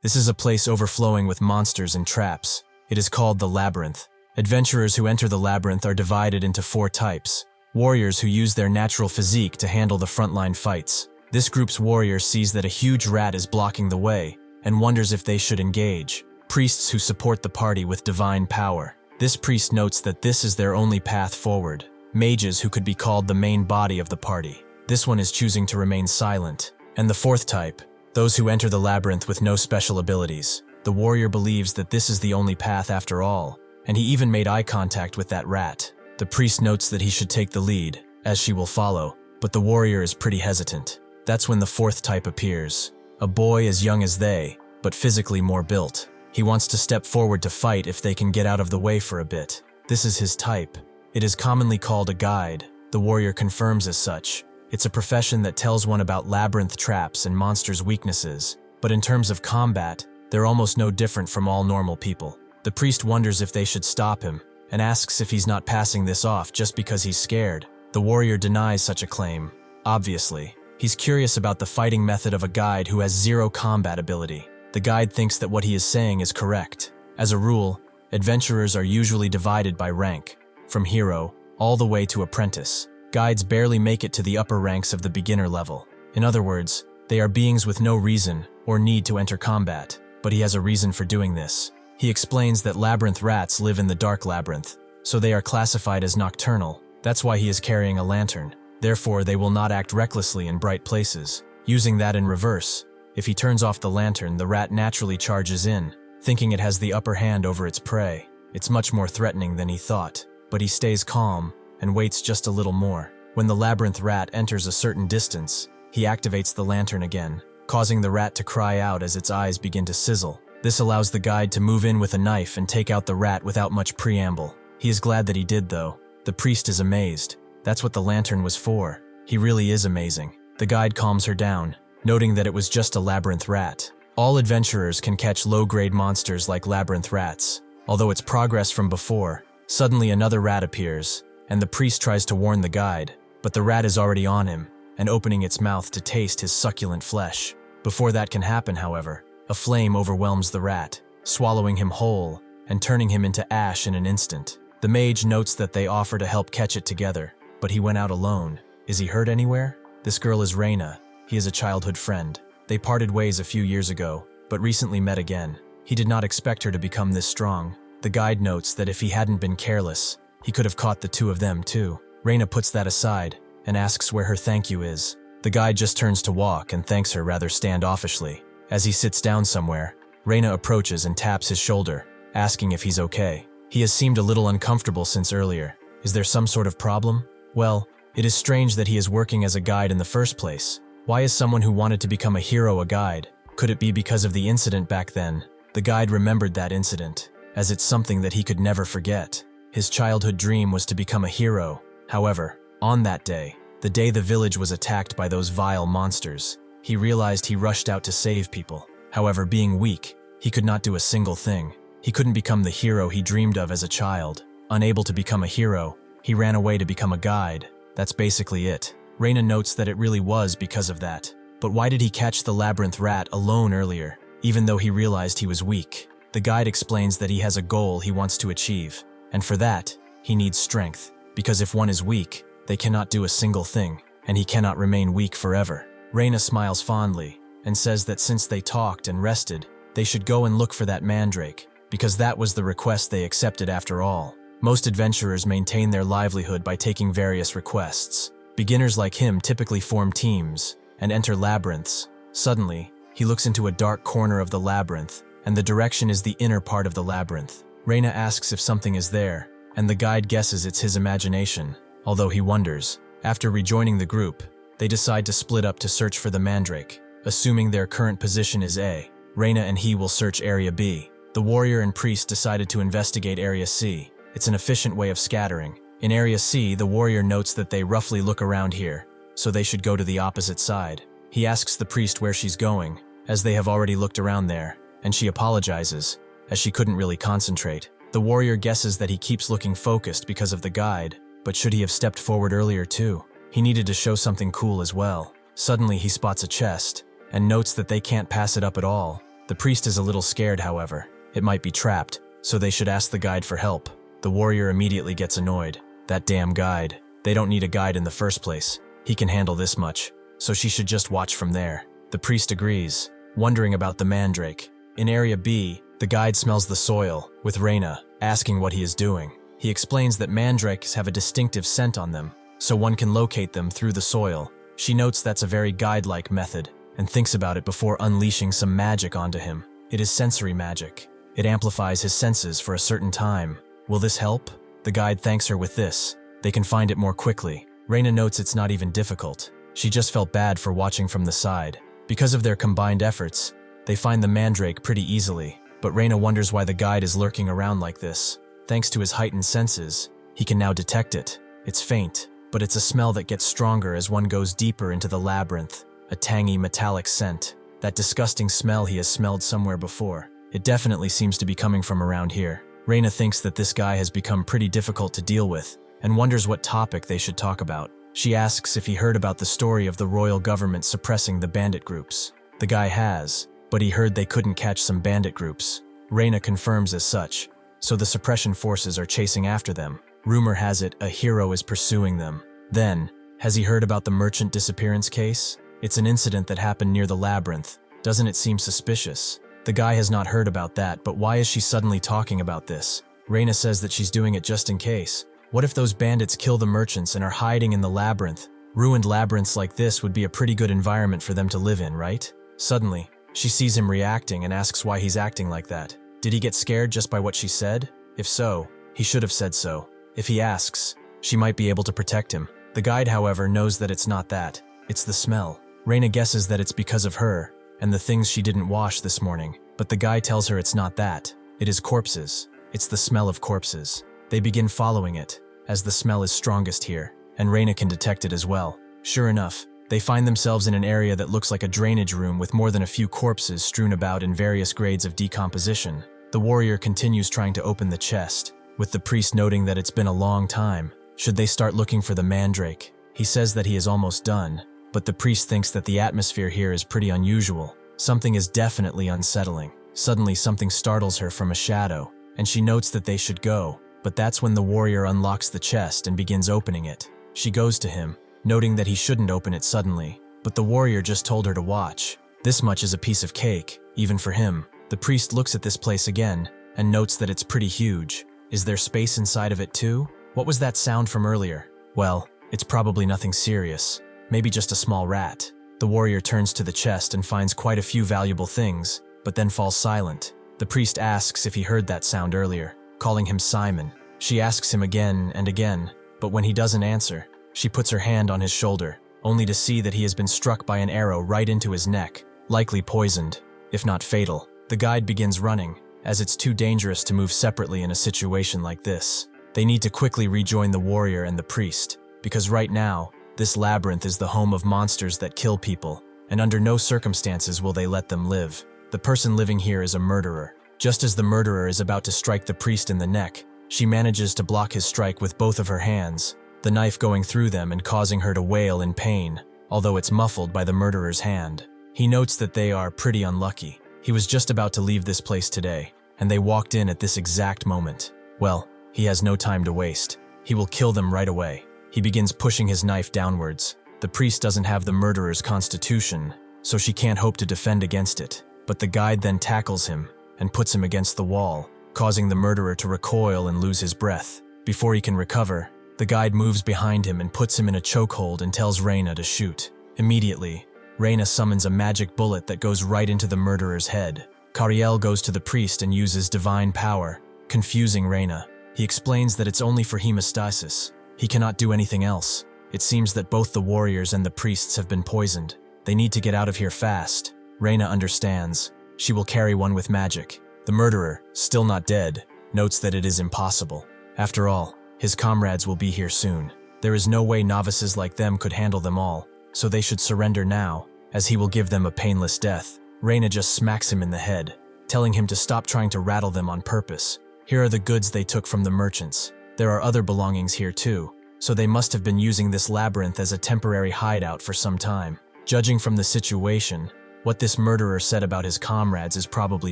This is a place overflowing with monsters and traps. It is called the Labyrinth. Adventurers who enter the labyrinth are divided into 4 types. Warriors who use their natural physique to handle the frontline fights. This group's warrior sees that a huge rat is blocking the way and wonders if they should engage. Priests who support the party with divine power. This priest notes that this is their only path forward. Mages who could be called the main body of the party. This one is choosing to remain silent. And the 4th type, those who enter the labyrinth with no special abilities. The warrior believes that this is the only path after all, and he even made eye contact with that rat. The priest notes that he should take the lead, as she will follow, but the warrior is pretty hesitant. That's when the 4th type appears. A boy as young as they, but physically more built. He wants to step forward to fight if they can get out of the way for a bit. This is his type. It is commonly called a guide. The warrior confirms as such. It's a profession that tells one about labyrinth traps and monsters' weaknesses, but in terms of combat, they're almost no different from all normal people. The priest wonders if they should stop him, and asks if he's not passing this off just because he's scared. The warrior denies such a claim. Obviously, he's curious about the fighting method of a guide who has 0 combat ability. The guide thinks that what he is saying is correct. As a rule, adventurers are usually divided by rank, from hero all the way to apprentice. Guides barely make it to the upper ranks of the beginner level. In other words, they are beings with no reason or need to enter combat, but he has a reason for doing this. He explains that labyrinth rats live in the dark labyrinth, so they are classified as nocturnal. That's why he is carrying a lantern. Therefore, they will not act recklessly in bright places. Using that in reverse, if he turns off the lantern, the rat naturally charges in, thinking it has the upper hand over its prey. It's much more threatening than he thought, but he stays calm and waits just a little more. When the labyrinth rat enters a certain distance, he activates the lantern again, causing the rat to cry out as its eyes begin to sizzle. This allows the guide to move in with a knife and take out the rat without much preamble. He is glad that he did, though. The priest is amazed. That's what the lantern was for. He really is amazing. The guide calms her down, noting that it was just a labyrinth rat. All adventurers can catch low-grade monsters like labyrinth rats. Although it's progress from before, suddenly another rat appears, and the priest tries to warn the guide, but the rat is already on him and opening its mouth to taste his succulent flesh. Before that can happen, however, a flame overwhelms the rat, swallowing him whole and turning him into ash in an instant. The mage notes that they offer to help catch it together, but he went out alone. Is he hurt anywhere? This girl is Reina. He is a childhood friend. They parted ways a few years ago, but recently met again. He did not expect her to become this strong. The guide notes that if he hadn't been careless, he could have caught the 2 of them too. Reina puts that aside and asks where her thank you is. The guide just turns to walk and thanks her rather standoffishly. As he sits down somewhere, Reina approaches and taps his shoulder, asking if he's okay. He has seemed a little uncomfortable since earlier. Is there some sort of problem? Well, it is strange that he is working as a guide in the first place. Why is someone who wanted to become a hero a guide? Could it be because of the incident back then? The guide remembered that incident, as it's something that he could never forget. His childhood dream was to become a hero. However, on that day, the day the village was attacked by those vile monsters, he realized he rushed out to save people. However, being weak, he could not do a single thing. He couldn't become the hero he dreamed of as a child. Unable to become a hero, he ran away to become a guide. That's basically it. Reina notes that it really was because of that. But why did he catch the labyrinth rat alone earlier, even though he realized he was weak? The guide explains that he has a goal he wants to achieve, and for that, he needs strength. Because if one is weak, they cannot do a single thing, and he cannot remain weak forever. Reina smiles fondly, and says that since they talked and rested, they should go and look for that mandrake, because that was the request they accepted after all. Most adventurers maintain their livelihood by taking various requests. Beginners like him typically form teams and enter labyrinths. Suddenly, he looks into a dark corner of the labyrinth, and the direction is the inner part of the labyrinth. Reina asks if something is there, and the guide guesses it's his imagination, although he wonders. After rejoining the group, they decide to split up to search for the mandrake. Assuming their current position is A, Reina and he will search Area B. The warrior and priest decided to investigate Area C. It's an efficient way of scattering. In Area C, the warrior notes that they roughly look around here, so they should go to the opposite side. He asks the priest where she's going, as they have already looked around there, and she apologizes, as she couldn't really concentrate. The warrior guesses that he keeps looking focused because of the guide, but should he have stepped forward earlier too? He needed to show something cool as well. Suddenly he spots a chest, and notes that they can't pass it up at all. The priest is a little scared, however. It might be trapped, so they should ask the guide for help. The warrior immediately gets annoyed. That damn guide. They don't need a guide in the first place. He can handle this much, so she should just watch from there. The priest agrees, wondering about the mandrake. In Area B, the guide smells the soil, with Reina asking what he is doing. He explains that mandrakes have a distinctive scent on them, so one can locate them through the soil. She notes that's a very guide-like method, and thinks about it before unleashing some magic onto him. It is sensory magic. It amplifies his senses for a certain time. Will this help? The guide thanks her with this. They can find it more quickly. Reina notes it's not even difficult. She just felt bad for watching from the side. Because of their combined efforts, they find the mandrake pretty easily, but Reina wonders why the guide is lurking around like this. Thanks to his heightened senses, he can now detect it. It's faint, but it's a smell that gets stronger as one goes deeper into the labyrinth. A tangy, metallic scent. That disgusting smell he has smelled somewhere before. It definitely seems to be coming from around here. Reina thinks that this guy has become pretty difficult to deal with, and wonders what topic they should talk about. She asks if he heard about the story of the royal government suppressing the bandit groups. The guy has, but he heard they couldn't catch some bandit groups. Reina confirms as such, so the suppression forces are chasing after them. Rumor has it a hero is pursuing them. Then, has he heard about the merchant disappearance case? It's an incident that happened near the labyrinth. Doesn't it seem suspicious? The guy has not heard about that, but why is she suddenly talking about this? Reina says that she's doing it just in case. What if those bandits kill the merchants and are hiding in the labyrinth? Ruined labyrinths like this would be a pretty good environment for them to live in, right? Suddenly, she sees him reacting and asks why he's acting like that. Did he get scared just by what she said? If so, he should have said so. If he asks, she might be able to protect him. The guide, however, knows that it's not that. It's the smell. Reina guesses that it's because of her and the things she didn't wash this morning, but the guy tells her it's not that. It is corpses. It's the smell of corpses. They begin following it, as the smell is strongest here, and Reina can detect it as well. Sure enough, they find themselves in an area that looks like a drainage room with more than a few corpses strewn about in various grades of decomposition. The warrior continues trying to open the chest, with the priest noting that it's been a long time. Should they start looking for the mandrake? He says that he is almost done, but the priest thinks that the atmosphere here is pretty unusual. Something is definitely unsettling. Suddenly something startles her from a shadow, and she notes that they should go, but that's when the warrior unlocks the chest and begins opening it. She goes to him, noting that he shouldn't open it suddenly, but the warrior just told her to watch. This much is a piece of cake, even for him. The priest looks at this place again, and notes that it's pretty huge. Is there space inside of it too? What was that sound from earlier? Well, it's probably nothing serious. Maybe just a small rat. The warrior turns to the chest and finds quite a few valuable things, but then falls silent. The priest asks if he heard that sound earlier, calling him Simon. She asks him again and again, but when he doesn't answer, she puts her hand on his shoulder, only to see that he has been struck by an arrow right into his neck, likely poisoned, if not fatal. The guide begins running, as it's too dangerous to move separately in a situation like this. They need to quickly rejoin the warrior and the priest, because right now, this labyrinth is the home of monsters that kill people, and under no circumstances will they let them live. The person living here is a murderer. Just as the murderer is about to strike the priest in the neck, she manages to block his strike with both of her hands, the knife going through them and causing her to wail in pain, although it's muffled by the murderer's hand. He notes that they are pretty unlucky. He was just about to leave this place today, and they walked in at this exact moment. Well, he has no time to waste. He will kill them right away. He begins pushing his knife downwards. The priest doesn't have the murderer's constitution, so she can't hope to defend against it. But the guide then tackles him and puts him against the wall, causing the murderer to recoil and lose his breath. Before he can recover, the guide moves behind him and puts him in a chokehold and tells Reina to shoot. Immediately, Reina summons a magic bullet that goes right into the murderer's head. Kariel goes to the priest and uses divine power, confusing Reina. He explains that it's only for hemostasis. He cannot do anything else. It seems that both the warriors and the priests have been poisoned. They need to get out of here fast. Reina understands. She will carry one with magic. The murderer, still not dead, notes that it is impossible. After all, his comrades will be here soon. There is no way novices like them could handle them all, so they should surrender now, as he will give them a painless death. Reina just smacks him in the head, telling him to stop trying to rattle them on purpose. Here are the goods they took from the merchants. There are other belongings here too, so they must have been using this labyrinth as a temporary hideout for some time. Judging from the situation, What this murderer said about his comrades is probably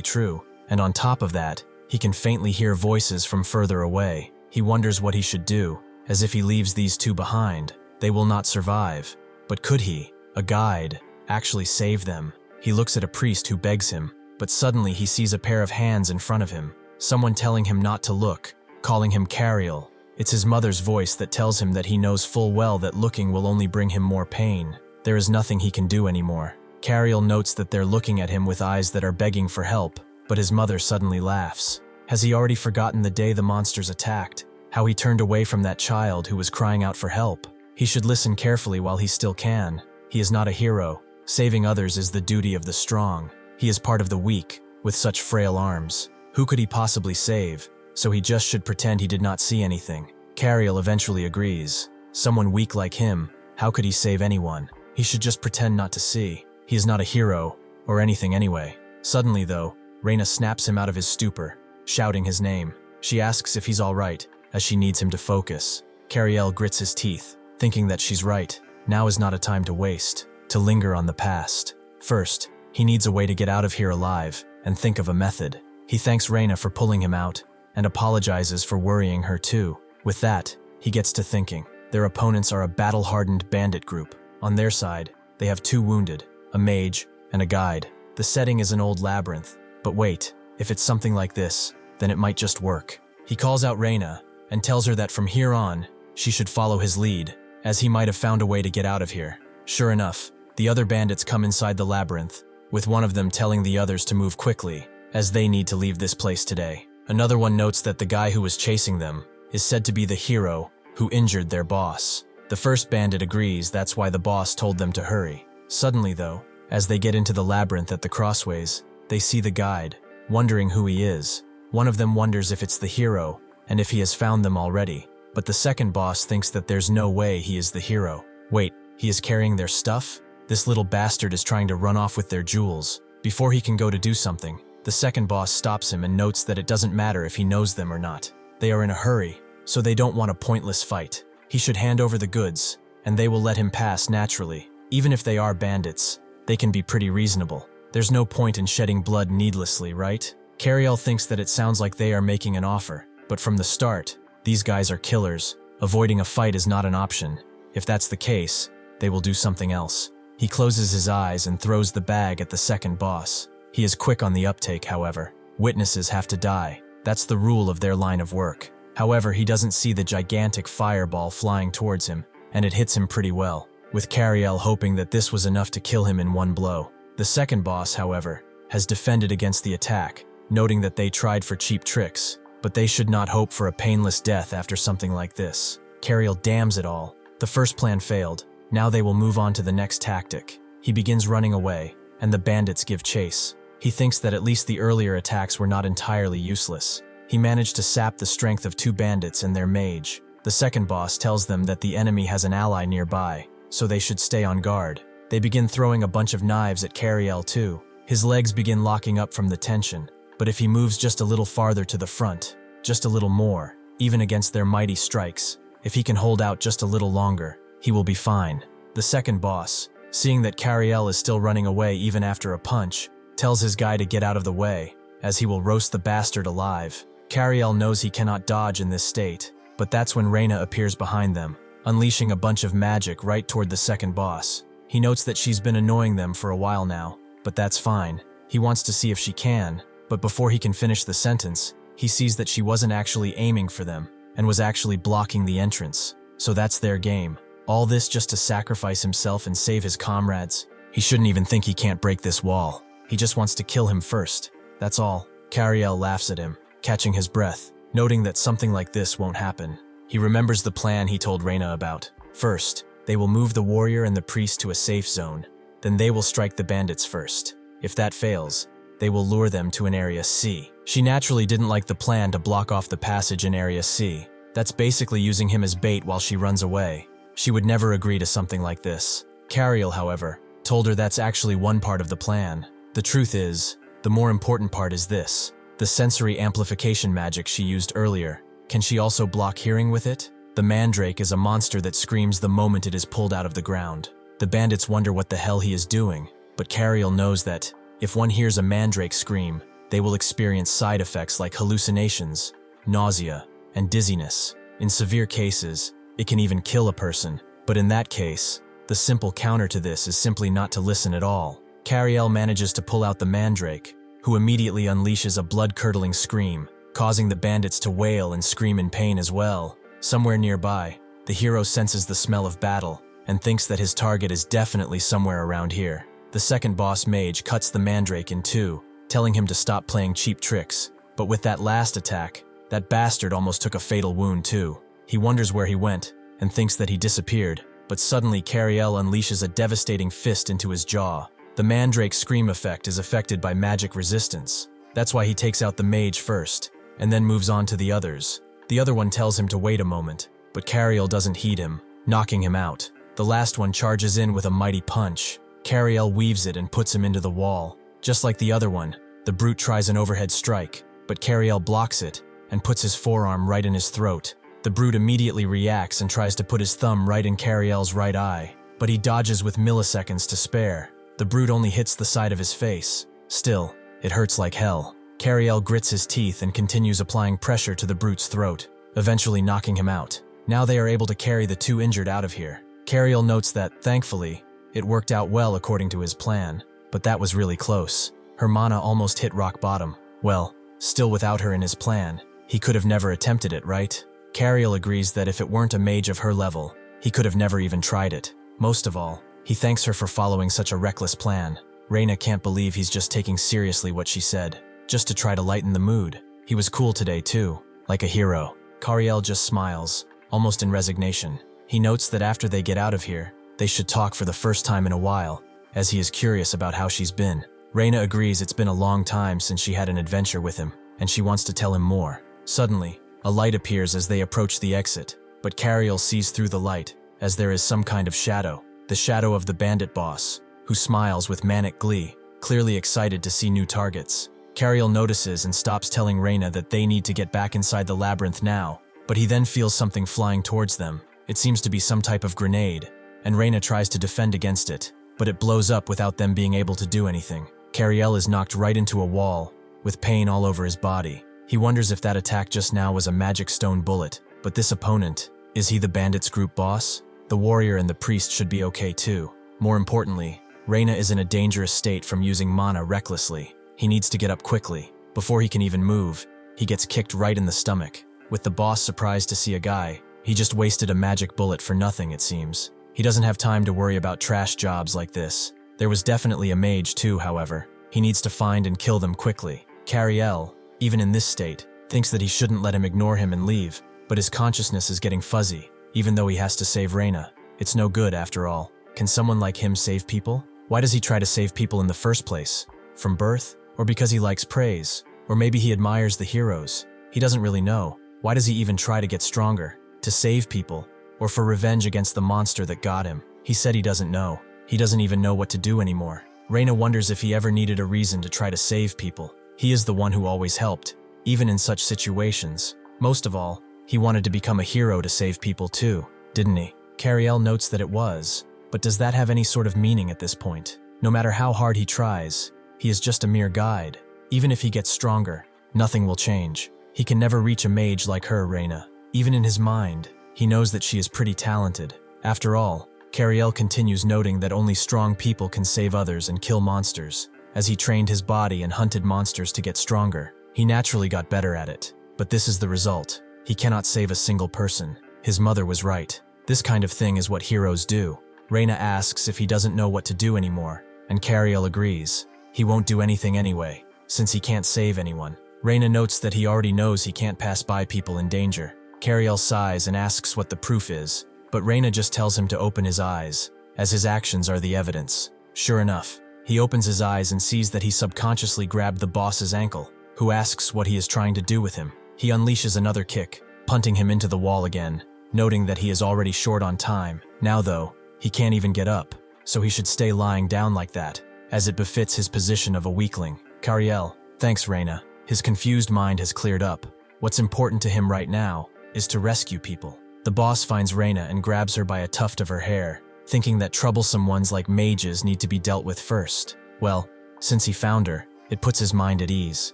true, and on top of that, he can faintly hear voices from further away. He wonders what he should do, as if he leaves these two behind, they will not survive. But could he, a guide, actually save them? He looks at a priest who begs him, but suddenly he sees a pair of hands in front of him, someone telling him not to look, calling him Kariel. It's his mother's voice that tells him that he knows full well that looking will only bring him more pain. There is nothing he can do anymore. Kariel notes that they're looking at him with eyes that are begging for help, but his mother suddenly laughs. Has he already forgotten the day the monsters attacked? How he turned away from that child who was crying out for help? He should listen carefully while he still can. He is not a hero. Saving others is the duty of the strong. He is part of the weak, with such frail arms. Who could he possibly save? So he just should pretend he did not see anything. Kariel eventually agrees. Someone weak like him, how could he save anyone? He should just pretend not to see. He is not a hero, or anything anyway. Suddenly though, Reina snaps him out of his stupor, shouting his name. She asks if he's all right, as she needs him to focus. Kariel grits his teeth, thinking that she's right. Now is not a time to waste, to linger on the past. First, he needs a way to get out of here alive, and think of a method. He thanks Reina for pulling him out, and apologizes for worrying her too. With that, he gets to thinking. Their opponents are a battle-hardened bandit group. On their side, they have 2 wounded, a mage, and a guide. The setting is an old labyrinth. But wait, if it's something like this, then it might just work. He calls out Reina, and tells her that from here on, she should follow his lead, as he might have found a way to get out of here. Sure enough, the other bandits come inside the labyrinth, with one of them telling the others to move quickly, as they need to leave this place today. Another one notes that the guy who was chasing them is said to be the hero who injured their boss. The first bandit agrees that's why the boss told them to hurry. Suddenly though, as they get into the labyrinth at the crossways, they see the guide, wondering who he is. One of them wonders if it's the hero, and if he has found them already. But the second boss thinks that there's no way he is the hero. Wait, he is carrying their stuff? This little bastard is trying to run off with their jewels. Before he can go to do something, the second boss stops him and notes that it doesn't matter if he knows them or not. They are in a hurry, so they don't want a pointless fight. He should hand over the goods, and they will let him pass naturally. Even if they are bandits, they can be pretty reasonable. There's no point in shedding blood needlessly, right? Kariel thinks that it sounds like they are making an offer, but from the start, these guys are killers. Avoiding a fight is not an option. If that's the case, they will do something else. He closes his eyes and throws the bag at the second boss. He is quick on the uptake, however. Witnesses have to die. That's the rule of their line of work. However, he doesn't see the gigantic fireball flying towards him, and it hits him pretty well, with Kariel hoping that this was enough to kill him in one blow. The second boss, however, has defended against the attack, noting that they tried for cheap tricks, but they should not hope for a painless death after something like this. Kariel damns it all. The first plan failed. Now they will move on to the next tactic. He begins running away, and the bandits give chase. He thinks that at least the earlier attacks were not entirely useless. He managed to sap the strength of 2 bandits and their mage. The second boss tells them that the enemy has an ally nearby, so they should stay on guard. They begin throwing a bunch of knives at Kariel too. His legs begin locking up from the tension, but if he moves just a little farther to the front, just a little more, even against their mighty strikes, if he can hold out just a little longer, he will be fine. The second boss, seeing that Kariel is still running away even after a punch, tells his guy to get out of the way, as he will roast the bastard alive. Kariel knows he cannot dodge in this state, but that's when Reina appears behind them, unleashing a bunch of magic right toward the second boss. He notes that she's been annoying them for a while now, but that's fine. He wants to see if she can, but before he can finish the sentence, he sees that she wasn't actually aiming for them, and was actually blocking the entrance. So that's their game. All this just to sacrifice himself and save his comrades. He shouldn't even think he can't break this wall. He just wants to kill him first. That's all. Kariel laughs at him, catching his breath, noting that something like this won't happen. He remembers the plan he told Reina about. First, they will move the warrior and the priest to a safe zone. Then they will strike the bandits first. If that fails, they will lure them to an Area C. She naturally didn't like the plan to block off the passage in Area C. That's basically using him as bait while she runs away. She would never agree to something like this. Kariel, however, told her that's actually one part of the plan. The truth is, the more important part is this. The sensory amplification magic she used earlier. Can she also block hearing with it? The mandrake is a monster that screams the moment it is pulled out of the ground. The bandits wonder what the hell he is doing, but Kariel knows that if one hears a mandrake scream, they will experience side effects like hallucinations, nausea, and dizziness. In severe cases, it can even kill a person, but in that case, the simple counter to this is simply not to listen at all. Kariel manages to pull out the mandrake, who immediately unleashes a blood-curdling scream, causing the bandits to wail and scream in pain as well. Somewhere nearby, the hero senses the smell of battle and thinks that his target is definitely somewhere around here. The second boss mage cuts the mandrake in two, telling him to stop playing cheap tricks. But with that last attack, that bastard almost took a fatal wound too. He wonders where he went and thinks that he disappeared, but suddenly Kariel unleashes a devastating fist into his jaw. The mandrake scream effect is affected by magic resistance. That's why he takes out the mage first, and then moves on to the others. The other one tells him to wait a moment, but Kariel doesn't heed him, knocking him out. The last one charges in with a mighty punch. Kariel weaves it and puts him into the wall. Just like the other one, the brute tries an overhead strike, but Kariel blocks it and puts his forearm right in his throat. The brute immediately reacts and tries to put his thumb right in Kariel's right eye, but he dodges with milliseconds to spare. The brute only hits the side of his face. Still, it hurts like hell. Kariel grits his teeth and continues applying pressure to the brute's throat, eventually knocking him out. Now they are able to carry the two injured out of here. Kariel notes that, thankfully, it worked out well according to his plan, but that was really close. Her mana almost hit rock bottom. Well, still without her in his plan, he could have never attempted it, right? Kariel agrees that if it weren't a mage of her level, he could have never even tried it. Most of all, he thanks her for following such a reckless plan. Reina can't believe he's just taking seriously what she said, just to try to lighten the mood. He was cool today too, like a hero. Kariel just smiles, almost in resignation. He notes that after they get out of here, they should talk for the first time in a while, as he is curious about how she's been. Reina agrees it's been a long time since she had an adventure with him, and she wants to tell him more. Suddenly, a light appears as they approach the exit, but Kariel sees through the light, as there is some kind of shadow. The shadow of the bandit boss, who smiles with manic glee, clearly excited to see new targets. Kariel notices and stops telling Reina that they need to get back inside the labyrinth now, but he then feels something flying towards them. It seems to be some type of grenade, and Reina tries to defend against it, but it blows up without them being able to do anything. Kariel is knocked right into a wall, with pain all over his body. He wonders if that attack just now was a magic stone bullet, but this opponent, is he the bandits group boss? The warrior and the priest should be okay too. More importantly, Reina is in a dangerous state from using mana recklessly. He needs to get up quickly. Before he can even move, he gets kicked right in the stomach. With the boss surprised to see a guy, he just wasted a magic bullet for nothing, it seems. He doesn't have time to worry about trash jobs like this. There was definitely a mage too, however. He needs to find and kill them quickly. Kariel, even in this state, thinks that he shouldn't let him ignore him and leave, but his consciousness is getting fuzzy, even though he has to save Reina. It's no good after all. Can someone like him save people? Why does he try to save people in the first place? From birth? Or because he likes praise? Or maybe he admires the heroes? He doesn't really know. Why does he even try to get stronger? To save people? Or for revenge against the monster that got him? He said he doesn't know. He doesn't even know what to do anymore. Reina wonders if he ever needed a reason to try to save people. He is the one who always helped, even in such situations. Most of all, he wanted to become a hero to save people too, didn't he? Kariel notes that it was, but does that have any sort of meaning at this point? No matter how hard he tries, he is just a mere guide. Even if he gets stronger, nothing will change. He can never reach a mage like her, Reina. Even in his mind, he knows that she is pretty talented. After all, Kariel continues noting that only strong people can save others and kill monsters. As he trained his body and hunted monsters to get stronger, he naturally got better at it. But this is the result. He cannot save a single person. His mother was right. This kind of thing is what heroes do. Reina asks if he doesn't know what to do anymore, and Kariel agrees. He won't do anything anyway, since he can't save anyone. Reina notes that he already knows he can't pass by people in danger. Kariel sighs and asks what the proof is, but Reina just tells him to open his eyes, as his actions are the evidence. Sure enough, he opens his eyes and sees that he subconsciously grabbed the boss's ankle, who asks what he is trying to do with him. He unleashes another kick, punting him into the wall again, noting that he is already short on time. Now though, he can't even get up, so he should stay lying down like that, as it befits his position of a weakling. Kariel, thanks Reina. His confused mind has cleared up. What's important to him right now is to rescue people. The boss finds Reina and grabs her by a tuft of her hair, thinking that troublesome ones like mages need to be dealt with first. Well, since he found her, it puts his mind at ease.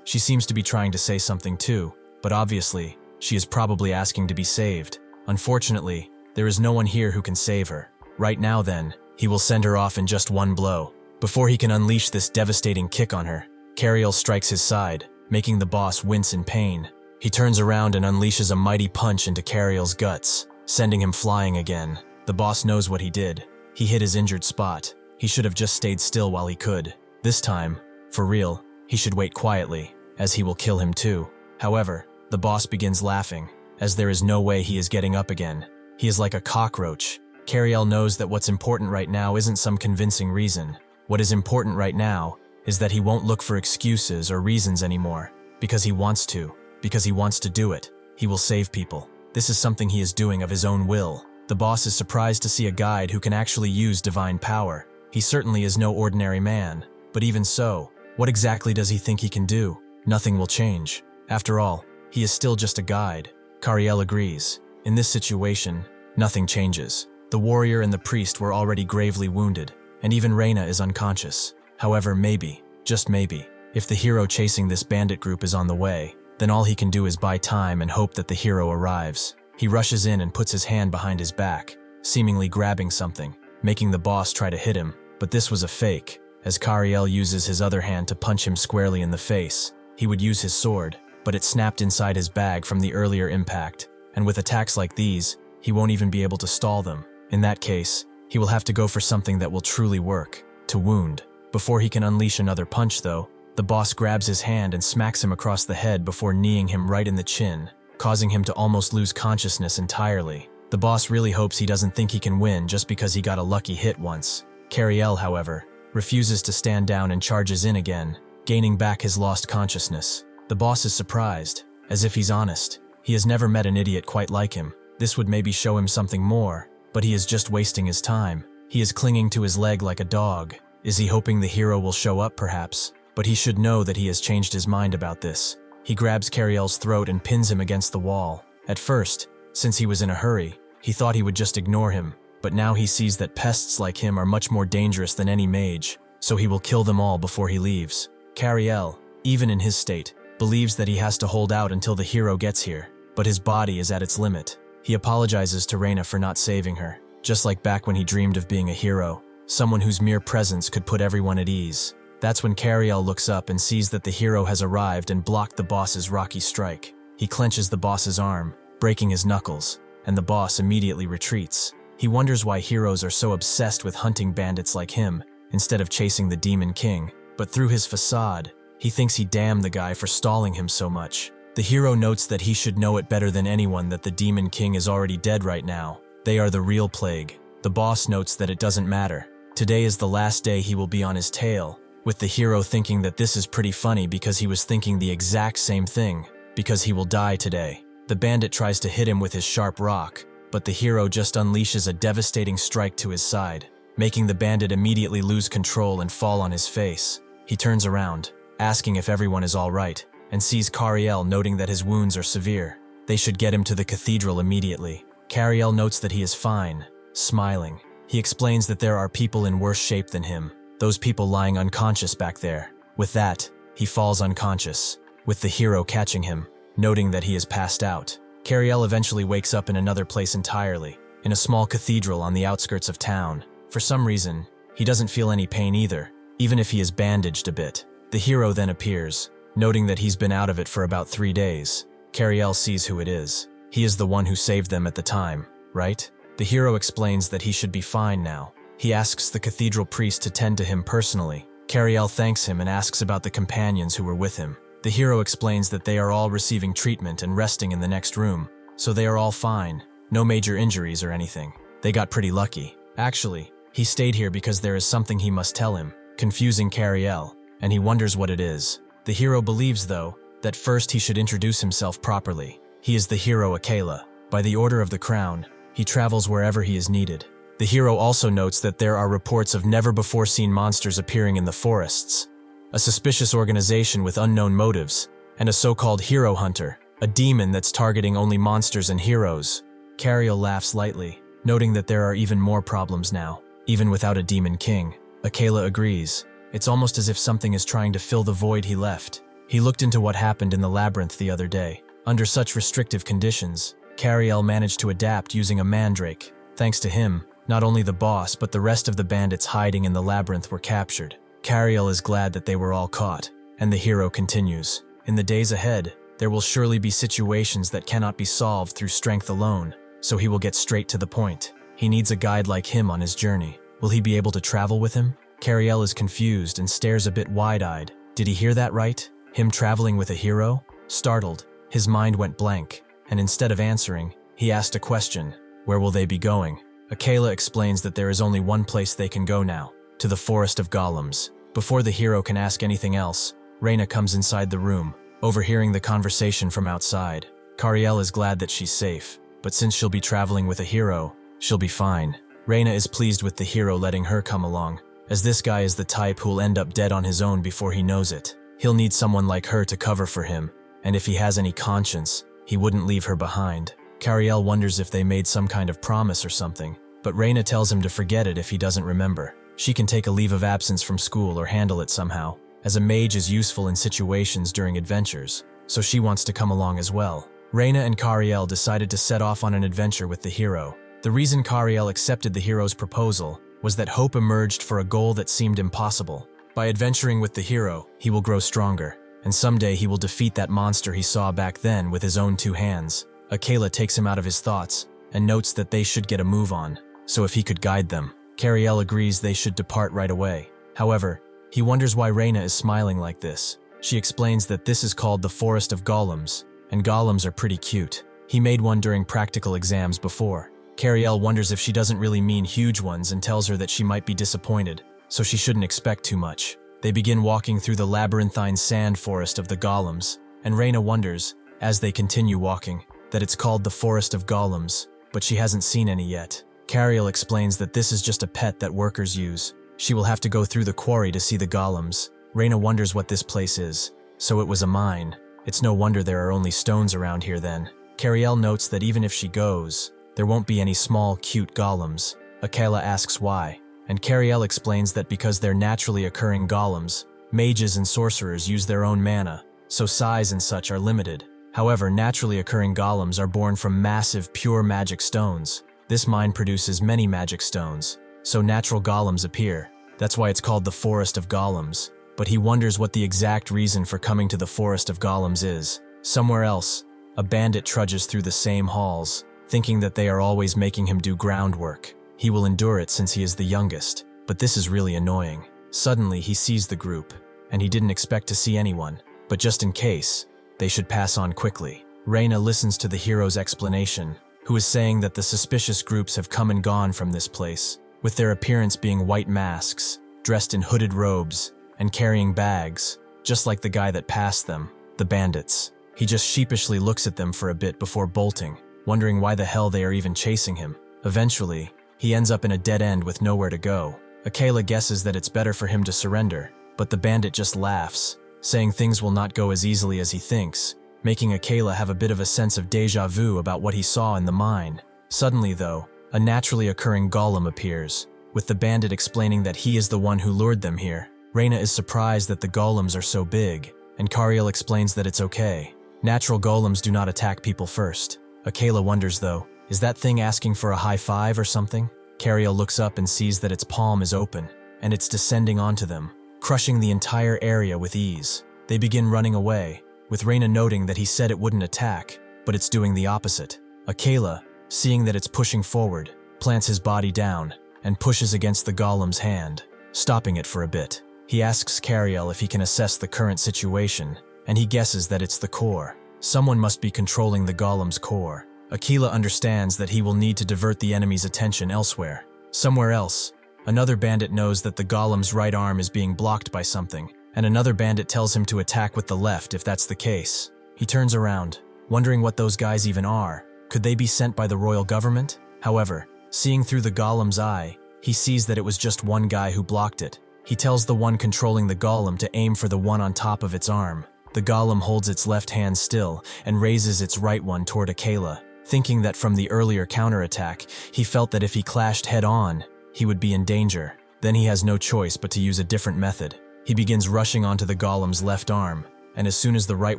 She seems to be trying to say something too, but obviously, she is probably asking to be saved. Unfortunately, there is no one here who can save her. Right now then, he will send her off in just one blow. Before he can unleash this devastating kick on her, Kariel strikes his side, making the boss wince in pain. He turns around and unleashes a mighty punch into Kariel's guts, sending him flying again. The boss knows what he did. He hit his injured spot. He should have just stayed still while he could. This time, for real, he should wait quietly, as he will kill him too. However, the boss begins laughing, as there is no way he is getting up again. He is like a cockroach. Kariel knows that what's important right now isn't some convincing reason. What is important right now is that he won't look for excuses or reasons anymore, because he wants to do it. He will save people. This is something he is doing of his own will. The boss is surprised to see a guide who can actually use divine power. He certainly is no ordinary man, but even so, what exactly does he think he can do? Nothing will change. After all, he is still just a guide. Kariel agrees. In this situation, nothing changes. The warrior and the priest were already gravely wounded, and even Reina is unconscious. However, maybe, just maybe, if the hero chasing this bandit group is on the way, then all he can do is buy time and hope that the hero arrives. He rushes in and puts his hand behind his back, seemingly grabbing something, making the boss try to hit him, but this was a fake. As Kariel uses his other hand to punch him squarely in the face, he would use his sword, but it snapped inside his bag from the earlier impact, and with attacks like these, he won't even be able to stall them. In that case, he will have to go for something that will truly work, to wound. Before he can unleash another punch though, the boss grabs his hand and smacks him across the head before kneeing him right in the chin, causing him to almost lose consciousness entirely. The boss really hopes he doesn't think he can win just because he got a lucky hit once. Kariel, however, refuses to stand down and charges in again, gaining back his lost consciousness. The boss is surprised, as if he's honest. He has never met an idiot quite like him. This would maybe show him something more, but he is just wasting his time. He is clinging to his leg like a dog. Is he hoping the hero will show up perhaps? But he should know that he has changed his mind about this. He grabs Kariel's throat and pins him against the wall. At first, since he was in a hurry, he thought he would just ignore him, but now he sees that pests like him are much more dangerous than any mage, so he will kill them all before he leaves. Kariel, even in his state, believes that he has to hold out until the hero gets here, but his body is at its limit. He apologizes to Reina for not saving her, just like back when he dreamed of being a hero, someone whose mere presence could put everyone at ease. That's when Kariel looks up and sees that the hero has arrived and blocked the boss's rocky strike. He clenches the boss's arm, breaking his knuckles, and the boss immediately retreats. He wonders why heroes are so obsessed with hunting bandits like him, instead of chasing the Demon King, but through his facade, he thinks he damned the guy for stalling him so much. The hero notes that he should know it better than anyone that the Demon King is already dead right now. They are the real plague. The boss notes that it doesn't matter. Today is the last day he will be on his tail, with the hero thinking that this is pretty funny because he was thinking the exact same thing, because he will die today. The bandit tries to hit him with his sharp rock, but the hero just unleashes a devastating strike to his side, making the bandit immediately lose control and fall on his face. He turns around, asking if everyone is all right, and sees Kariel noting that his wounds are severe. They should get him to the cathedral immediately. Kariel notes that he is fine, smiling. He explains that there are people in worse shape than him, those people lying unconscious back there. With that, he falls unconscious, with the hero catching him, noting that he is passed out. Kariel eventually wakes up in another place entirely, in a small cathedral on the outskirts of town. For some reason, he doesn't feel any pain either, even if he is bandaged a bit. The hero then appears, noting that he's been out of it for about 3 days. Kariel sees who it is. He is the one who saved them at the time, right? The hero explains that he should be fine now. He asks the cathedral priest to tend to him personally. Kariel thanks him and asks about the companions who were with him. The hero explains that they are all receiving treatment and resting in the next room, so they are all fine. No major injuries or anything. They got pretty lucky. Actually, he stayed here because there is something he must tell him, confusing Kariel, and he wonders what it is. The hero believes, though, that first he should introduce himself properly. He is the hero Akela. By the order of the crown, he travels wherever he is needed. The hero also notes that there are reports of never-before-seen monsters appearing in the forests, a suspicious organization with unknown motives, and a so-called hero hunter, a demon that's targeting only monsters and heroes. Kariel laughs lightly. noting that there are even more problems now, even without a demon king. Akela agrees. It's almost as if something is trying to fill the void he left. He looked into what happened in the labyrinth the other day. Under such restrictive conditions, Kariel managed to adapt using a mandrake. Thanks to him, not only the boss but the rest of the bandits hiding in the labyrinth were captured. Kariel is glad that they were all caught, and the hero continues. In the days ahead, there will surely be situations that cannot be solved through strength alone, so he will get straight to the point. He needs a guide like him on his journey. Will he be able to travel with him? Kariel is confused and stares a bit wide-eyed. Did he hear that right? Him traveling with a hero? Startled, his mind went blank, and instead of answering, he asked a question. Where will they be going? Akela explains that there is only one place they can go now, to the Forest of Golems. Before the hero can ask anything else, Reina comes inside the room, overhearing the conversation from outside. Kariel is glad that she's safe, but since she'll be traveling with a hero, she'll be fine. Reina is pleased with the hero letting her come along, as this guy is the type who'll end up dead on his own before he knows it. He'll need someone like her to cover for him, and if he has any conscience, he wouldn't leave her behind. Kariel wonders if they made some kind of promise or something, but Reina tells him to forget it if he doesn't remember. She can take a leave of absence from school or handle it somehow, as a mage is useful in situations during adventures, so she wants to come along as well. Reina and Kariel decided to set off on an adventure with the hero. The reason Kariel accepted the hero's proposal was that hope emerged for a goal that seemed impossible. By adventuring with the hero, he will grow stronger, and someday he will defeat that monster he saw back then with his own 2 hands. Akela takes him out of his thoughts and notes that they should get a move on, so if he could guide them. Kariel agrees they should depart right away. However, he wonders why Reina is smiling like this. She explains that this is called the Forest of Golems, and golems are pretty cute. He made one during practical exams before. Kariel wonders if she doesn't really mean huge ones and tells her that she might be disappointed, so she shouldn't expect too much. They begin walking through the labyrinthine sand forest of the golems, and Reina wonders, as they continue walking, that it's called the Forest of Golems, but she hasn't seen any yet. Kariel explains that this is just a pet that workers use. She will have to go through the quarry to see the golems. Reina wonders what this place is. So it was a mine. It's no wonder there are only stones around here then. Kariel notes that even if she goes, there won't be any small, cute golems. Akela asks why, and Kariel explains that because they're naturally occurring golems, mages and sorcerers use their own mana, so size and such are limited. However, naturally occurring golems are born from massive, pure magic stones. This mine produces many magic stones, so natural golems appear. That's why it's called the Forest of Golems. But he wonders what the exact reason for coming to the Forest of Golems is. Somewhere else, a bandit trudges through the same halls, thinking that they are always making him do groundwork. He will endure it since he is the youngest, but this is really annoying. Suddenly, he sees the group, and he didn't expect to see anyone, but just in case, they should pass on quickly. Reina listens to the hero's explanation, who is saying that the suspicious groups have come and gone from this place, with their appearance being white masks, dressed in hooded robes, and carrying bags, just like the guy that passed them, the bandits. He just sheepishly looks at them for a bit before bolting, wondering why the hell they are even chasing him. Eventually, he ends up in a dead end with nowhere to go. Akela guesses that it's better for him to surrender, but the bandit just laughs, saying things will not go as easily as he thinks, making Akela have a bit of a sense of déjà vu about what he saw in the mine. Suddenly, though, a naturally occurring golem appears, with the bandit explaining that he is the one who lured them here. Reina is surprised that the golems are so big, and Kariel explains that it's okay. Natural golems do not attack people first. Akela wonders though, is that thing asking for a high five or something? Kariel looks up and sees that its palm is open, and it's descending onto them, crushing the entire area with ease. They begin running away, with Reina noting that he said it wouldn't attack, but it's doing the opposite. Akela, seeing that it's pushing forward, plants his body down, and pushes against the golem's hand, stopping it for a bit. He asks Kariel if he can assess the current situation, and he guesses that it's the core. Someone must be controlling the golem's core. Akela understands that he will need to divert the enemy's attention elsewhere. Somewhere else, another bandit knows that the golem's right arm is being blocked by something, and another bandit tells him to attack with the left if that's the case. He turns around, wondering what those guys even are. Could they be sent by the royal government? However, seeing through the golem's eye, he sees that it was just one guy who blocked it. He tells the one controlling the golem to aim for the one on top of its arm. The golem holds its left hand still and raises its right one toward Akela. Thinking that from the earlier counterattack, he felt that if he clashed head-on, he would be in danger. Then he has no choice but to use a different method. He begins rushing onto the golem's left arm, and as soon as the right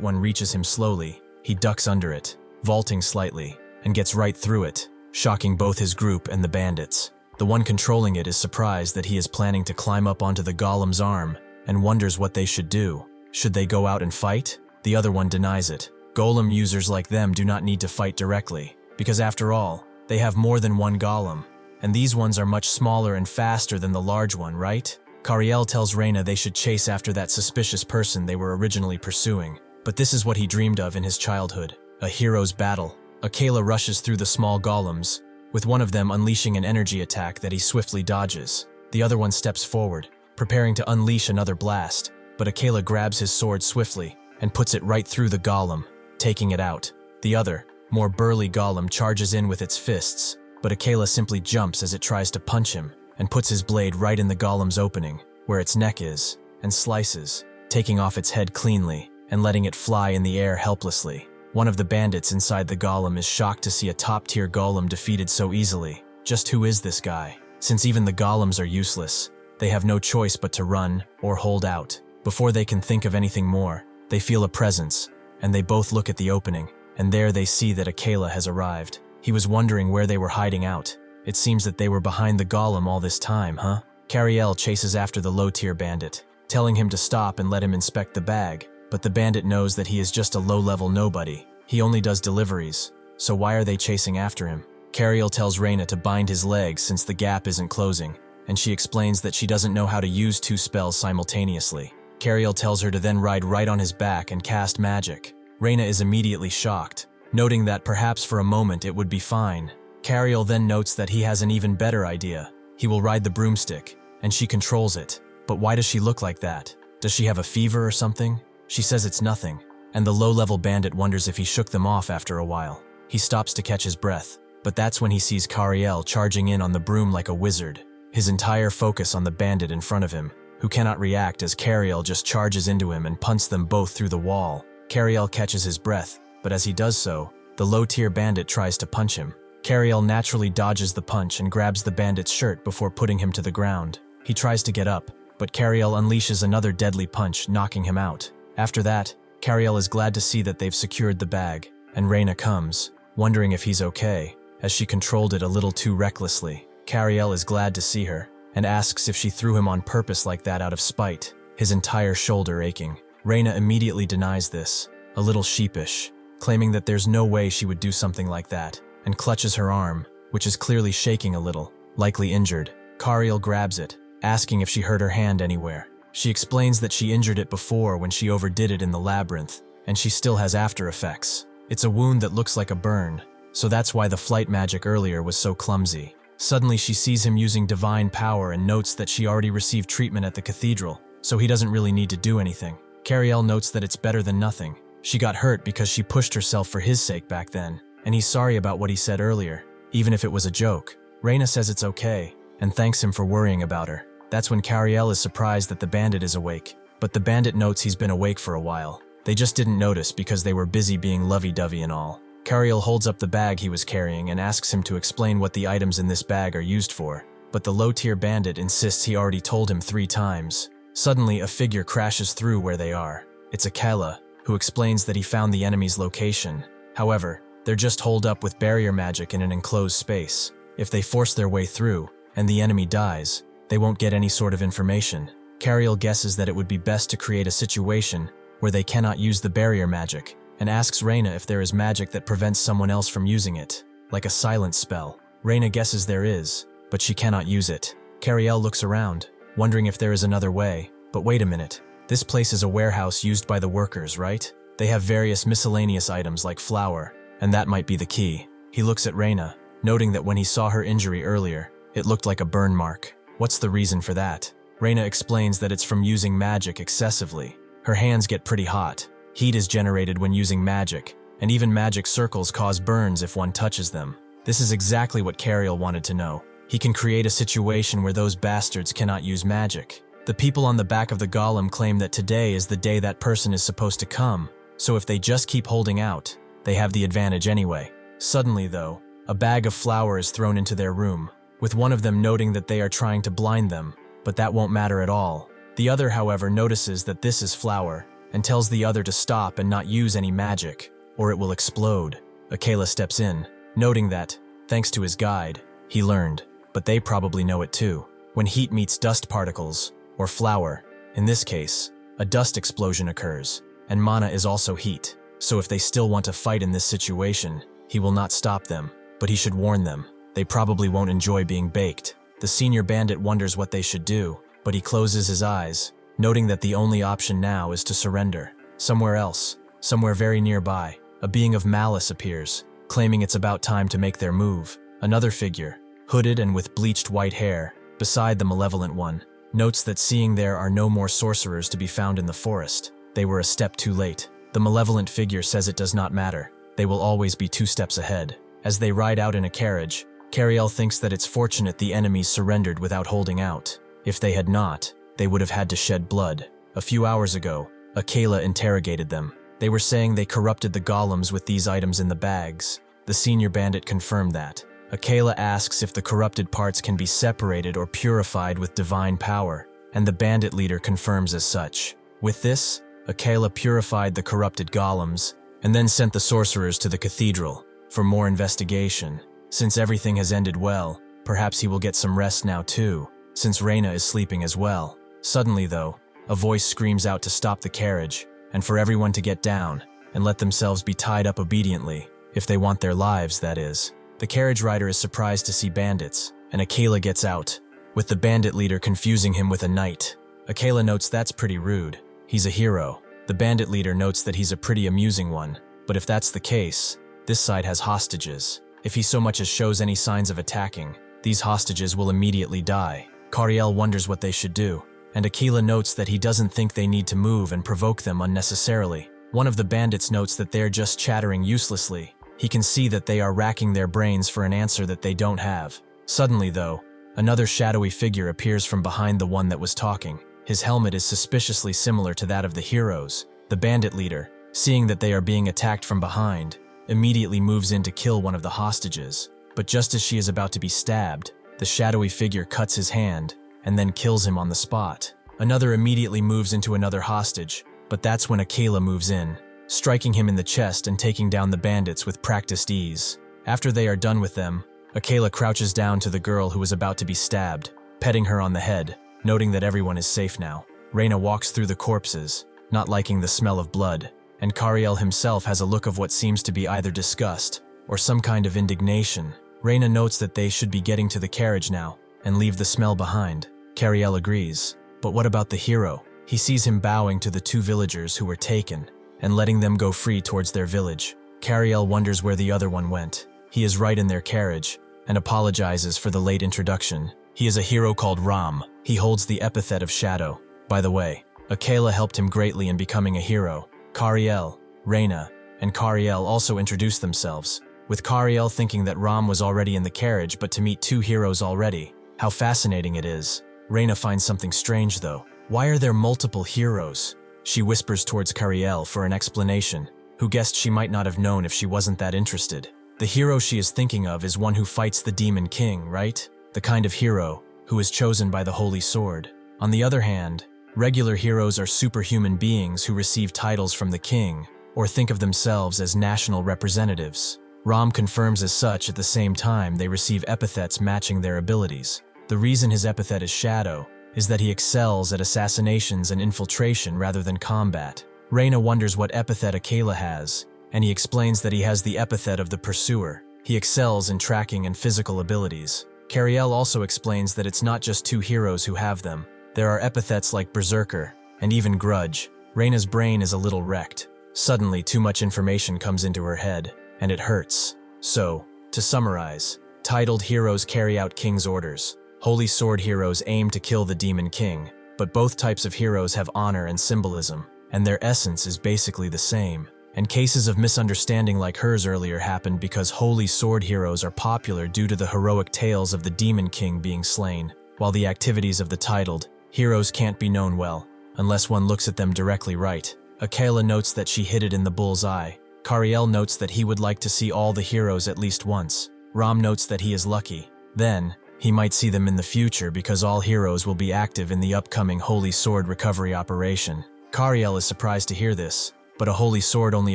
one reaches him slowly, he ducks under it, vaulting slightly, and gets right through it, shocking both his group and the bandits. The one controlling it is surprised that he is planning to climb up onto the golem's arm and wonders what they should do. Should they go out and fight? The other one denies it. Golem users like them do not need to fight directly, because after all, they have more than one golem, and these ones are much smaller and faster than the large one, right? Kariel tells Reina they should chase after that suspicious person they were originally pursuing, but this is what he dreamed of in his childhood, a hero's battle. Akela rushes through the small golems, with one of them unleashing an energy attack that he swiftly dodges. The other one steps forward, preparing to unleash another blast, but Akela grabs his sword swiftly and puts it right through the golem, taking it out. The other, more burly golem charges in with its fists, but Akela simply jumps as it tries to punch him and puts his blade right in the golem's opening, where its neck is, and slices, taking off its head cleanly and letting it fly in the air helplessly. One of the bandits inside the golem is shocked to see a top-tier golem defeated so easily. Just who is this guy? Since even the golems are useless, they have no choice but to run or hold out. Before they can think of anything more, they feel a presence, and they both look at the opening, and there they see that Akela has arrived. He was wondering where they were hiding out. It seems that they were behind the golem all this time, huh? Kariel chases after the low-tier bandit, telling him to stop and let him inspect the bag, but the bandit knows that he is just a low-level nobody. He only does deliveries, so why are they chasing after him? Kariel tells Reina to bind his legs since the gap isn't closing, and she explains that she doesn't know how to use two spells simultaneously. Kariel tells her to then ride right on his back and cast magic. Reina is immediately shocked, noting that perhaps for a moment it would be fine. Kariel then notes that he has an even better idea. He will ride the broomstick, and she controls it. But why does she look like that? Does she have a fever or something? She says it's nothing, and the low-level bandit wonders if he shook them off after a while. He stops to catch his breath, but that's when he sees Kariel charging in on the broom like a wizard, his entire focus on the bandit in front of him, who cannot react as Kariel just charges into him and punts them both through the wall. Kariel catches his breath, but as he does so, the low-tier bandit tries to punch him. Kariel naturally dodges the punch and grabs the bandit's shirt before putting him to the ground. He tries to get up, but Kariel unleashes another deadly punch, knocking him out. After that, Kariel is glad to see that they've secured the bag, and Reina comes, wondering if he's okay, as she controlled it a little too recklessly. Kariel is glad to see her, and asks if she threw him on purpose like that out of spite, his entire shoulder aching. Reina immediately denies this, a little sheepish, claiming that there's no way she would do something like that, and clutches her arm, which is clearly shaking a little, likely injured. Kariel grabs it, asking if she hurt her hand anywhere. She explains that she injured it before when she overdid it in the labyrinth, and she still has after effects. It's a wound that looks like a burn, so that's why the flight magic earlier was so clumsy. Suddenly she sees him using divine power and notes that she already received treatment at the cathedral, so he doesn't really need to do anything. Kariel notes that it's better than nothing. She got hurt because she pushed herself for his sake back then, and he's sorry about what he said earlier, even if it was a joke. Reina says it's okay, and thanks him for worrying about her. That's when Kariel is surprised that the bandit is awake, but the bandit notes he's been awake for a while. They just didn't notice because they were busy being lovey-dovey and all. Kariel holds up the bag he was carrying and asks him to explain what the items in this bag are used for, but the low-tier bandit insists he already told him 3 times. Suddenly, a figure crashes through where they are. It's Akela, who explains that he found the enemy's location. However, they're just holed up with barrier magic in an enclosed space. If they force their way through, and the enemy dies, they won't get any sort of information. Kariel guesses that it would be best to create a situation where they cannot use the barrier magic, and asks Reina if there is magic that prevents someone else from using it, like a silence spell. Reina guesses there is, but she cannot use it. Kariel looks around, wondering if there is another way, but wait a minute. This place is a warehouse used by the workers, right? They have various miscellaneous items like flour, and that might be the key. He looks at Reina, noting that when he saw her injury earlier, it looked like a burn mark. What's the reason for that? Reina explains that it's from using magic excessively. Her hands get pretty hot. Heat is generated when using magic, and even magic circles cause burns if one touches them. This is exactly what Kariel wanted to know. He can create a situation where those bastards cannot use magic. The people on the back of the golem claim that today is the day that person is supposed to come, so if they just keep holding out, they have the advantage anyway. Suddenly, though, a bag of flour is thrown into their room, with one of them noting that they are trying to blind them, but that won't matter at all. The other, however, notices that this is flour and tells the other to stop and not use any magic, or it will explode. Akela steps in, noting that, thanks to his guide, he learned, but they probably know it too. When heat meets dust particles, or flour, in this case, a dust explosion occurs, and mana is also heat. So if they still want to fight in this situation, he will not stop them, but he should warn them. They probably won't enjoy being baked. The senior bandit wonders what they should do, but he closes his eyes, noting that the only option now is to surrender. Somewhere else, somewhere very nearby, a being of malice appears, claiming it's about time to make their move. Another figure, hooded and with bleached white hair, beside the malevolent one, notes that seeing there are no more sorcerers to be found in the forest. They were a step too late. The malevolent figure says it does not matter. They will always be 2 steps ahead. As they ride out in a carriage, Kariel thinks that it's fortunate the enemies surrendered without holding out. If they had not, they would have had to shed blood. A few hours ago, Akela interrogated them. They were saying they corrupted the golems with these items in the bags. The senior bandit confirmed that. Akela asks if the corrupted parts can be separated or purified with divine power, and the bandit leader confirms as such. With this, Akela purified the corrupted golems, and then sent the sorcerers to the cathedral for more investigation. Since everything has ended well, perhaps he will get some rest now too, since Reina is sleeping as well. Suddenly though, a voice screams out to stop the carriage, and for everyone to get down, and let themselves be tied up obediently, if they want their lives, that is. The carriage rider is surprised to see bandits, and Akela gets out, with the bandit leader confusing him with a knight. Akela notes that's pretty rude. He's a hero. The bandit leader notes that he's a pretty amusing one, but if that's the case, this side has hostages. If he so much as shows any signs of attacking, these hostages will immediately die. Kariel wonders what they should do, and Akela notes that he doesn't think they need to move and provoke them unnecessarily. One of the bandits notes that they're just chattering uselessly. He can see that they are racking their brains for an answer that they don't have. Suddenly, though, another shadowy figure appears from behind the one that was talking. His helmet is suspiciously similar to that of the heroes. The bandit leader, seeing that they are being attacked from behind, immediately moves in to kill one of the hostages. But just as she is about to be stabbed, the shadowy figure cuts his hand and then kills him on the spot. Another immediately moves into another hostage, but that's when Akela moves in, striking him in the chest and taking down the bandits with practiced ease. After they are done with them, Akela crouches down to the girl who is about to be stabbed, petting her on the head, noting that everyone is safe now. Reina walks through the corpses, not liking the smell of blood, and Kariel himself has a look of what seems to be either disgust or some kind of indignation. Reina notes that they should be getting to the carriage now and leave the smell behind. Kariel agrees. But what about the hero? He sees him bowing to the 2 villagers who were taken and letting them go free towards their village. Kariel wonders where the other one went. He is right in their carriage and apologizes for the late introduction. He is a hero called Ram. He holds the epithet of Shadow. By the way, Akela helped him greatly in becoming a hero. Kariel, Reina, and Kariel also introduced themselves, with Kariel thinking that Ram was already in the carriage but to meet 2 heroes already. How fascinating it is. Reina finds something strange though. Why are there multiple heroes? She whispers towards Kariel for an explanation, who guessed she might not have known if she wasn't that interested. The hero she is thinking of is one who fights the Demon King, right? The kind of hero who is chosen by the Holy Sword. On the other hand, regular heroes are superhuman beings who receive titles from the king, or think of themselves as national representatives. Ram confirms as such. At the same time, they receive epithets matching their abilities. The reason his epithet is Shadow is that he excels at assassinations and infiltration rather than combat. Reina wonders what epithet Akela has, and he explains that he has the epithet of the Pursuer. He excels in tracking and physical abilities. Kariel also explains that it's not just 2 heroes who have them. There are epithets like Berserker, and even Grudge. Reina's brain is a little wrecked. Suddenly, too much information comes into her head, and it hurts. So, to summarize, titled heroes carry out king's orders. Holy Sword heroes aim to kill the Demon King, but both types of heroes have honor and symbolism, and their essence is basically the same. And cases of misunderstanding like hers earlier happened because Holy Sword heroes are popular due to the heroic tales of the Demon King being slain, while the activities of the titled heroes can't be known well, unless one looks at them directly right. Akela notes that she hit it in the bull's eye. Kariel notes that he would like to see all the heroes at least once. Ram notes that he is lucky. Then, he might see them in the future because all heroes will be active in the upcoming Holy Sword recovery operation. Kariel is surprised to hear this, but a Holy Sword only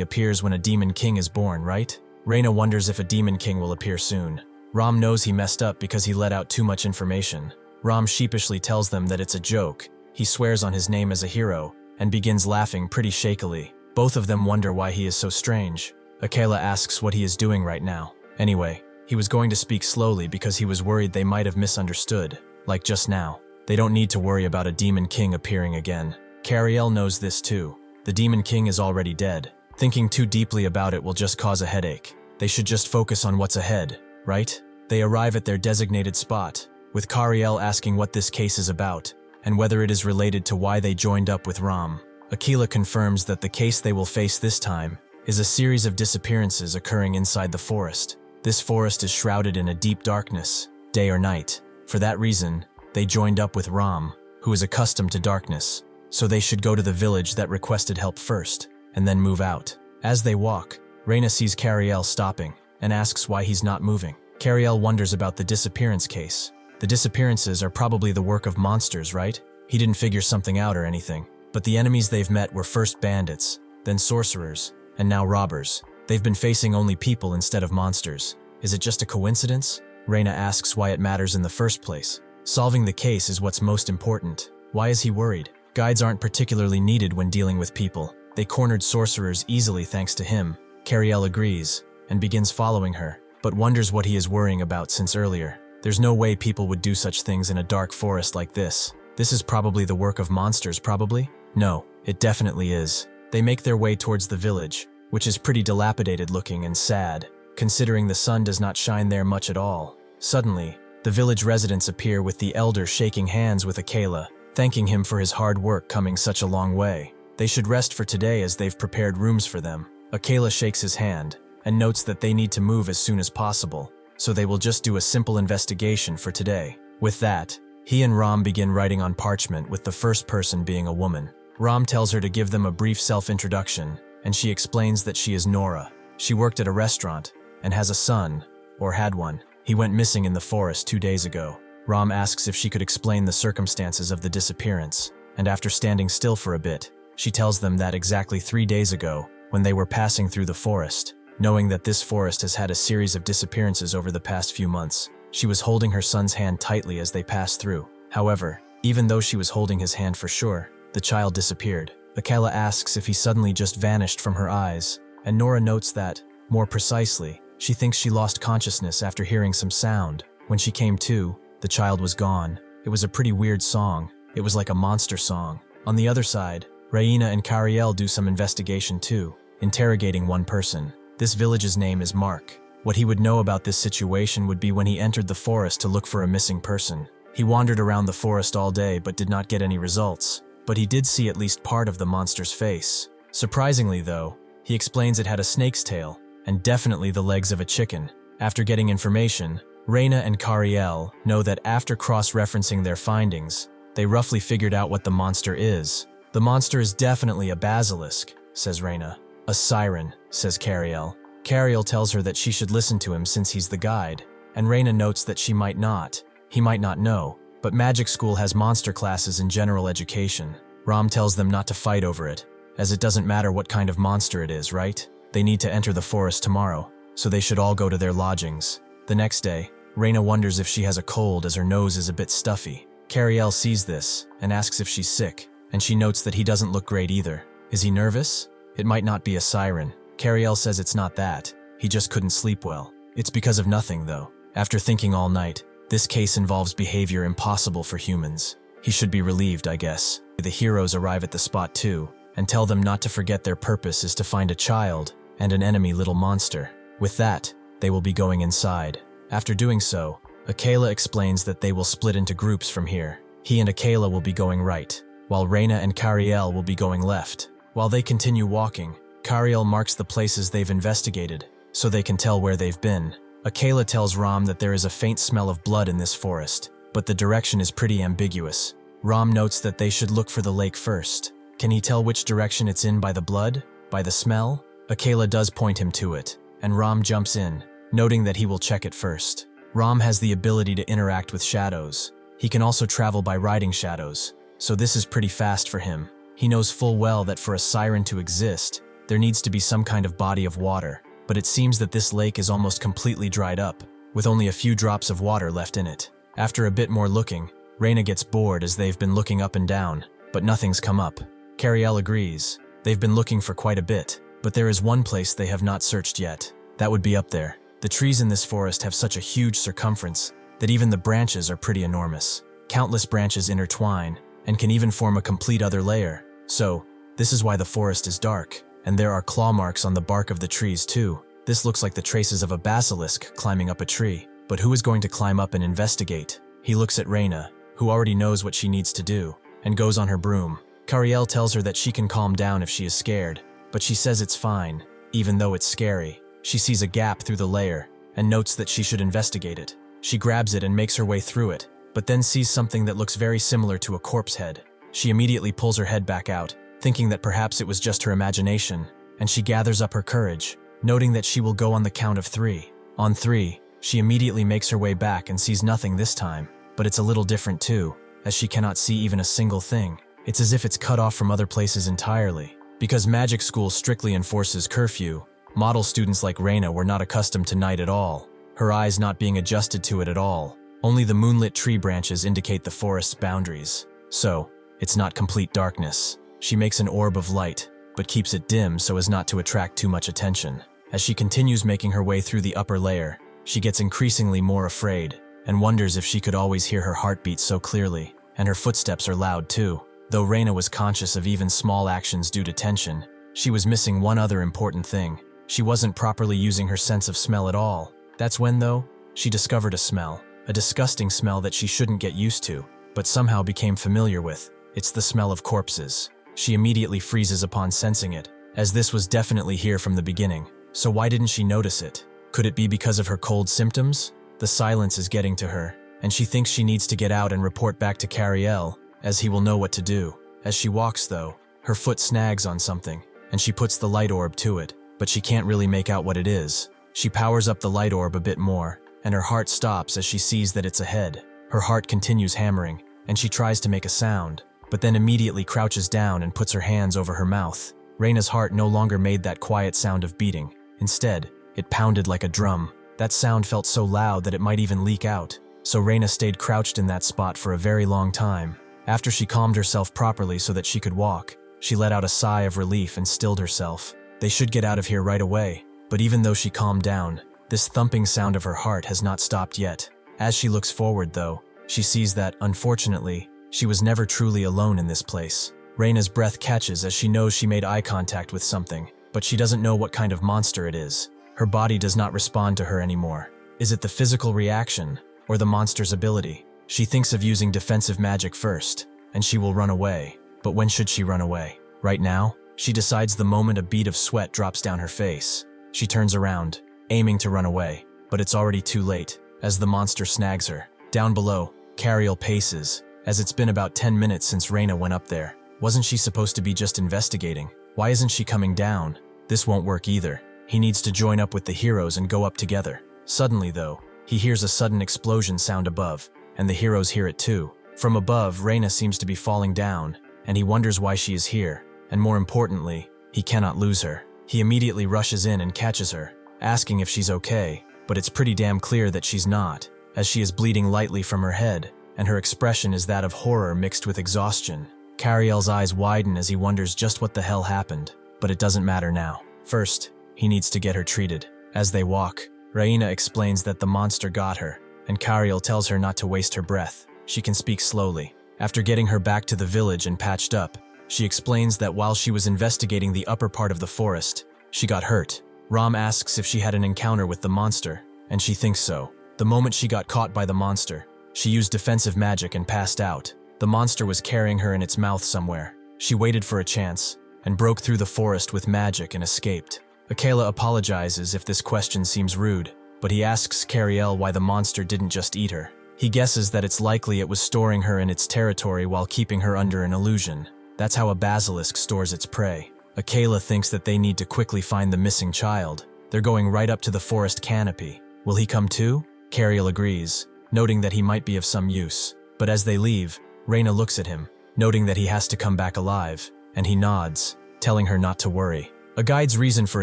appears when a Demon King is born, right? Reina wonders if a Demon King will appear soon. Ram knows he messed up because he let out too much information. Ram sheepishly tells them that it's a joke. He swears on his name as a hero, and begins laughing pretty shakily. Both of them wonder why he is so strange. Akela asks what he is doing right now. Anyway, he was going to speak slowly because he was worried they might have misunderstood, like just now. They don't need to worry about a Demon King appearing again. Kariel knows this too. The Demon King is already dead. Thinking too deeply about it will just cause a headache. They should just focus on what's ahead, right? They arrive at their designated spot, with Kariel asking what this case is about, and whether it is related to why they joined up with Ram. Akela confirms that the case they will face this time is a series of disappearances occurring inside the forest. This forest is shrouded in a deep darkness, day or night. For that reason, they joined up with Ram, who is accustomed to darkness, so they should go to the village that requested help first, and then move out. As they walk, Reina sees Kariel stopping, and asks why he's not moving. Kariel wonders about the disappearance case. The disappearances are probably the work of monsters, right? He didn't figure something out or anything. But the enemies they've met were first bandits, then sorcerers, and now robbers. They've been facing only people instead of monsters. Is it just a coincidence? Reina asks why it matters in the first place. Solving the case is what's most important. Why is he worried? Guides aren't particularly needed when dealing with people. They cornered sorcerers easily thanks to him. Kariel agrees, and begins following her, but wonders what he is worrying about since earlier. There's no way people would do such things in a dark forest like this. This is probably the work of monsters, probably? No, it definitely is. They make their way towards the village, which is pretty dilapidated looking and sad, considering the sun does not shine there much at all. Suddenly, the village residents appear with the elder shaking hands with Akela, thanking him for his hard work coming such a long way. They should rest for today as they've prepared rooms for them. Akela shakes his hand, and notes that they need to move as soon as possible, so they will just do a simple investigation for today. With that, he and Ram begin writing on parchment with the first person being a woman. Ram tells her to give them a brief self-introduction, and she explains that she is Nora. She worked at a restaurant, and has a son, or had one. He went missing in the forest 2 days ago. Ram asks if she could explain the circumstances of the disappearance, and after standing still for a bit, she tells them that exactly 3 days ago, when they were passing through the forest, knowing that this forest has had a series of disappearances over the past few months, she was holding her son's hand tightly as they passed through. However, even though she was holding his hand for sure, the child disappeared. Akela asks if he suddenly just vanished from her eyes, and Nora notes that, more precisely, she thinks she lost consciousness after hearing some sound. When she came to, the child was gone. It was a pretty weird song. It was like a monster song. On the other side, Reina and Kariel do some investigation too, interrogating one person. This village's name is Mark. What he would know about this situation would be when he entered the forest to look for a missing person. He wandered around the forest all day but did not get any results, but he did see at least part of the monster's face. Surprisingly though, he explains it had a snake's tail, and definitely the legs of a chicken. After getting information, Reina and Kariel know that after cross-referencing their findings, they roughly figured out what the monster is. The monster is definitely a basilisk, says Reina. A siren, says Kariel. Kariel tells her that she should listen to him since he's the guide, and Reina notes that she might not. He might not know, but magic school has monster classes in general education. Ram tells them not to fight over it, as it doesn't matter what kind of monster it is, right? They need to enter the forest tomorrow, so they should all go to their lodgings. The next day, Reina wonders if she has a cold as her nose is a bit stuffy. Kariel sees this and asks if she's sick, and she notes that he doesn't look great either. Is he nervous? It might not be a siren. Kariel says it's not that. He just couldn't sleep well. It's because of nothing, though. After thinking all night, this case involves behavior impossible for humans. He should be relieved, I guess. The heroes arrive at the spot too, and tell them not to forget their purpose is to find a child and an enemy little monster. With that, they will be going inside. After doing so, Akela explains that they will split into groups from here. He and Akela will be going right, while Reina and Kariel will be going left. While they continue walking, Kariel marks the places they've investigated, so they can tell where they've been. Akela tells Ram that there is a faint smell of blood in this forest, but the direction is pretty ambiguous. Ram notes that they should look for the lake first. Can he tell which direction it's in by the blood? By the smell? Akela does point him to it, and Ram jumps in, noting that he will check it first. Ram has the ability to interact with shadows. He can also travel by riding shadows, so this is pretty fast for him. He knows full well that for a siren to exist, there needs to be some kind of body of water, but it seems that this lake is almost completely dried up, with only a few drops of water left in it. After a bit more looking, Reina gets bored as they've been looking up and down, but nothing's come up. Kariel agrees. They've been looking for quite a bit, but there is one place they have not searched yet. That would be up there. The trees in this forest have such a huge circumference that even the branches are pretty enormous. Countless branches intertwine and can even form a complete other layer. So, this is why the forest is dark, and there are claw marks on the bark of the trees too. This looks like the traces of a basilisk climbing up a tree. But who is going to climb up and investigate? He looks at Reina, who already knows what she needs to do, and goes on her broom. Kariel tells her that she can calm down if she is scared, but she says it's fine, even though it's scary. She sees a gap through the layer, and notes that she should investigate it. She grabs it and makes her way through it, but then sees something that looks very similar to a corpse head. She immediately pulls her head back out, thinking that perhaps it was just her imagination, and she gathers up her courage, noting that she will go on the count of 3. On 3, she immediately makes her way back and sees nothing this time, but it's a little different too, as she cannot see even a single thing. It's as if it's cut off from other places entirely. Because magic school strictly enforces curfew, model students like Reina were not accustomed to night at all, her eyes not being adjusted to it at all. Only the moonlit tree branches indicate the forest's boundaries. So, it's not complete darkness. She makes an orb of light, but keeps it dim so as not to attract too much attention. As she continues making her way through the upper layer, she gets increasingly more afraid, and wonders if she could always hear her heartbeat so clearly, and her footsteps are loud too. Though Reina was conscious of even small actions due to tension, she was missing one other important thing. She wasn't properly using her sense of smell at all. That's when, though, she discovered a smell. A disgusting smell that she shouldn't get used to, but somehow became familiar with. It's the smell of corpses. She immediately freezes upon sensing it, as this was definitely here from the beginning. So why didn't she notice it? Could it be because of her cold symptoms? The silence is getting to her, and she thinks she needs to get out and report back to Kariel, as he will know what to do. As she walks, though, her foot snags on something, and she puts the light orb to it, but she can't really make out what it is. She powers up the light orb a bit more, and her heart stops as she sees that it's a head. Her heart continues hammering, and she tries to make a sound, but then immediately crouches down and puts her hands over her mouth. Reina's heart no longer made that quiet sound of beating. Instead, it pounded like a drum. That sound felt so loud that it might even leak out, so Reina stayed crouched in that spot for a very long time. After she calmed herself properly so that she could walk, she let out a sigh of relief and stilled herself. They should get out of here right away, but even though she calmed down, this thumping sound of her heart has not stopped yet. As she looks forward, though, she sees that, unfortunately, she was never truly alone in this place. Reina's breath catches as she knows she made eye contact with something, but she doesn't know what kind of monster it is. Her body does not respond to her anymore. Is it the physical reaction, or the monster's ability? She thinks of using defensive magic first, and she will run away. But when should she run away? Right now? She decides the moment a bead of sweat drops down her face. She turns around, aiming to run away, but it's already too late, as the monster snags her. Down below, Kariel paces, as it's been about 10 minutes since Reina went up there. Wasn't she supposed to be just investigating? Why isn't she coming down? This won't work either. He needs to join up with the heroes and go up together. Suddenly, though, he hears a sudden explosion sound above, and the heroes hear it too. From above, Reina seems to be falling down, and he wonders why she is here, and more importantly, he cannot lose her. He immediately rushes in and catches her, asking if she's okay, but it's pretty damn clear that she's not, as she is bleeding lightly from her head, and her expression is that of horror mixed with exhaustion. Kariel's eyes widen as he wonders just what the hell happened, but it doesn't matter now. First, he needs to get her treated. As they walk, Reina explains that the monster got her, and Kariel tells her not to waste her breath. She can speak slowly. After getting her back to the village and patched up, she explains that while she was investigating the upper part of the forest, she got hurt. Ram asks if she had an encounter with the monster, and she thinks so. The moment she got caught by the monster, she used defensive magic and passed out. The monster was carrying her in its mouth somewhere. She waited for a chance, and broke through the forest with magic and escaped. Akela apologizes if this question seems rude, but he asks Kariel why the monster didn't just eat her. He guesses that it's likely it was storing her in its territory while keeping her under an illusion. That's how a basilisk stores its prey. Akela thinks that they need to quickly find the missing child. They're going right up to the forest canopy. Will he come too? Kariel agrees, noting that he might be of some use. But as they leave, Reina looks at him, noting that he has to come back alive, and he nods, telling her not to worry. A guide's reason for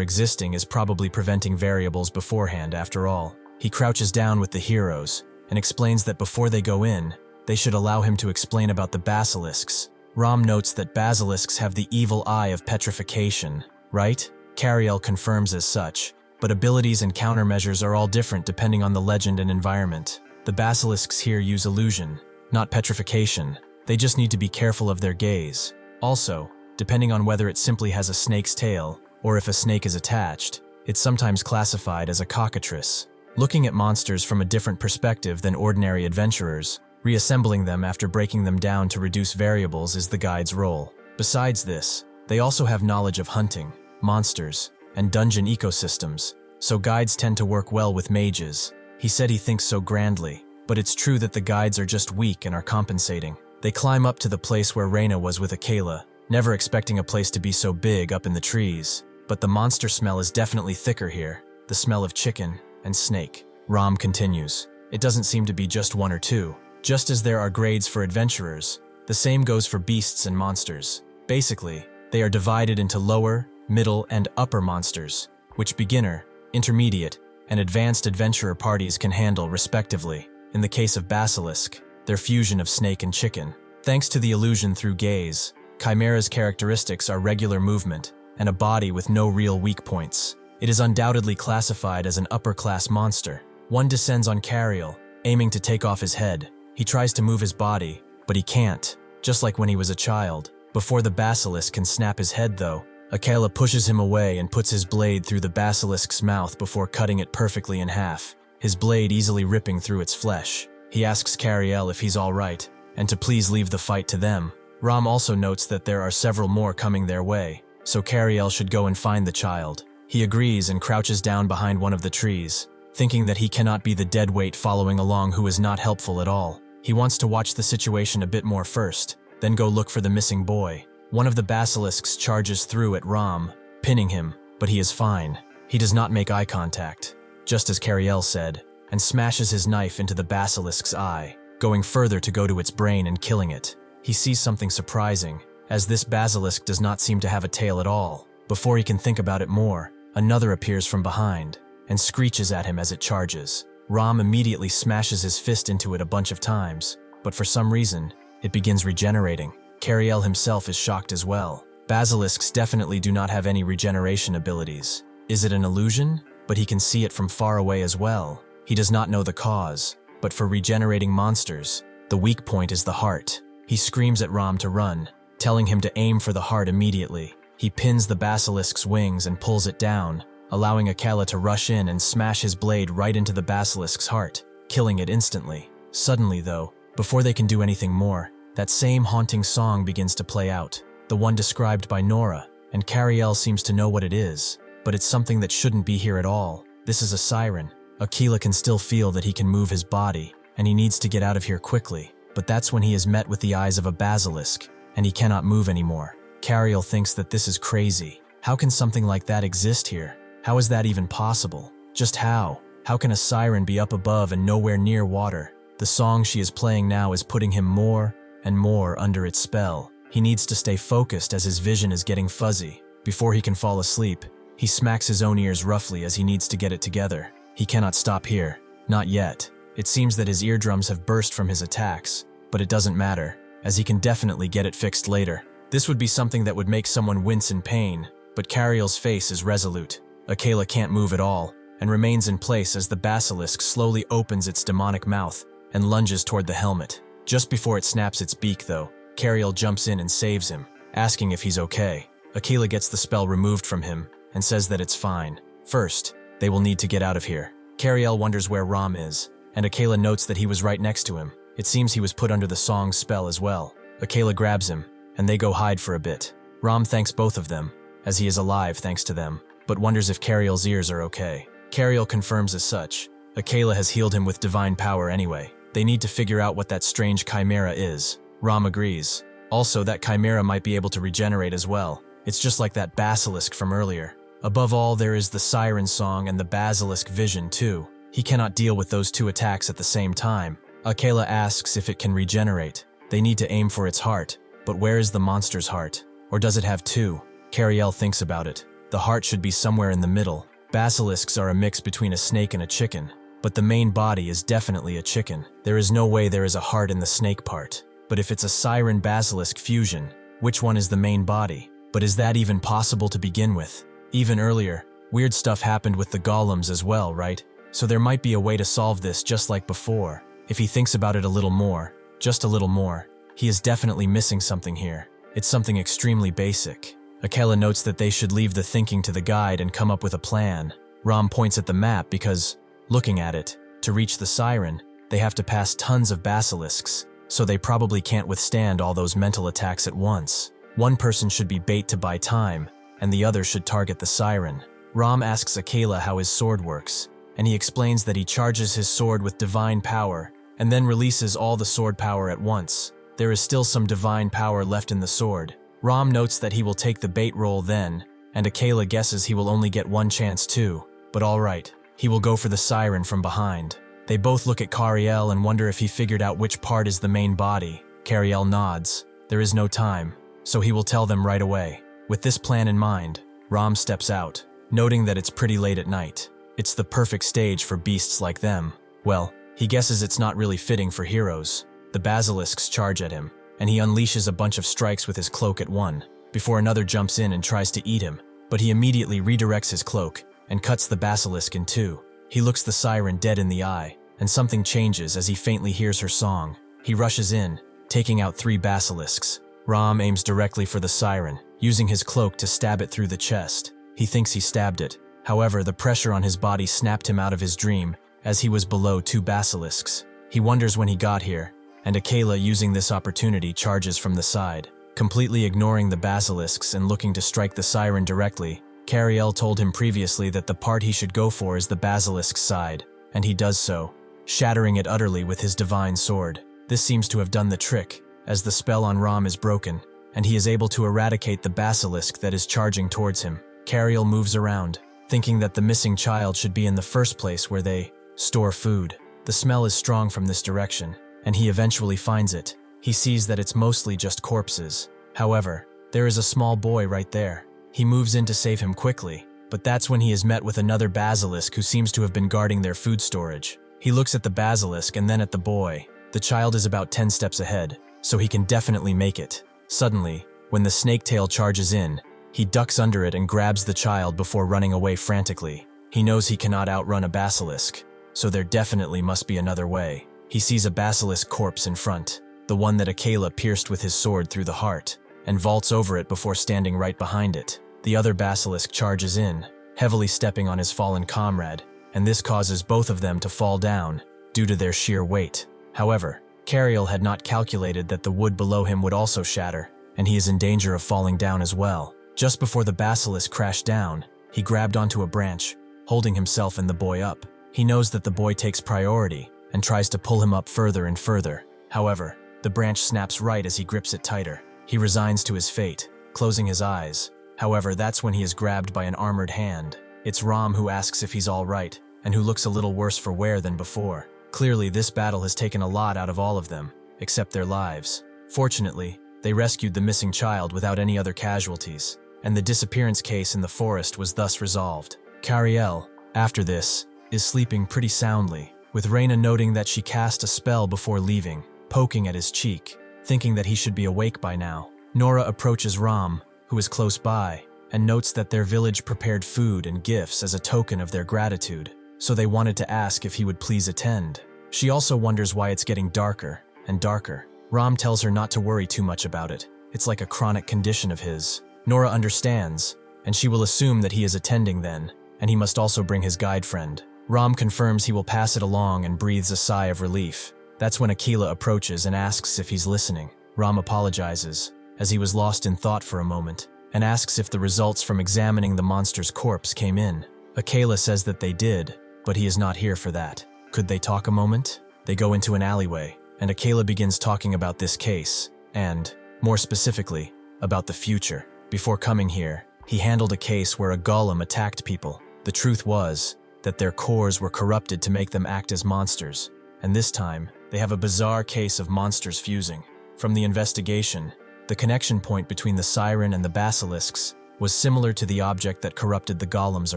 existing is probably preventing variables beforehand after all. He crouches down with the heroes, and explains that before they go in, they should allow him to explain about the basilisks. Ram notes that basilisks have the evil eye of petrification, right? Kariel confirms as such, but abilities and countermeasures are all different depending on the legend and environment. The basilisks here use illusion, not petrification. They just need to be careful of their gaze. Also, depending on whether it simply has a snake's tail, or if a snake is attached, it's sometimes classified as a cockatrice. Looking at monsters from a different perspective than ordinary adventurers, reassembling them after breaking them down to reduce variables is the guide's role. Besides this, they also have knowledge of hunting, monsters, and dungeon ecosystems, so guides tend to work well with mages. He said he thinks so grandly, but it's true that the guides are just weak and are compensating. They climb up to the place where Reina was with Akela, never expecting a place to be so big up in the trees. But the monster smell is definitely thicker here, the smell of chicken and snake. Ram continues, it doesn't seem to be just one or two. Just as there are grades for adventurers, the same goes for beasts and monsters. Basically, they are divided into lower, middle, and upper monsters, which beginner, intermediate, and advanced adventurer parties can handle respectively. In the case of basilisk, their fusion of snake and chicken. Thanks to the illusion through gaze, Chimera's characteristics are regular movement and a body with no real weak points. It is undoubtedly classified as an upper-class monster. One descends on Kariel, aiming to take off his head. He tries to move his body, but he can't, just like when he was a child. Before the basilisk can snap his head though, Akela pushes him away and puts his blade through the basilisk's mouth before cutting it perfectly in half, his blade easily ripping through its flesh. He asks Kariel if he's alright, and to please leave the fight to them. Ram also notes that there are several more coming their way, so Kariel should go and find the child. He agrees and crouches down behind one of the trees, thinking that he cannot be the deadweight following along who is not helpful at all. He wants to watch the situation a bit more first, then go look for the missing boy. One of the basilisks charges through at Ram, pinning him, but he is fine. He does not make eye contact, just as Kariel said, and smashes his knife into the basilisk's eye, going further to go to its brain and killing it. He sees something surprising, as this basilisk does not seem to have a tail at all. Before he can think about it more, another appears from behind, and screeches at him as it charges. Ram immediately smashes his fist into it a bunch of times, but for some reason, it begins regenerating. Kariel himself is shocked as well. Basilisks definitely do not have any regeneration abilities. Is it an illusion? But he can see it from far away as well. He does not know the cause, but for regenerating monsters, the weak point is the heart. He screams at Ram to run, telling him to aim for the heart immediately. He pins the basilisk's wings and pulls it down, allowing Akela to rush in and smash his blade right into the basilisk's heart, killing it instantly. Suddenly though, before they can do anything more, that same haunting song begins to play out, the one described by Nora, and Kariel seems to know what it is, but it's something that shouldn't be here at all. This is a siren. Akela can still feel that he can move his body, and he needs to get out of here quickly, but that's when he is met with the eyes of a basilisk, and he cannot move anymore. Kariel thinks that this is crazy. How can something like that exist here? How is that even possible? Just how? How can a siren be up above and nowhere near water? The song she is playing now is putting him more and more under its spell. He needs to stay focused as his vision is getting fuzzy. Before he can fall asleep, he smacks his own ears roughly as he needs to get it together. He cannot stop here. Not yet. It seems that his eardrums have burst from his attacks, but it doesn't matter, as he can definitely get it fixed later. This would be something that would make someone wince in pain, but Kariel's face is resolute. Akela can't move at all, and remains in place as the basilisk slowly opens its demonic mouth and lunges toward the helmet. Just before it snaps its beak though, Kariel jumps in and saves him, asking if he's okay. Akela gets the spell removed from him and says that it's fine. First, they will need to get out of here. Kariel wonders where Ram is, and Akela notes that he was right next to him. It seems he was put under the song's spell as well. Akela grabs him, and they go hide for a bit. Ram thanks both of them, as he is alive thanks to them, but wonders if Kariel's ears are okay. Kariel confirms as such. Akela has healed him with divine power anyway. They need to figure out what that strange chimera is. Ram agrees. Also, that chimera might be able to regenerate as well. It's just like that basilisk from earlier. Above all, there is the siren song and the basilisk vision too. He cannot deal with those two attacks at the same time. Akela asks if it can regenerate. They need to aim for its heart. But where is the monster's heart? Or does it have two? Kariel thinks about it. The heart should be somewhere in the middle. Basilisks are a mix between a snake and a chicken. But the main body is definitely a chicken. There is no way there is a heart in the snake part. But if it's a siren basilisk fusion, which one is the main body? But is that even possible to begin with? Even earlier, weird stuff happened with the golems as well, right? So there might be a way to solve this just like before. If he thinks about it a little more, just a little more, he is definitely missing something here. It's something extremely basic. Akela notes that they should leave the thinking to the guide and come up with a plan. Ram points at the map because, looking at it, to reach the siren, they have to pass tons of basilisks, so they probably can't withstand all those mental attacks at once. One person should be bait to buy time, and the other should target the siren. Ram asks Akela how his sword works, and he explains that he charges his sword with divine power and then releases all the sword power at once. There is still some divine power left in the sword. Ram notes that he will take the bait roll then, and Akela guesses he will only get one chance too. But alright, he will go for the siren from behind. They both look at Kariel and wonder if he figured out which part is the main body. Kariel nods. There is no time, so he will tell them right away. With this plan in mind, Ram steps out, noting that it's pretty late at night. It's the perfect stage for beasts like them. Well, he guesses it's not really fitting for heroes. The basilisks charge at him, and he unleashes a bunch of strikes with his cloak at one, before another jumps in and tries to eat him, but he immediately redirects his cloak and cuts the basilisk in two. He looks the siren dead in the eye, and something changes as he faintly hears her song. He rushes in, taking out 3 basilisks. Ram aims directly for the siren, using his cloak to stab it through the chest. He thinks he stabbed it. However, the pressure on his body snapped him out of his dream, as he was below 2 basilisks. He wonders when he got here, and Akela, using this opportunity, charges from the side. Completely ignoring the basilisks and looking to strike the siren directly, Kariel told him previously that the part he should go for is the basilisk's side, and he does so, shattering it utterly with his divine sword. This seems to have done the trick, as the spell on Ram is broken, and he is able to eradicate the basilisk that is charging towards him. Kariel moves around, thinking that the missing child should be in the first place where they store food. The smell is strong from this direction, and he eventually finds it. He sees that it's mostly just corpses. However, there is a small boy right there. He moves in to save him quickly, but that's when he is met with another basilisk who seems to have been guarding their food storage. He looks at the basilisk and then at the boy. The child is about 10 steps ahead, so he can definitely make it. Suddenly, when the snake tail charges in, he ducks under it and grabs the child before running away frantically. He knows he cannot outrun a basilisk, so there definitely must be another way. He sees a basilisk corpse in front, the one that Akela pierced with his sword through the heart, and vaults over it before standing right behind it. The other basilisk charges in, heavily stepping on his fallen comrade, and this causes both of them to fall down due to their sheer weight. However, Kariel had not calculated that the wood below him would also shatter, and he is in danger of falling down as well. Just before the basilisk crashed down, he grabbed onto a branch, holding himself and the boy up. He knows that the boy takes priority and tries to pull him up further and further. However, the branch snaps right as he grips it tighter. He resigns to his fate, closing his eyes. However, that's when he is grabbed by an armored hand. It's Ram who asks if he's all right, and who looks a little worse for wear than before. Clearly, this battle has taken a lot out of all of them, except their lives. Fortunately, they rescued the missing child without any other casualties, and the disappearance case in the forest was thus resolved. Kariel, after this, is sleeping pretty soundly, with Reina noting that she cast a spell before leaving, poking at his cheek, thinking that he should be awake by now. Nora approaches Ram, who is close by, and notes that their village prepared food and gifts as a token of their gratitude, so they wanted to ask if he would please attend. She also wonders why it's getting darker and darker. Ram tells her not to worry too much about it. It's like a chronic condition of his. Nora understands, and she will assume that he is attending then, and he must also bring his guide friend. Ram confirms he will pass it along and breathes a sigh of relief. That's when Akela approaches and asks if he's listening. Ram apologizes, as he was lost in thought for a moment, and asks if the results from examining the monster's corpse came in. Akela says that they did, but he is not here for that. Could they talk a moment? They go into an alleyway, and Akela begins talking about this case, and, more specifically, about the future. Before coming here, he handled a case where a golem attacked people. The truth was that their cores were corrupted to make them act as monsters. And this time, they have a bizarre case of monsters fusing. From the investigation, the connection point between the siren and the basilisks was similar to the object that corrupted the golems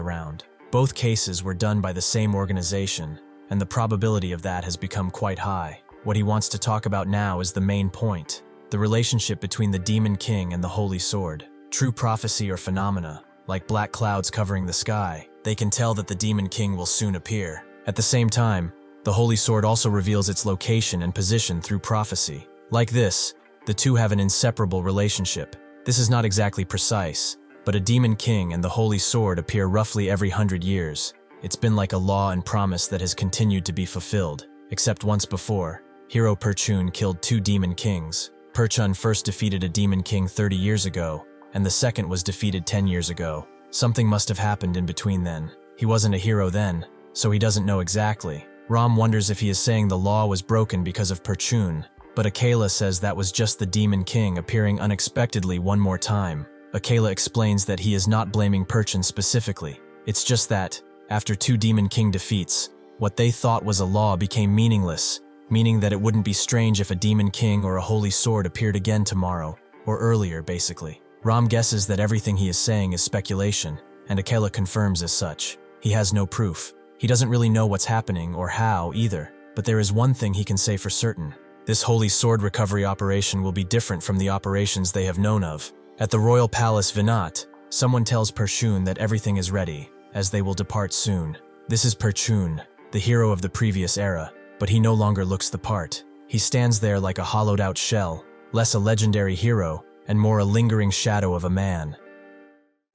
around. Both cases were done by the same organization, and the probability of that has become quite high. What he wants to talk about now is the main point, the relationship between the Demon King and the Holy Sword. True prophecy or phenomena, like black clouds covering the sky, they can tell that the Demon King will soon appear. At the same time, the Holy Sword also reveals its location and position through prophecy. Like this, the two have an inseparable relationship. This is not exactly precise, but a Demon King and the Holy Sword appear roughly every 100 years. It's been like a law and promise that has continued to be fulfilled. Except once before, hero Perchun killed 2 Demon Kings. Perchun first defeated a Demon King 30 years ago, and the second was defeated 10 years ago. Something must have happened in between then. He wasn't a hero then, so he doesn't know exactly. Ram wonders if he is saying the law was broken because of Perchun, but Akela says that was just the Demon King appearing unexpectedly one more time. Akela explains that he is not blaming Perchun specifically. It's just that, after 2 Demon King defeats, what they thought was a law became meaningless, meaning that it wouldn't be strange if a Demon King or a Holy Sword appeared again tomorrow, or earlier basically. Ram guesses that everything he is saying is speculation, and Akela confirms as such. He has no proof. He doesn't really know what's happening or how either, but there is one thing he can say for certain. This Holy Sword recovery operation will be different from the operations they have known of. At the Royal Palace Vinat, someone tells Perchun that everything is ready, as they will depart soon. This is Perchun, the hero of the previous era, but he no longer looks the part. He stands there like a hollowed-out shell, less a legendary hero, and more a lingering shadow of a man.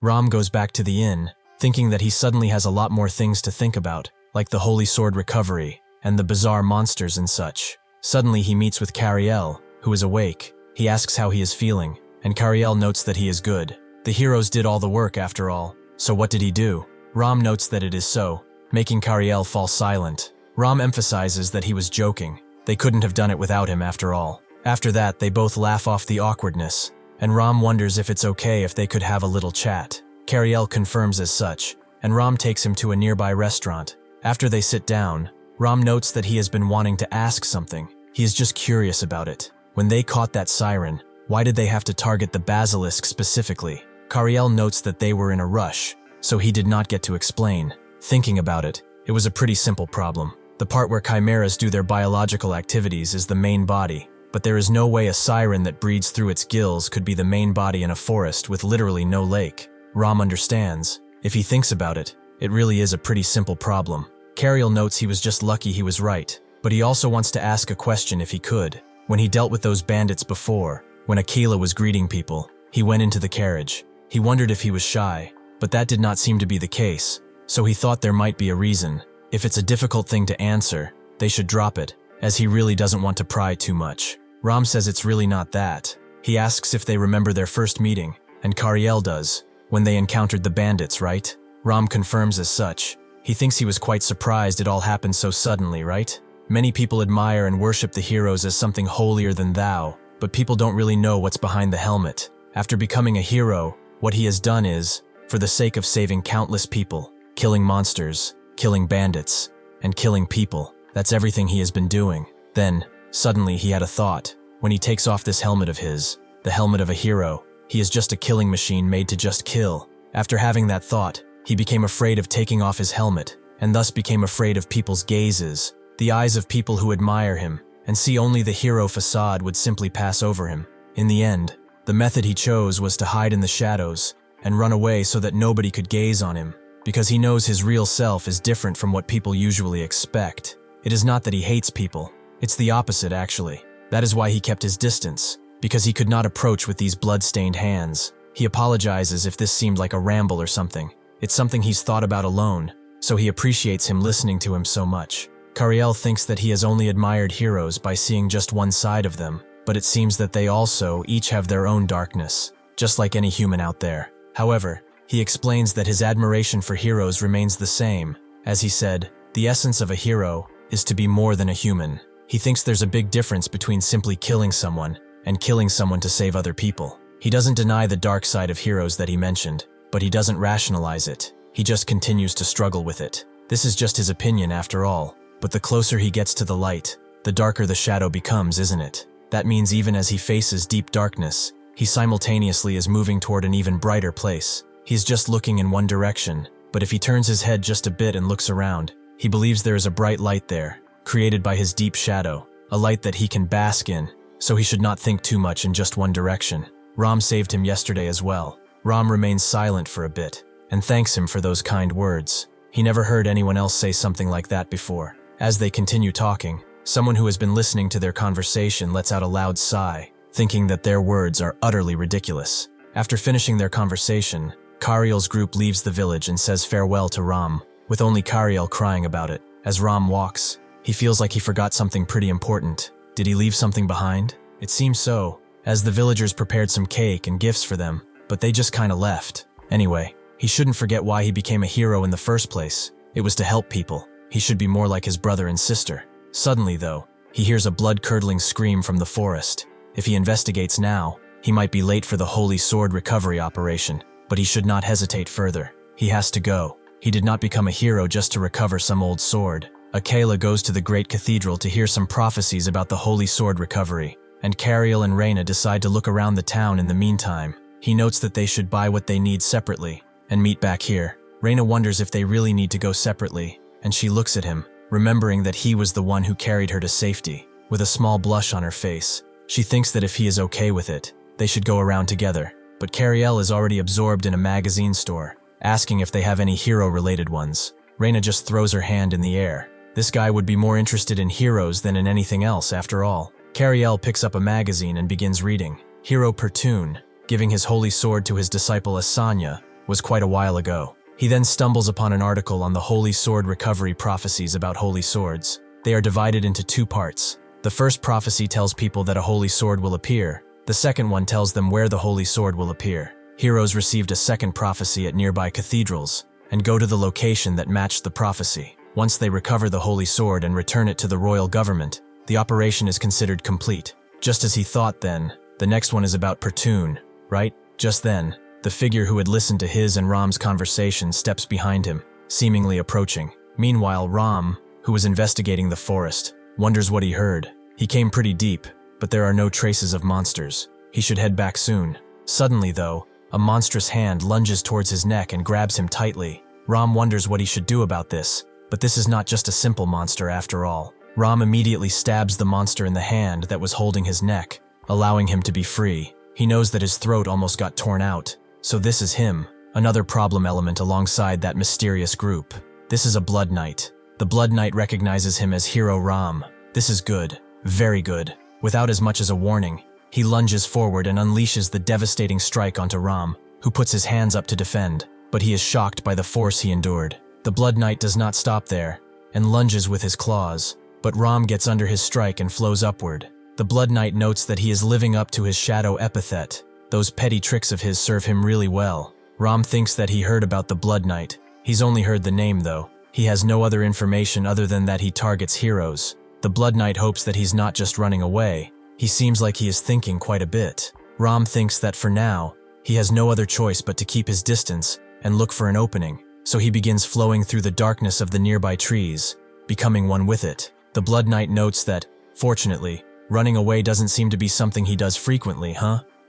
Ram goes back to the inn, thinking that he suddenly has a lot more things to think about, like the Holy Sword recovery, and the bizarre monsters and such. Suddenly he meets with Kariel, who is awake. He asks how he is feeling, and Kariel notes that he is good. The heroes did all the work after all, so what did he do? Ram notes that it is so, making Kariel fall silent. Ram emphasizes that he was joking. They couldn't have done it without him after all. After that, they both laugh off the awkwardness, and Ram wonders if it's okay if they could have a little chat. Kariel confirms as such, and Ram takes him to a nearby restaurant. After they sit down, Ram notes that he has been wanting to ask something. He is just curious about it. When they caught that siren, why did they have to target the basilisk specifically? Kariel notes that they were in a rush, so he did not get to explain. Thinking about it, it was a pretty simple problem. The part where chimeras do their biological activities is the main body, but there is no way a siren that breathes through its gills could be the main body in a forest with literally no lake. Ram understands. If he thinks about it, it really is a pretty simple problem. Kariel notes he was just lucky he was right, but he also wants to ask a question if he could. When he dealt with those bandits before, when Akela was greeting people, he went into the carriage. He wondered if he was shy, but that did not seem to be the case, so he thought there might be a reason. If it's a difficult thing to answer, they should drop it, as he really doesn't want to pry too much. Ram says it's really not that. He asks if they remember their first meeting, and Kariel does, when they encountered the bandits, right? Ram confirms as such. He thinks he was quite surprised it all happened so suddenly, right? Many people admire and worship the heroes as something holier than thou, but people don't really know what's behind the helmet. After becoming a hero, what he has done is, for the sake of saving countless people, killing monsters, killing bandits, and killing people. That's everything he has been doing. Then, suddenly he had a thought. When he takes off this helmet of his, the helmet of a hero, he is just a killing machine made to just kill. After having that thought, he became afraid of taking off his helmet, and thus became afraid of people's gazes, the eyes of people who admire him, and see only the hero facade would simply pass over him. In the end, the method he chose was to hide in the shadows, and run away so that nobody could gaze on him, because he knows his real self is different from what people usually expect. It is not that he hates people, it's the opposite actually. That is why he kept his distance, because he could not approach with these blood-stained hands. He apologizes if this seemed like a ramble or something. It's something he's thought about alone, so he appreciates him listening to him so much. Kariel thinks that he has only admired heroes by seeing just one side of them, but it seems that they also each have their own darkness, just like any human out there. However, he explains that his admiration for heroes remains the same. As he said, the essence of a hero is to be more than a human. He thinks there's a big difference between simply killing someone and killing someone to save other people. He doesn't deny the dark side of heroes that he mentioned, but he doesn't rationalize it. He just continues to struggle with it. This is just his opinion after all, but the closer he gets to the light, the darker the shadow becomes, isn't it? That means even as he faces deep darkness, he simultaneously is moving toward an even brighter place. He's just looking in one direction, but if he turns his head just a bit and looks around, he believes there is a bright light there, created by his deep shadow, a light that he can bask in, so he should not think too much in just one direction. Ram saved him yesterday as well. Ram remains silent for a bit, and thanks him for those kind words. He never heard anyone else say something like that before. As they continue talking, someone who has been listening to their conversation lets out a loud sigh, thinking that their words are utterly ridiculous. After finishing their conversation, Kariel's group leaves the village and says farewell to Ram, with only Kariel crying about it. As Ram walks, he feels like he forgot something pretty important. Did he leave something behind? It seems so, as the villagers prepared some cake and gifts for them, but they just kinda left. Anyway, he shouldn't forget why he became a hero in the first place. It was to help people. He should be more like his brother and sister. Suddenly, though, he hears a blood-curdling scream from the forest. If he investigates now, he might be late for the Holy Sword recovery operation, but he should not hesitate further. He has to go. He did not become a hero just to recover some old sword. Akela goes to the great cathedral to hear some prophecies about the Holy Sword recovery, and Kariel and Reina decide to look around the town in the meantime. He notes that they should buy what they need separately, and meet back here. Reina wonders if they really need to go separately, and she looks at him, remembering that he was the one who carried her to safety. With a small blush on her face, she thinks that if he is okay with it, they should go around together. But Kariel is already absorbed in a magazine store, asking if they have any hero-related ones. Reina just throws her hand in the air. This guy would be more interested in heroes than in anything else after all. Kariel picks up a magazine and begins reading. Hero Pertune, giving his holy sword to his disciple Asanya, was quite a while ago. He then stumbles upon an article on the Holy Sword recovery prophecies about holy swords. They are divided into two parts. The first prophecy tells people that a holy sword will appear. The second one tells them where the holy sword will appear. Heroes received a second prophecy at nearby cathedrals, and go to the location that matched the prophecy. Once they recover the holy sword and return it to the royal government, the operation is considered complete. Just as he thought then, the next one is about Pertune, right? Just then, the figure who had listened to his and Ram's conversation steps behind him, seemingly approaching. Meanwhile, Ram, who was investigating the forest, wonders what he heard. He came pretty deep, but there are no traces of monsters. He should head back soon. Suddenly, though, a monstrous hand lunges towards his neck and grabs him tightly. Ram wonders what he should do about this, but this is not just a simple monster after all. Ram immediately stabs the monster in the hand that was holding his neck, allowing him to be free. He knows that his throat almost got torn out, so this is him, another problem element alongside that mysterious group. This is a Blood Knight. The Blood Knight recognizes him as Hero Ram. This is good, very good. Without as much as a warning, he lunges forward and unleashes the devastating strike onto Ram, who puts his hands up to defend, but he is shocked by the force he endured. The Blood Knight does not stop there, and lunges with his claws, but Ram gets under his strike and flows upward. The Blood Knight notes that he is living up to his shadow epithet. Those petty tricks of his serve him really well. Ram thinks that he heard about the Blood Knight. He's only heard the name though. He has no other information other than that he targets heroes. The Blood Knight hopes that he's not just running away. He seems like he is thinking quite a bit. Ram thinks that for now, he has no other choice but to keep his distance and look for an opening, so he begins flowing through the darkness of the nearby trees, becoming one with it. The Blood Knight notes that, fortunately, running away doesn't seem to be something he does frequently,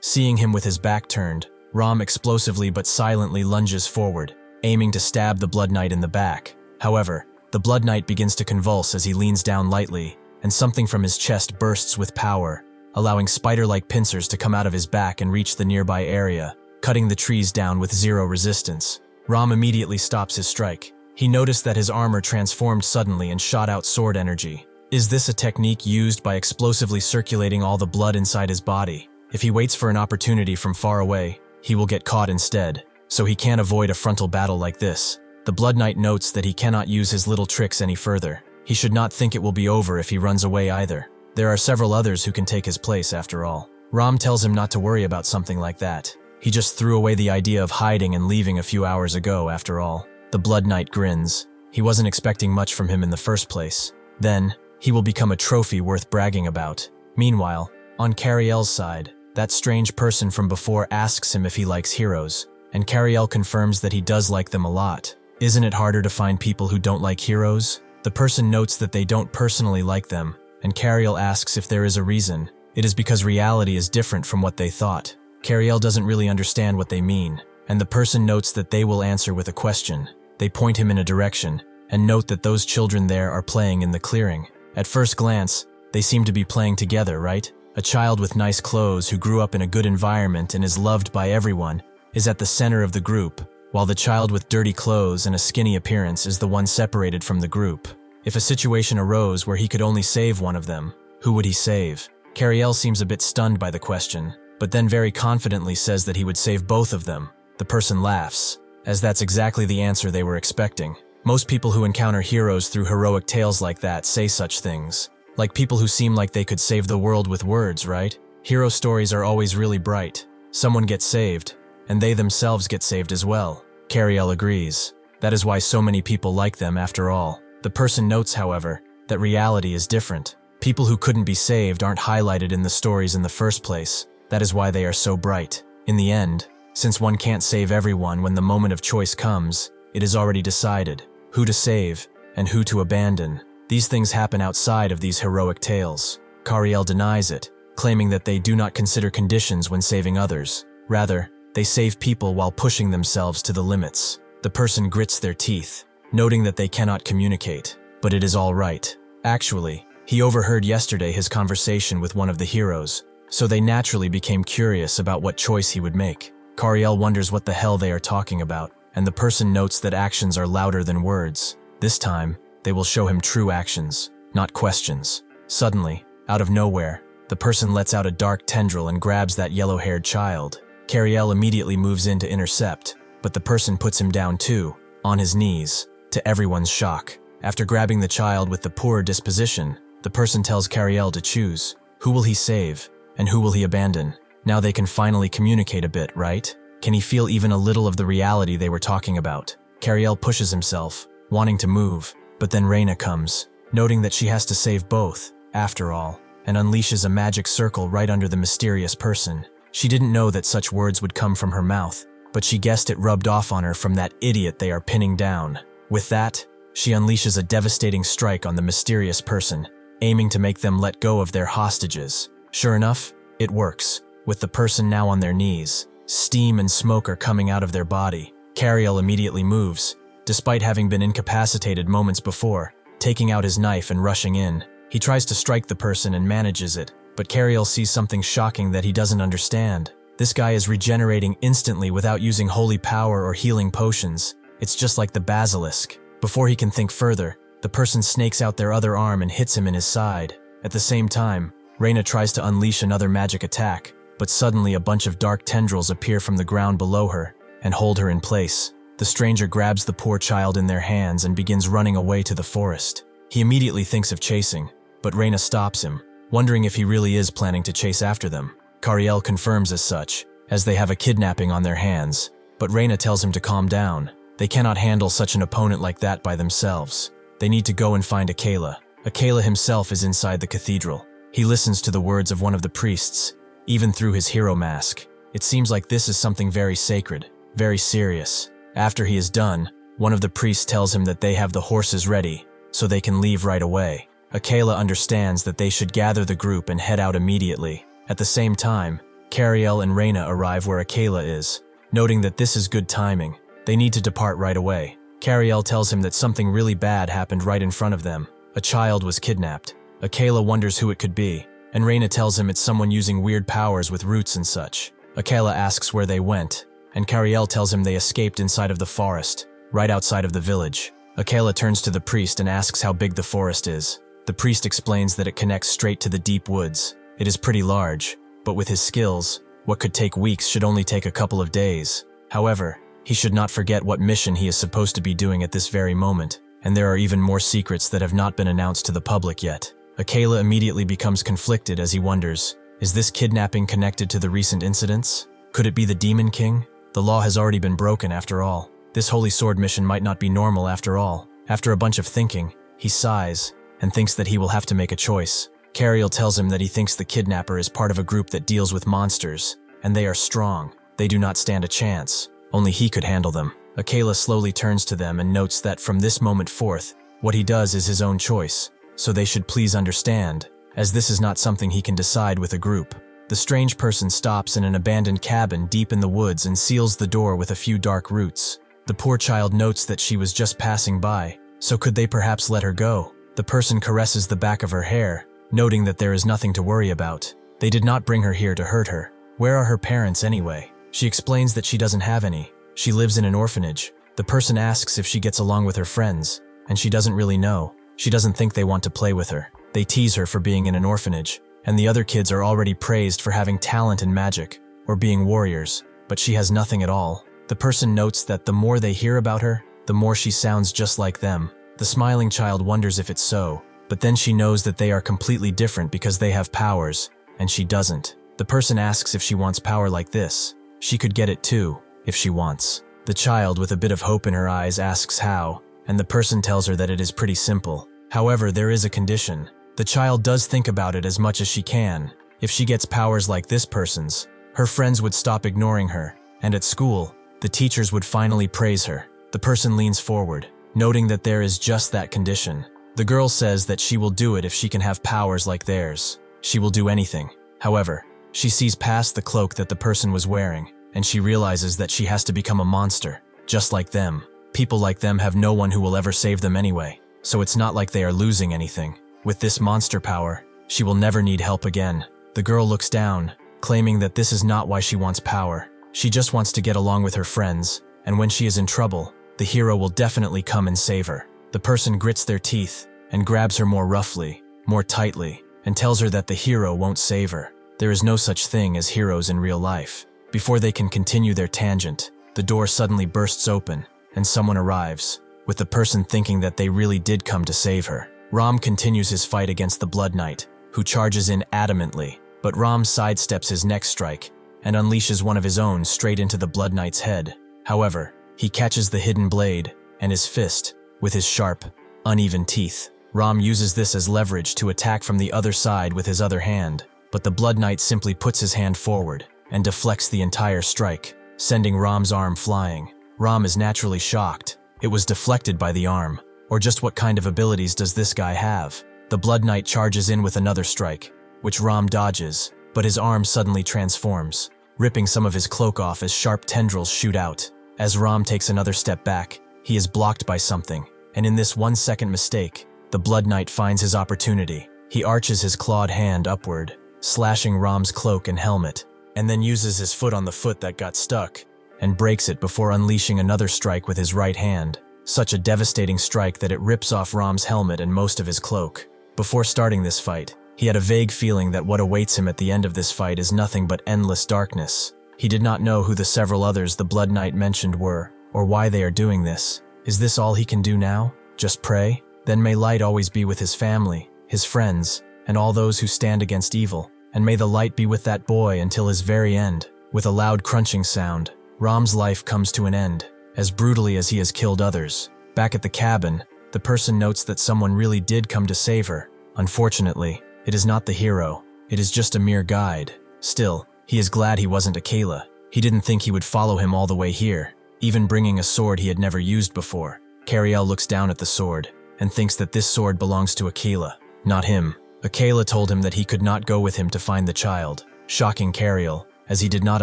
Seeing him with his back turned, Ram explosively but silently lunges forward, aiming to stab the Blood Knight in the back. However, the Blood Knight begins to convulse as he leans down lightly, and something from his chest bursts with power, allowing spider-like pincers to come out of his back and reach the nearby area, cutting the trees down with zero resistance. Ram immediately stops his strike. He noticed that his armor transformed suddenly and shot out sword energy. Is this a technique used by explosively circulating all the blood inside his body? If he waits for an opportunity from far away, he will get caught instead, so he can't avoid a frontal battle like this. The Blood Knight notes that he cannot use his little tricks any further. He should not think it will be over if he runs away either. There are several others who can take his place after all. Ram tells him not to worry about something like that. He just threw away the idea of hiding and leaving a few hours ago after all. The Blood Knight grins. He wasn't expecting much from him in the first place. Then, he will become a trophy worth bragging about. Meanwhile, on Kariel's side, That strange person from before asks him if he likes heroes, and Kariel confirms that he does like them a lot. Isn't it harder to find people who don't like heroes? The person notes that they don't personally like them, and Kariel asks if there is a reason. It is because reality is different from what they thought. Kariel doesn't really understand what they mean, and the person notes that they will answer with a question. They point him in a direction, and note that those children there are playing in the clearing. At first glance, they seem to be playing together, right? A child with nice clothes who grew up in a good environment and is loved by everyone is at the center of the group, while the child with dirty clothes and a skinny appearance is the one separated from the group. If a situation arose where he could only save one of them, who would he save? Kariel seems a bit stunned by the question, but then very confidently says that he would save both of them. The person laughs, as that's exactly the answer they were expecting. Most people who encounter heroes through heroic tales like that say such things. Like people who seem like they could save the world with words, right? Hero stories are always really bright. Someone gets saved, and they themselves get saved as well. Kariel agrees. That is why so many people like them after all. The person notes, however, that reality is different. People who couldn't be saved aren't highlighted in the stories in the first place. That is why they are so bright. In the end, since one can't save everyone when the moment of choice comes, it is already decided who to save and who to abandon. These things happen outside of these heroic tales. Kariel denies it, claiming that they do not consider conditions when saving others. Rather, they save people while pushing themselves to the limits. The person grits their teeth, noting that they cannot communicate, but it is all right. Actually, he overheard yesterday his conversation with one of the heroes, so they naturally became curious about what choice he would make. Kariel wonders what the hell they are talking about, and the person notes that actions are louder than words. This time, they will show him true actions, not questions. Suddenly, out of nowhere, the person lets out a dark tendril and grabs that yellow-haired child. Kariel immediately moves in to intercept, but the person puts him down too, on his knees, to everyone's shock. After grabbing the child with the poor disposition, the person tells Kariel to choose. Who will he save, and who will he abandon? Now they can finally communicate a bit, right? Can he feel even a little of the reality they were talking about? Kariel pushes himself, wanting to move, but then Reina comes, noting that she has to save both, after all, and unleashes a magic circle right under the mysterious person. She didn't know that such words would come from her mouth, but she guessed it rubbed off on her from that idiot they are pinning down. With that, she unleashes a devastating strike on the mysterious person, aiming to make them let go of their hostages. Sure enough, it works, with the person now on their knees. Steam and smoke are coming out of their body. Kariel immediately moves, despite having been incapacitated moments before, taking out his knife and rushing in. He tries to strike the person and manages it, but Kariel sees something shocking that he doesn't understand. This guy is regenerating instantly without using holy power or healing potions. It's just like the basilisk. Before he can think further, the person snakes out their other arm and hits him in his side. At the same time, Reina tries to unleash another magic attack, but suddenly a bunch of dark tendrils appear from the ground below her and hold her in place. The stranger grabs the poor child in their hands and begins running away to the forest. He immediately thinks of chasing, but Reina stops him, wondering if he really is planning to chase after them. Kariel confirms as such, as they have a kidnapping on their hands, but Reina tells him to calm down. They cannot handle such an opponent like that by themselves. They need to go and find Akela. Akela himself is inside the cathedral. He listens to the words of one of the priests, even through his hero mask. It seems like this is something very sacred, very serious. After he is done, one of the priests tells him that they have the horses ready, so they can leave right away. Akela understands that they should gather the group and head out immediately. At the same time, Kariel and Reina arrive where Akela is. Noting that this is good timing, they need to depart right away. Kariel tells him that something really bad happened right in front of them. A child was kidnapped. Akela wonders who it could be, and Reina tells him it's someone using weird powers with roots and such. Akela asks where they went, and Kariel tells him they escaped inside of the forest, right outside of the village. Akela turns to the priest and asks how big the forest is. The priest explains that it connects straight to the deep woods. It is pretty large, but with his skills, what could take weeks should only take a couple of days. However, he should not forget what mission he is supposed to be doing at this very moment, and there are even more secrets that have not been announced to the public yet. Akela immediately becomes conflicted as he wonders, is this kidnapping connected to the recent incidents? Could it be the Demon King? The law has already been broken after all. This Holy Sword mission might not be normal after all. After a bunch of thinking, he sighs and thinks that he will have to make a choice. Kariel tells him that he thinks the kidnapper is part of a group that deals with monsters, and they are strong. They do not stand a chance. Only he could handle them. Akela slowly turns to them and notes that from this moment forth, what he does is his own choice, so they should please understand, as this is not something he can decide with a group. The strange person stops in an abandoned cabin deep in the woods and seals the door with a few dark roots. The poor child notes that she was just passing by, so could they perhaps let her go? The person caresses the back of her hair, noting that there is nothing to worry about. They did not bring her here to hurt her. Where are her parents anyway? She explains that she doesn't have any. She lives in an orphanage. The person asks if she gets along with her friends, and she doesn't really know. She doesn't think they want to play with her. They tease her for being in an orphanage, and the other kids are already praised for having talent in magic, or being warriors, but she has nothing at all. The person notes that the more they hear about her, the more she sounds just like them. The smiling child wonders if it's so, but then she knows that they are completely different because they have powers, and she doesn't. The person asks if she wants power like this. She could get it too, if she wants. The child, with a bit of hope in her eyes, asks how, and the person tells her that it is pretty simple. However, there is a condition. The child does think about it as much as she can. If she gets powers like this person's, her friends would stop ignoring her, and at school, the teachers would finally praise her. The person leans forward, noting that there is just that condition. The girl says that she will do it if she can have powers like theirs. She will do anything. However, she sees past the cloak that the person was wearing, and she realizes that she has to become a monster, just like them. People like them have no one who will ever save them anyway, so it's not like they are losing anything. With this monster power, she will never need help again. The girl looks down, claiming that this is not why she wants power. She just wants to get along with her friends, and when she is in trouble, the hero will definitely come and save her. The person grits their teeth and grabs her more roughly, more tightly, and tells her that the hero won't save her. There is no such thing as heroes in real life. Before they can continue their tangent, the door suddenly bursts open, and someone arrives, with the person thinking that they really did come to save her. Ram continues his fight against the Blood Knight, who charges in adamantly, but Ram sidesteps his next strike and unleashes one of his own straight into the Blood Knight's head. However, he catches the hidden blade and his fist with his sharp, uneven teeth. Ram uses this as leverage to attack from the other side with his other hand, but the Blood Knight simply puts his hand forward and deflects the entire strike, sending Ram's arm flying. Ram is naturally shocked. It was deflected by the arm. Or just what kind of abilities does this guy have? The Blood Knight charges in with another strike, which Ram dodges, but his arm suddenly transforms, ripping some of his cloak off as sharp tendrils shoot out. As Ram takes another step back, he is blocked by something, and in this 1-second mistake, the Blood Knight finds his opportunity. He arches his clawed hand upward, slashing Ram's cloak and helmet, and then uses his foot on the foot that got stuck, and breaks it before unleashing another strike with his right hand. Such a devastating strike that it rips off Ram's helmet and most of his cloak. Before starting this fight, he had a vague feeling that what awaits him at the end of this fight is nothing but endless darkness. He did not know who the several others the Blood Knight mentioned were, or why they are doing this. Is this all he can do now? Just pray? Then may light always be with his family, his friends, and all those who stand against evil. And may the light be with that boy until his very end. With a loud crunching sound, Ram's life comes to an end, as brutally as he has killed others. Back at the cabin, the person notes that someone really did come to save her. Unfortunately, it is not the hero. It is just a mere guide. Still, he is glad he wasn't Akela. He didn't think he would follow him all the way here, even bringing a sword he had never used before. Kariel looks down at the sword, and thinks that this sword belongs to Akela, not him. Akela told him that he could not go with him to find the child, shocking Kariel, as he did not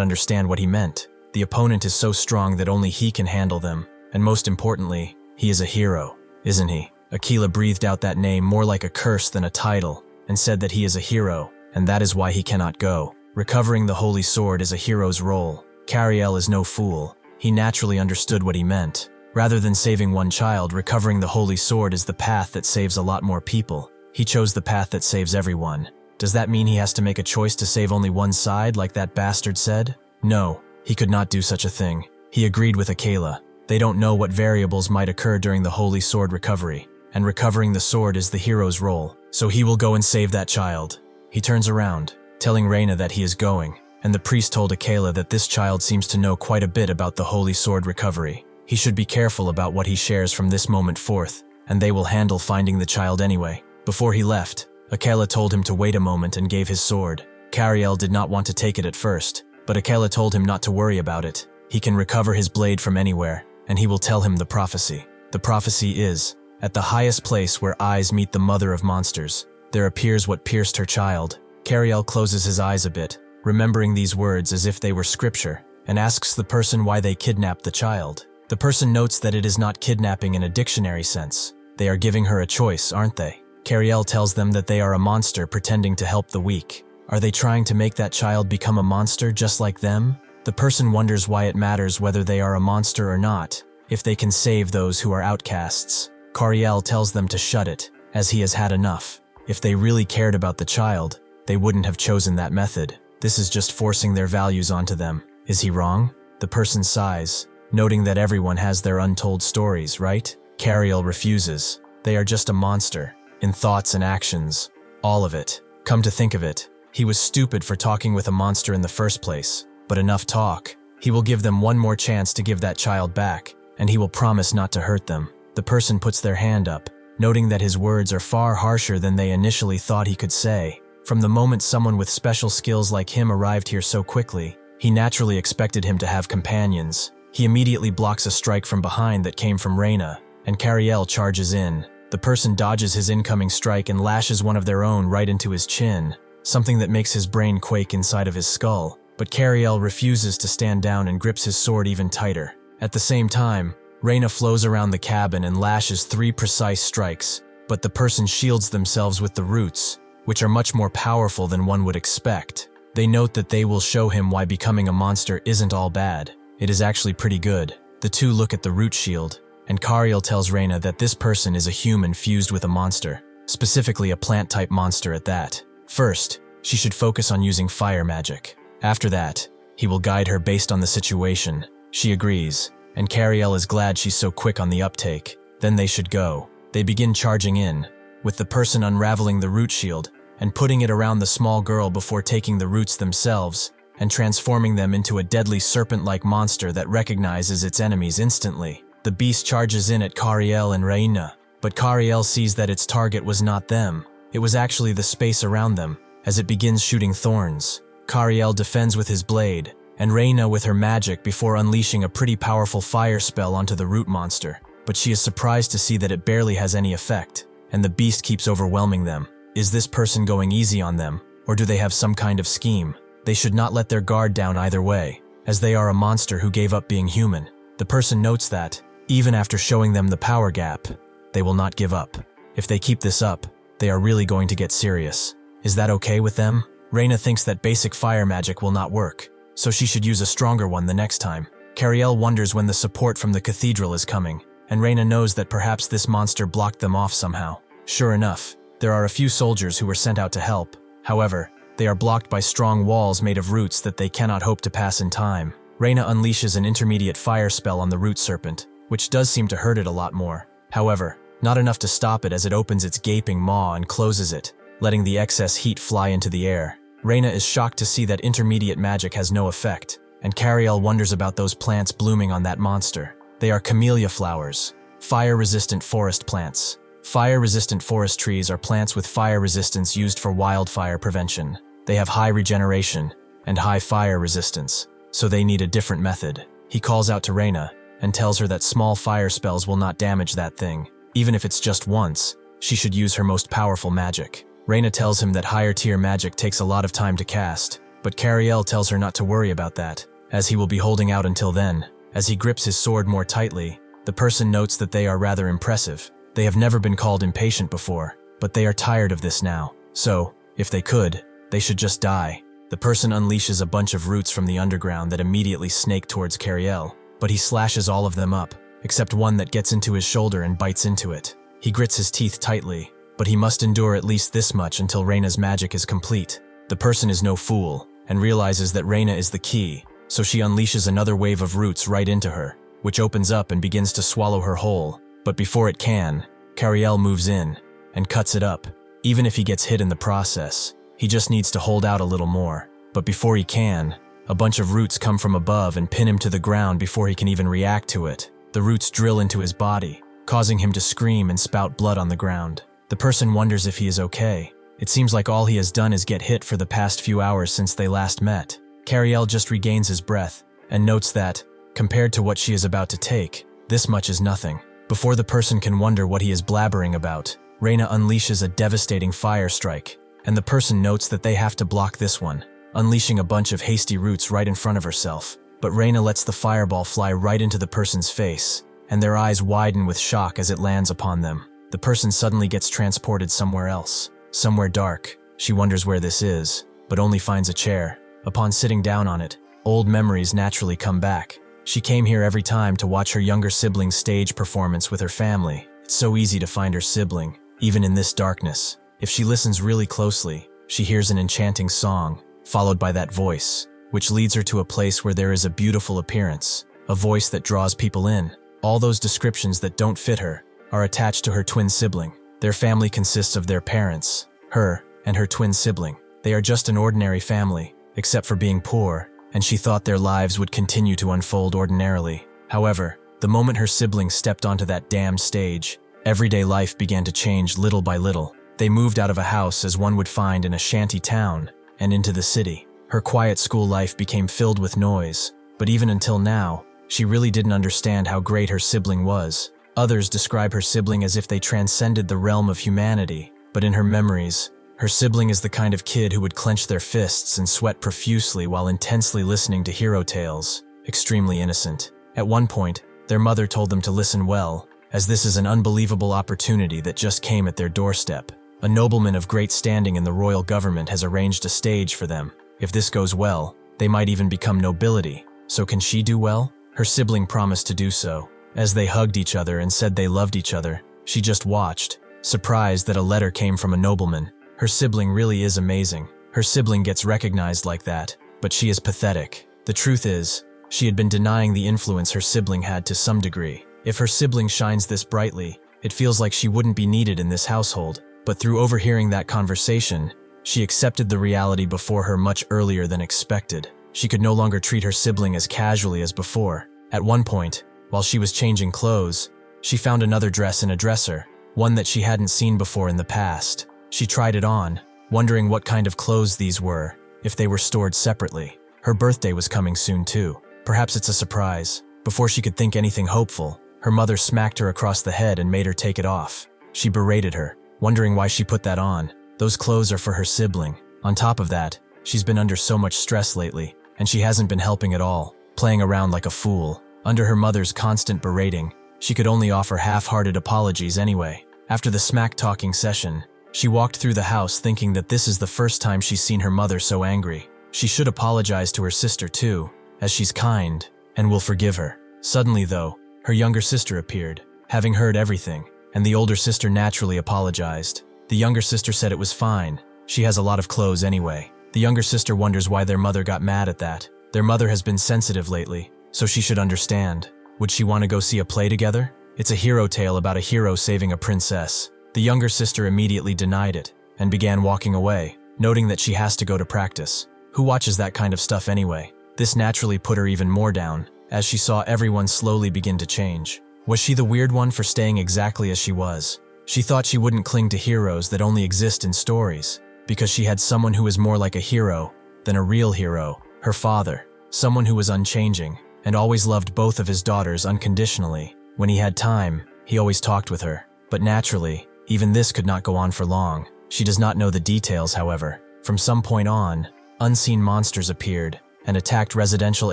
understand what he meant. The opponent is so strong that only he can handle them, and most importantly, he is a hero, isn't he? Akela breathed out that name more like a curse than a title, and said that he is a hero, and that is why he cannot go. Recovering the holy sword is a hero's role. Kariel is no fool. He naturally understood what he meant. Rather than saving one child, recovering the holy sword is the path that saves a lot more people. He chose the path that saves everyone. Does that mean he has to make a choice to save only one side, like that bastard said? No, he could not do such a thing. He agreed with Akela. They don't know what variables might occur during the holy sword recovery, and recovering the sword is the hero's role, so he will go and save that child. He turns around, telling Reina that he is going, and the priest told Akela that this child seems to know quite a bit about the holy sword recovery. He should be careful about what he shares from this moment forth, and they will handle finding the child anyway. Before he left, Akela told him to wait a moment and gave his sword. Kariel did not want to take it at first, but Akela told him not to worry about it. He can recover his blade from anywhere, and he will tell him the prophecy. The prophecy is, at the highest place where eyes meet the mother of monsters, there appears what pierced her child. Kariel closes his eyes a bit, remembering these words as if they were scripture, and asks the person why they kidnapped the child. The person notes that it is not kidnapping in a dictionary sense. They are giving her a choice, aren't they? Kariel tells them that they are a monster pretending to help the weak. Are they trying to make that child become a monster just like them? The person wonders why it matters whether they are a monster or not, if they can save those who are outcasts. Kariel tells them to shut it, as he has had enough. If they really cared about the child, they wouldn't have chosen that method. This is just forcing their values onto them. Is he wrong? The person sighs, noting that everyone has their untold stories, right? Kariel refuses. They are just a monster, in thoughts and actions. All of it. Come to think of it, he was stupid for talking with a monster in the first place. But enough talk. He will give them one more chance to give that child back, and he will promise not to hurt them. The person puts their hand up, noting that his words are far harsher than they initially thought he could say. From the moment someone with special skills like him arrived here so quickly, he naturally expected him to have companions. He immediately blocks a strike from behind that came from Reina, and Kariel charges in. The person dodges his incoming strike and lashes one of their own right into his chin, something that makes his brain quake inside of his skull. But Kariel refuses to stand down and grips his sword even tighter. At the same time, Reina flows around the cabin and lashes 3 precise strikes, but the person shields themselves with the roots, which are much more powerful than one would expect. They note that they will show him why becoming a monster isn't all bad. It is actually pretty good. The two look at the root shield, and Kariel tells Reina that this person is a human fused with a monster, specifically a plant-type monster at that. First, she should focus on using fire magic. After that, he will guide her based on the situation. She agrees, and Kariel is glad she's so quick on the uptake. Then they should go. They begin charging in, with the person unraveling the root shield and putting it around the small girl before taking the roots themselves and transforming them into a deadly serpent-like monster that recognizes its enemies instantly. The beast charges in at Kariel and Reina, but Kariel sees that its target was not them. It was actually the space around them, as it begins shooting thorns. Kariel defends with his blade, and Reina with her magic before unleashing a pretty powerful fire spell onto the root monster, but she is surprised to see that it barely has any effect, and the beast keeps overwhelming them. Is this person going easy on them, or do they have some kind of scheme? They should not let their guard down either way, as they are a monster who gave up being human. The person notes that, even after showing them the power gap, they will not give up. If they keep this up, they are really going to get serious. Is that okay with them? Reina thinks that basic fire magic will not work, so she should use a stronger one the next time. Kariel wonders when the support from the cathedral is coming, and Reina knows that perhaps this monster blocked them off somehow. Sure enough, there are a few soldiers who were sent out to help. However, they are blocked by strong walls made of roots that they cannot hope to pass in time. Reina unleashes an intermediate fire spell on the root serpent, which does seem to hurt it a lot more. However, not enough to stop it as it opens its gaping maw and closes it, letting the excess heat fly into the air. Reina is shocked to see that intermediate magic has no effect, and Kariel wonders about those plants blooming on that monster. They are camellia flowers, fire-resistant forest plants. Fire-resistant forest trees are plants with fire resistance used for wildfire prevention. They have high regeneration and high fire resistance, so they need a different method. He calls out to Reina and tells her that small fire spells will not damage that thing. Even if it's just once, she should use her most powerful magic. Reina tells him that higher tier magic takes a lot of time to cast, but Kariel tells her not to worry about that, as he will be holding out until then. As he grips his sword more tightly, the person notes that they are rather impressive. They have never been called impatient before, but they are tired of this now. So, if they could, they should just die. The person unleashes a bunch of roots from the underground that immediately snake towards Kariel, but he slashes all of them up, except one that gets into his shoulder and bites into it. He grits his teeth tightly, but he must endure at least this much until Reina's magic is complete. The person is no fool, and realizes that Reina is the key, so she unleashes another wave of roots right into her, which opens up and begins to swallow her whole. But before it can, Kariel moves in and cuts it up. Even if he gets hit in the process, he just needs to hold out a little more. But before he can, a bunch of roots come from above and pin him to the ground before he can even react to it. The roots drill into his body, causing him to scream and spout blood on the ground. The person wonders if he is okay. It seems like all he has done is get hit for the past few hours since they last met. Kariel just regains his breath and notes that, compared to what she is about to take, this much is nothing. Before the person can wonder what he is blabbering about, Reina unleashes a devastating fire strike, and the person notes that they have to block this one, unleashing a bunch of hasty roots right in front of herself. But Reina lets the fireball fly right into the person's face, and their eyes widen with shock as it lands upon them. The person suddenly gets transported somewhere else, somewhere dark. She wonders where this is, but only finds a chair. Upon sitting down on it, old memories naturally come back. She came here every time to watch her younger sibling's stage performance with her family. It's so easy to find her sibling, even in this darkness. If she listens really closely, she hears an enchanting song, followed by that voice, which leads her to a place where there is a beautiful appearance, a voice that draws people in. All those descriptions that don't fit her are attached to her twin sibling. Their family consists of their parents, her, and her twin sibling. They are just an ordinary family, except for being poor, and she thought their lives would continue to unfold ordinarily. However, the moment her siblings stepped onto that damned stage, everyday life began to change little by little. They moved out of a house as one would find in a shanty town and into the city. Her quiet school life became filled with noise, but even until now, she really didn't understand how great her sibling was. Others describe her sibling as if they transcended the realm of humanity, but in her memories, her sibling is the kind of kid who would clench their fists and sweat profusely while intensely listening to hero tales, extremely innocent. At one point, their mother told them to listen well, as this is an unbelievable opportunity that just came at their doorstep. A nobleman of great standing in the royal government has arranged a stage for them. If this goes well, they might even become nobility. So can she do well? Her sibling promised to do so. As they hugged each other and said they loved each other, she just watched, surprised that a letter came from a nobleman. Her sibling really is amazing. Her sibling gets recognized like that, but she is pathetic. The truth is, she had been denying the influence her sibling had to some degree. If her sibling shines this brightly, it feels like she wouldn't be needed in this household. But through overhearing that conversation, she accepted the reality before her much earlier than expected. She could no longer treat her sibling as casually as before. At one point, while she was changing clothes, she found another dress in a dresser, one that she hadn't seen before in the past. She tried it on, wondering what kind of clothes these were, if they were stored separately. Her birthday was coming soon too. Perhaps it's a surprise. Before she could think anything hopeful, her mother smacked her across the head and made her take it off. She berated her, wondering why she put that on. Those clothes are for her sibling. On top of that, she's been under so much stress lately, and she hasn't been helping at all, playing around like a fool. Under her mother's constant berating, she could only offer half-hearted apologies anyway. After the smack-talking session, she walked through the house thinking that this is the first time she's seen her mother so angry. She should apologize to her sister too, as she's kind and will forgive her. Suddenly though, her younger sister appeared, having heard everything, and the older sister naturally apologized. The younger sister said it was fine. She has a lot of clothes anyway. The younger sister wonders why their mother got mad at that. Their mother has been sensitive lately, so she should understand. Would she want to go see a play together? It's a hero tale about a hero saving a princess. The younger sister immediately denied it and began walking away, noting that she has to go to practice. Who watches that kind of stuff anyway? This naturally put her even more down, as she saw everyone slowly begin to change. Was she the weird one for staying exactly as she was? She thought she wouldn't cling to heroes that only exist in stories, because she had someone who was more like a hero than a real hero, her father. Someone who was unchanging, and always loved both of his daughters unconditionally. When he had time, he always talked with her. But naturally, even this could not go on for long. She does not know the details, however. From some point on, unseen monsters appeared and attacked residential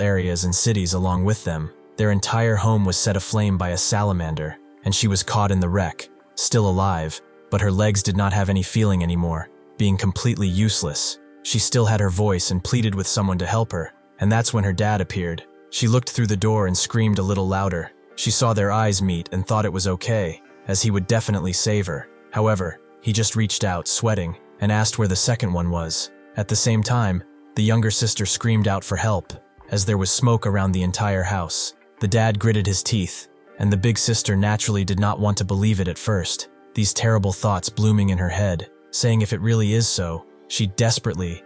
areas and cities along with them. Their entire home was set aflame by a salamander, and she was caught in the wreck, still alive, but her legs did not have any feeling anymore, being completely useless. She still had her voice and pleaded with someone to help her, and that's when her dad appeared. She looked through the door and screamed a little louder. She saw their eyes meet and thought it was okay, as he would definitely save her. However, he just reached out, sweating, and asked where the second one was. At the same time, the younger sister screamed out for help, as there was smoke around the entire house. The dad gritted his teeth, and the big sister naturally did not want to believe it at first, these terrible thoughts blooming in her head, saying if it really is so, she desperately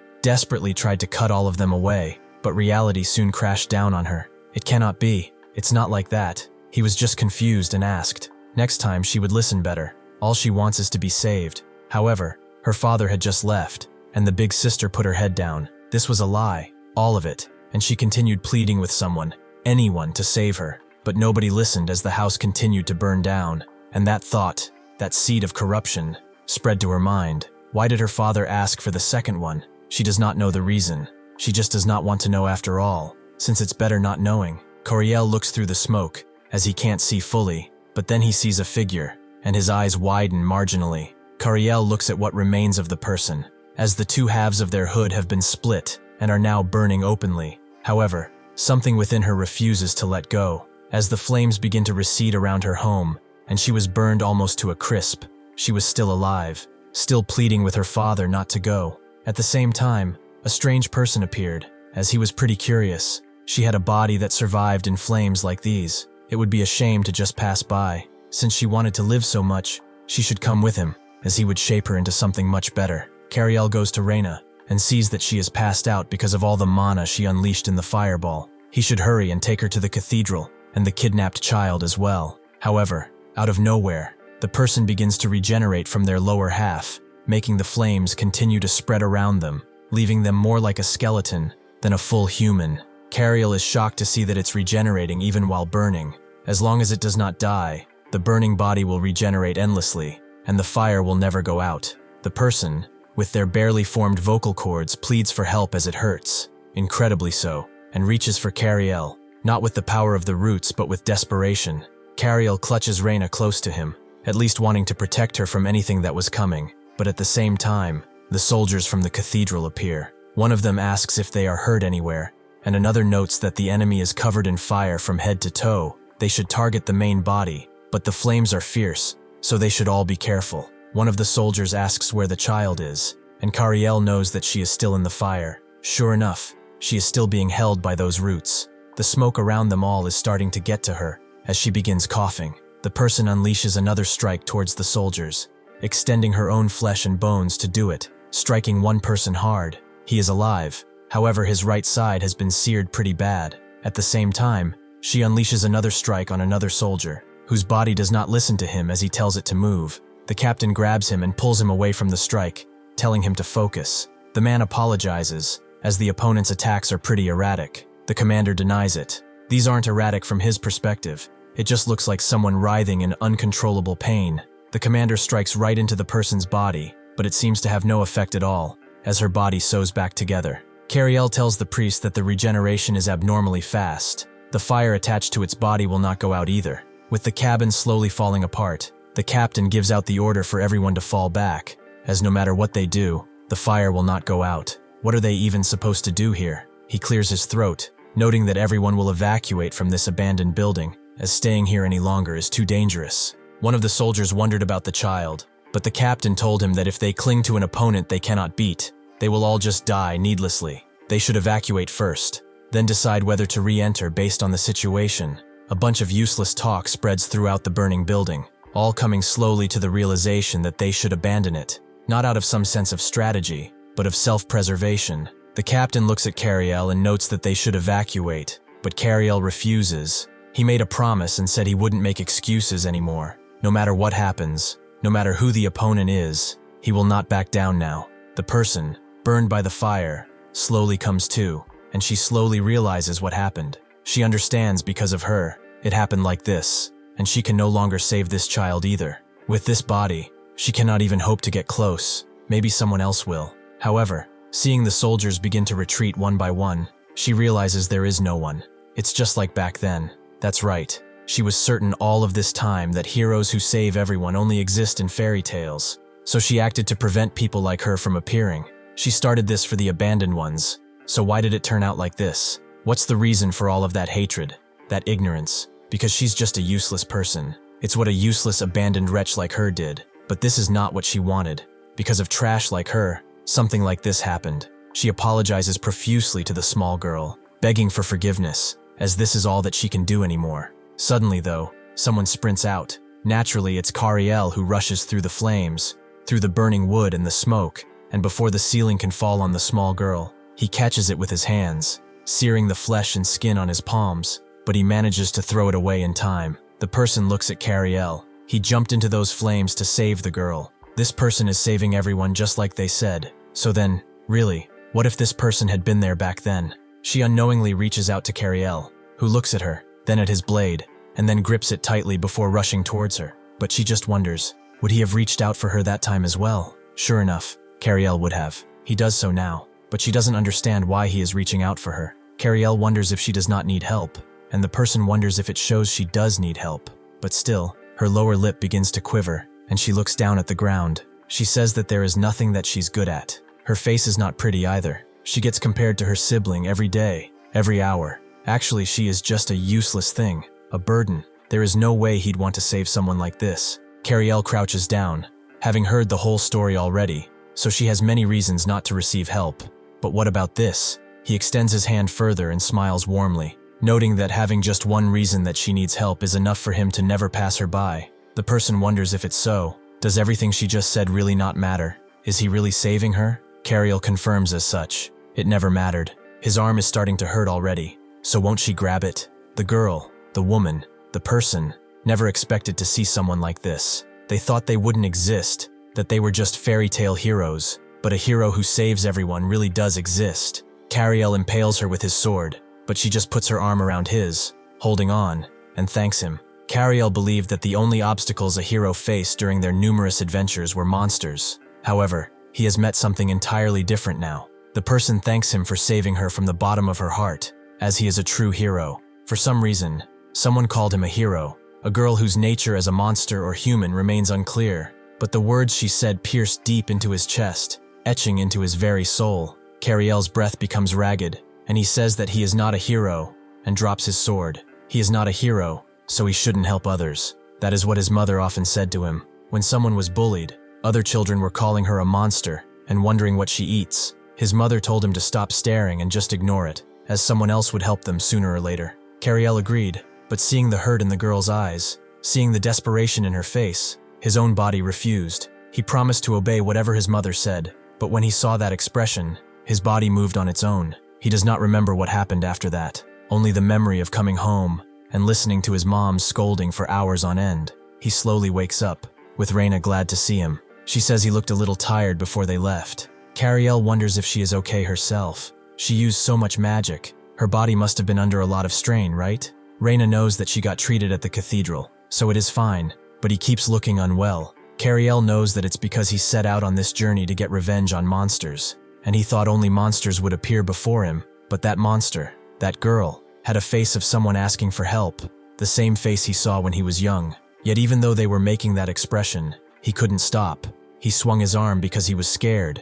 tried to cut all of them away, but reality soon crashed down on her. It cannot be. It's not like that. He was just confused and asked. Next time she would listen better. All she wants is to be saved. However, Her father had just left, and the big sister put her head down. This was a lie, all of it, and she continued pleading with someone, anyone, to save her. But nobody listened as the house continued to burn down, and that thought, that seed of corruption, spread to her mind. Why did her father ask for the second one? She does not know the reason. She just does not want to know after all, since it's better not knowing. Kariel looks through the smoke, as he can't see fully, but then he sees a figure, and his eyes widen marginally. Kariel looks at what remains of the person, as the two halves of their hood have been split and are now burning openly. However, something within her refuses to let go, as the flames begin to recede around her home, and she was burned almost to a crisp. She was still alive, still pleading with her father not to go. At the same time, a strange person appeared, as he was pretty curious. She had a body that survived in flames like these. It would be a shame to just pass by. Since she wanted to live so much, she should come with him, as he would shape her into something much better. Kariel goes to Reina, and sees that she is passed out because of all the mana she unleashed in the fireball. He should hurry and take her to the cathedral, and the kidnapped child as well. However, out of nowhere, the person begins to regenerate from their lower half, making the flames continue to spread around them, leaving them more like a skeleton than a full human. Kariel is shocked to see that it's regenerating even while burning. As long as it does not die, the burning body will regenerate endlessly, and the fire will never go out. The person, with their barely formed vocal cords, pleads for help as it hurts, incredibly so, and reaches for Kariel, not with the power of the roots but with desperation. Kariel clutches Reina close to him, at least wanting to protect her from anything that was coming, but at the same time, the soldiers from the cathedral appear. One of them asks if they are hurt anywhere, and another notes that the enemy is covered in fire from head to toe. They should target the main body, but the flames are fierce, so they should all be careful. One of the soldiers asks where the child is, and Kariel knows that she is still in the fire. Sure enough, she is still being held by those roots. The smoke around them all is starting to get to her, as she begins coughing. The person unleashes another strike towards the soldiers, extending her own flesh and bones to do it, striking one person hard. He is alive, however his right side has been seared pretty bad. At the same time, she unleashes another strike on another soldier, whose body does not listen to him as he tells it to move. The captain grabs him and pulls him away from the strike, telling him to focus. The man apologizes, as the opponent's attacks are pretty erratic. The commander denies it. These aren't erratic from his perspective. It just looks like someone writhing in uncontrollable pain. The commander strikes right into the person's body, but it seems to have no effect at all, as her body sews back together. Kariel tells the priest that the regeneration is abnormally fast. The fire attached to its body will not go out either. With the cabin slowly falling apart, the captain gives out the order for everyone to fall back, as no matter what they do, the fire will not go out. What are they even supposed to do here? He clears his throat, noting that everyone will evacuate from this abandoned building, as staying here any longer is too dangerous. One of the soldiers wondered about the child, but the captain told him that if they cling to an opponent they cannot beat, they will all just die needlessly. They should evacuate first, then decide whether to re-enter based on the situation. A bunch of useless talk spreads throughout the burning building, all coming slowly to the realization that they should abandon it, not out of some sense of strategy, but of self-preservation. The captain looks at Kariel and notes that they should evacuate, but Kariel refuses. He made a promise and said he wouldn't make excuses anymore. No matter what happens, no matter who the opponent is, he will not back down now. The person, burned by the fire, slowly comes to, and she slowly realizes what happened. She understands because of her, it happened like this, and she can no longer save this child either. With this body, she cannot even hope to get close. Maybe someone else will. However, seeing the soldiers begin to retreat one by one, she realizes there is no one. It's just like back then. That's right. She was certain all of this time that heroes who save everyone only exist in fairy tales. So she acted to prevent people like her from appearing. She started this for the abandoned ones. So why did it turn out like this? What's the reason for all of that hatred, that ignorance? Because she's just a useless person. It's what a useless abandoned wretch like her did. But this is not what she wanted. Because of trash like her, something like this happened. She apologizes profusely to the small girl, begging for forgiveness, as this is all that she can do anymore. Suddenly though, someone sprints out. Naturally, it's Kariel who rushes through the flames, through the burning wood and the smoke, and before the ceiling can fall on the small girl, he catches it with his hands, searing the flesh and skin on his palms, but he manages to throw it away in time. The person looks at Kariel. He jumped into those flames to save the girl, This person is saving everyone just like they said. So then, really, what if this person had been there back then? She unknowingly reaches out to Kariel, who looks at her, then at his blade, and then grips it tightly before rushing towards her. But she just wonders, would he have reached out for her that time as well? Sure enough, Kariel would have. He does so now, but she doesn't understand why he is reaching out for her. Kariel wonders if she does not need help, and the person wonders if it shows she does need help. But still, her lower lip begins to quiver, and she looks down at the ground. She says that there is nothing that she's good at. Her face is not pretty either. She gets compared to her sibling every day, every hour. Actually, she is just a useless thing, a burden. There is no way he'd want to save someone like this. Kariel crouches down, having heard the whole story already, so she has many reasons not to receive help. But what about this? He extends his hand further and smiles warmly, noting that having just one reason that she needs help is enough for him to never pass her by. The person wonders if it's so. Does everything she just said really not matter? Is he really saving her? Kariel confirms as such. It never mattered. His arm is starting to hurt already. So won't she grab it? The girl, the woman, the person, never expected to see someone like this. They thought they wouldn't exist, that they were just fairy tale heroes. But a hero who saves everyone really does exist. Kariel impales her with his sword, but she just puts her arm around his, holding on, and thanks him. Kariel believed that the only obstacles a hero faced during their numerous adventures were monsters. However, he has met something entirely different now. The person thanks him for saving her from the bottom of her heart, as he is a true hero. For some reason, someone called him a hero, a girl whose nature as a monster or human remains unclear, but the words she said pierced deep into his chest, etching into his very soul. Kariel's breath becomes ragged, and he says that he is not a hero, and drops his sword. He is not a hero, so he shouldn't help others. That is what his mother often said to him. When someone was bullied, other children were calling her a monster and wondering what she eats. His mother told him to stop staring and just ignore it, as someone else would help them sooner or later. Kariel agreed, but seeing the hurt in the girl's eyes, seeing the desperation in her face, his own body refused. He promised to obey whatever his mother said, but when he saw that expression, his body moved on its own. He does not remember what happened after that, only the memory of coming home and listening to his mom scolding for hours on end. He slowly wakes up, with Reina glad to see him. She says he looked a little tired before they left. Kariel wonders if she is okay herself. She used so much magic. Her body must have been under a lot of strain, right? Reina knows that she got treated at the cathedral, so it is fine, but he keeps looking unwell. Kariel knows that it's because he set out on this journey to get revenge on monsters, and he thought only monsters would appear before him, but that monster, that girl, had a face of someone asking for help, the same face he saw when he was young. Yet even though they were making that expression, he couldn't stop. He swung his arm because he was scared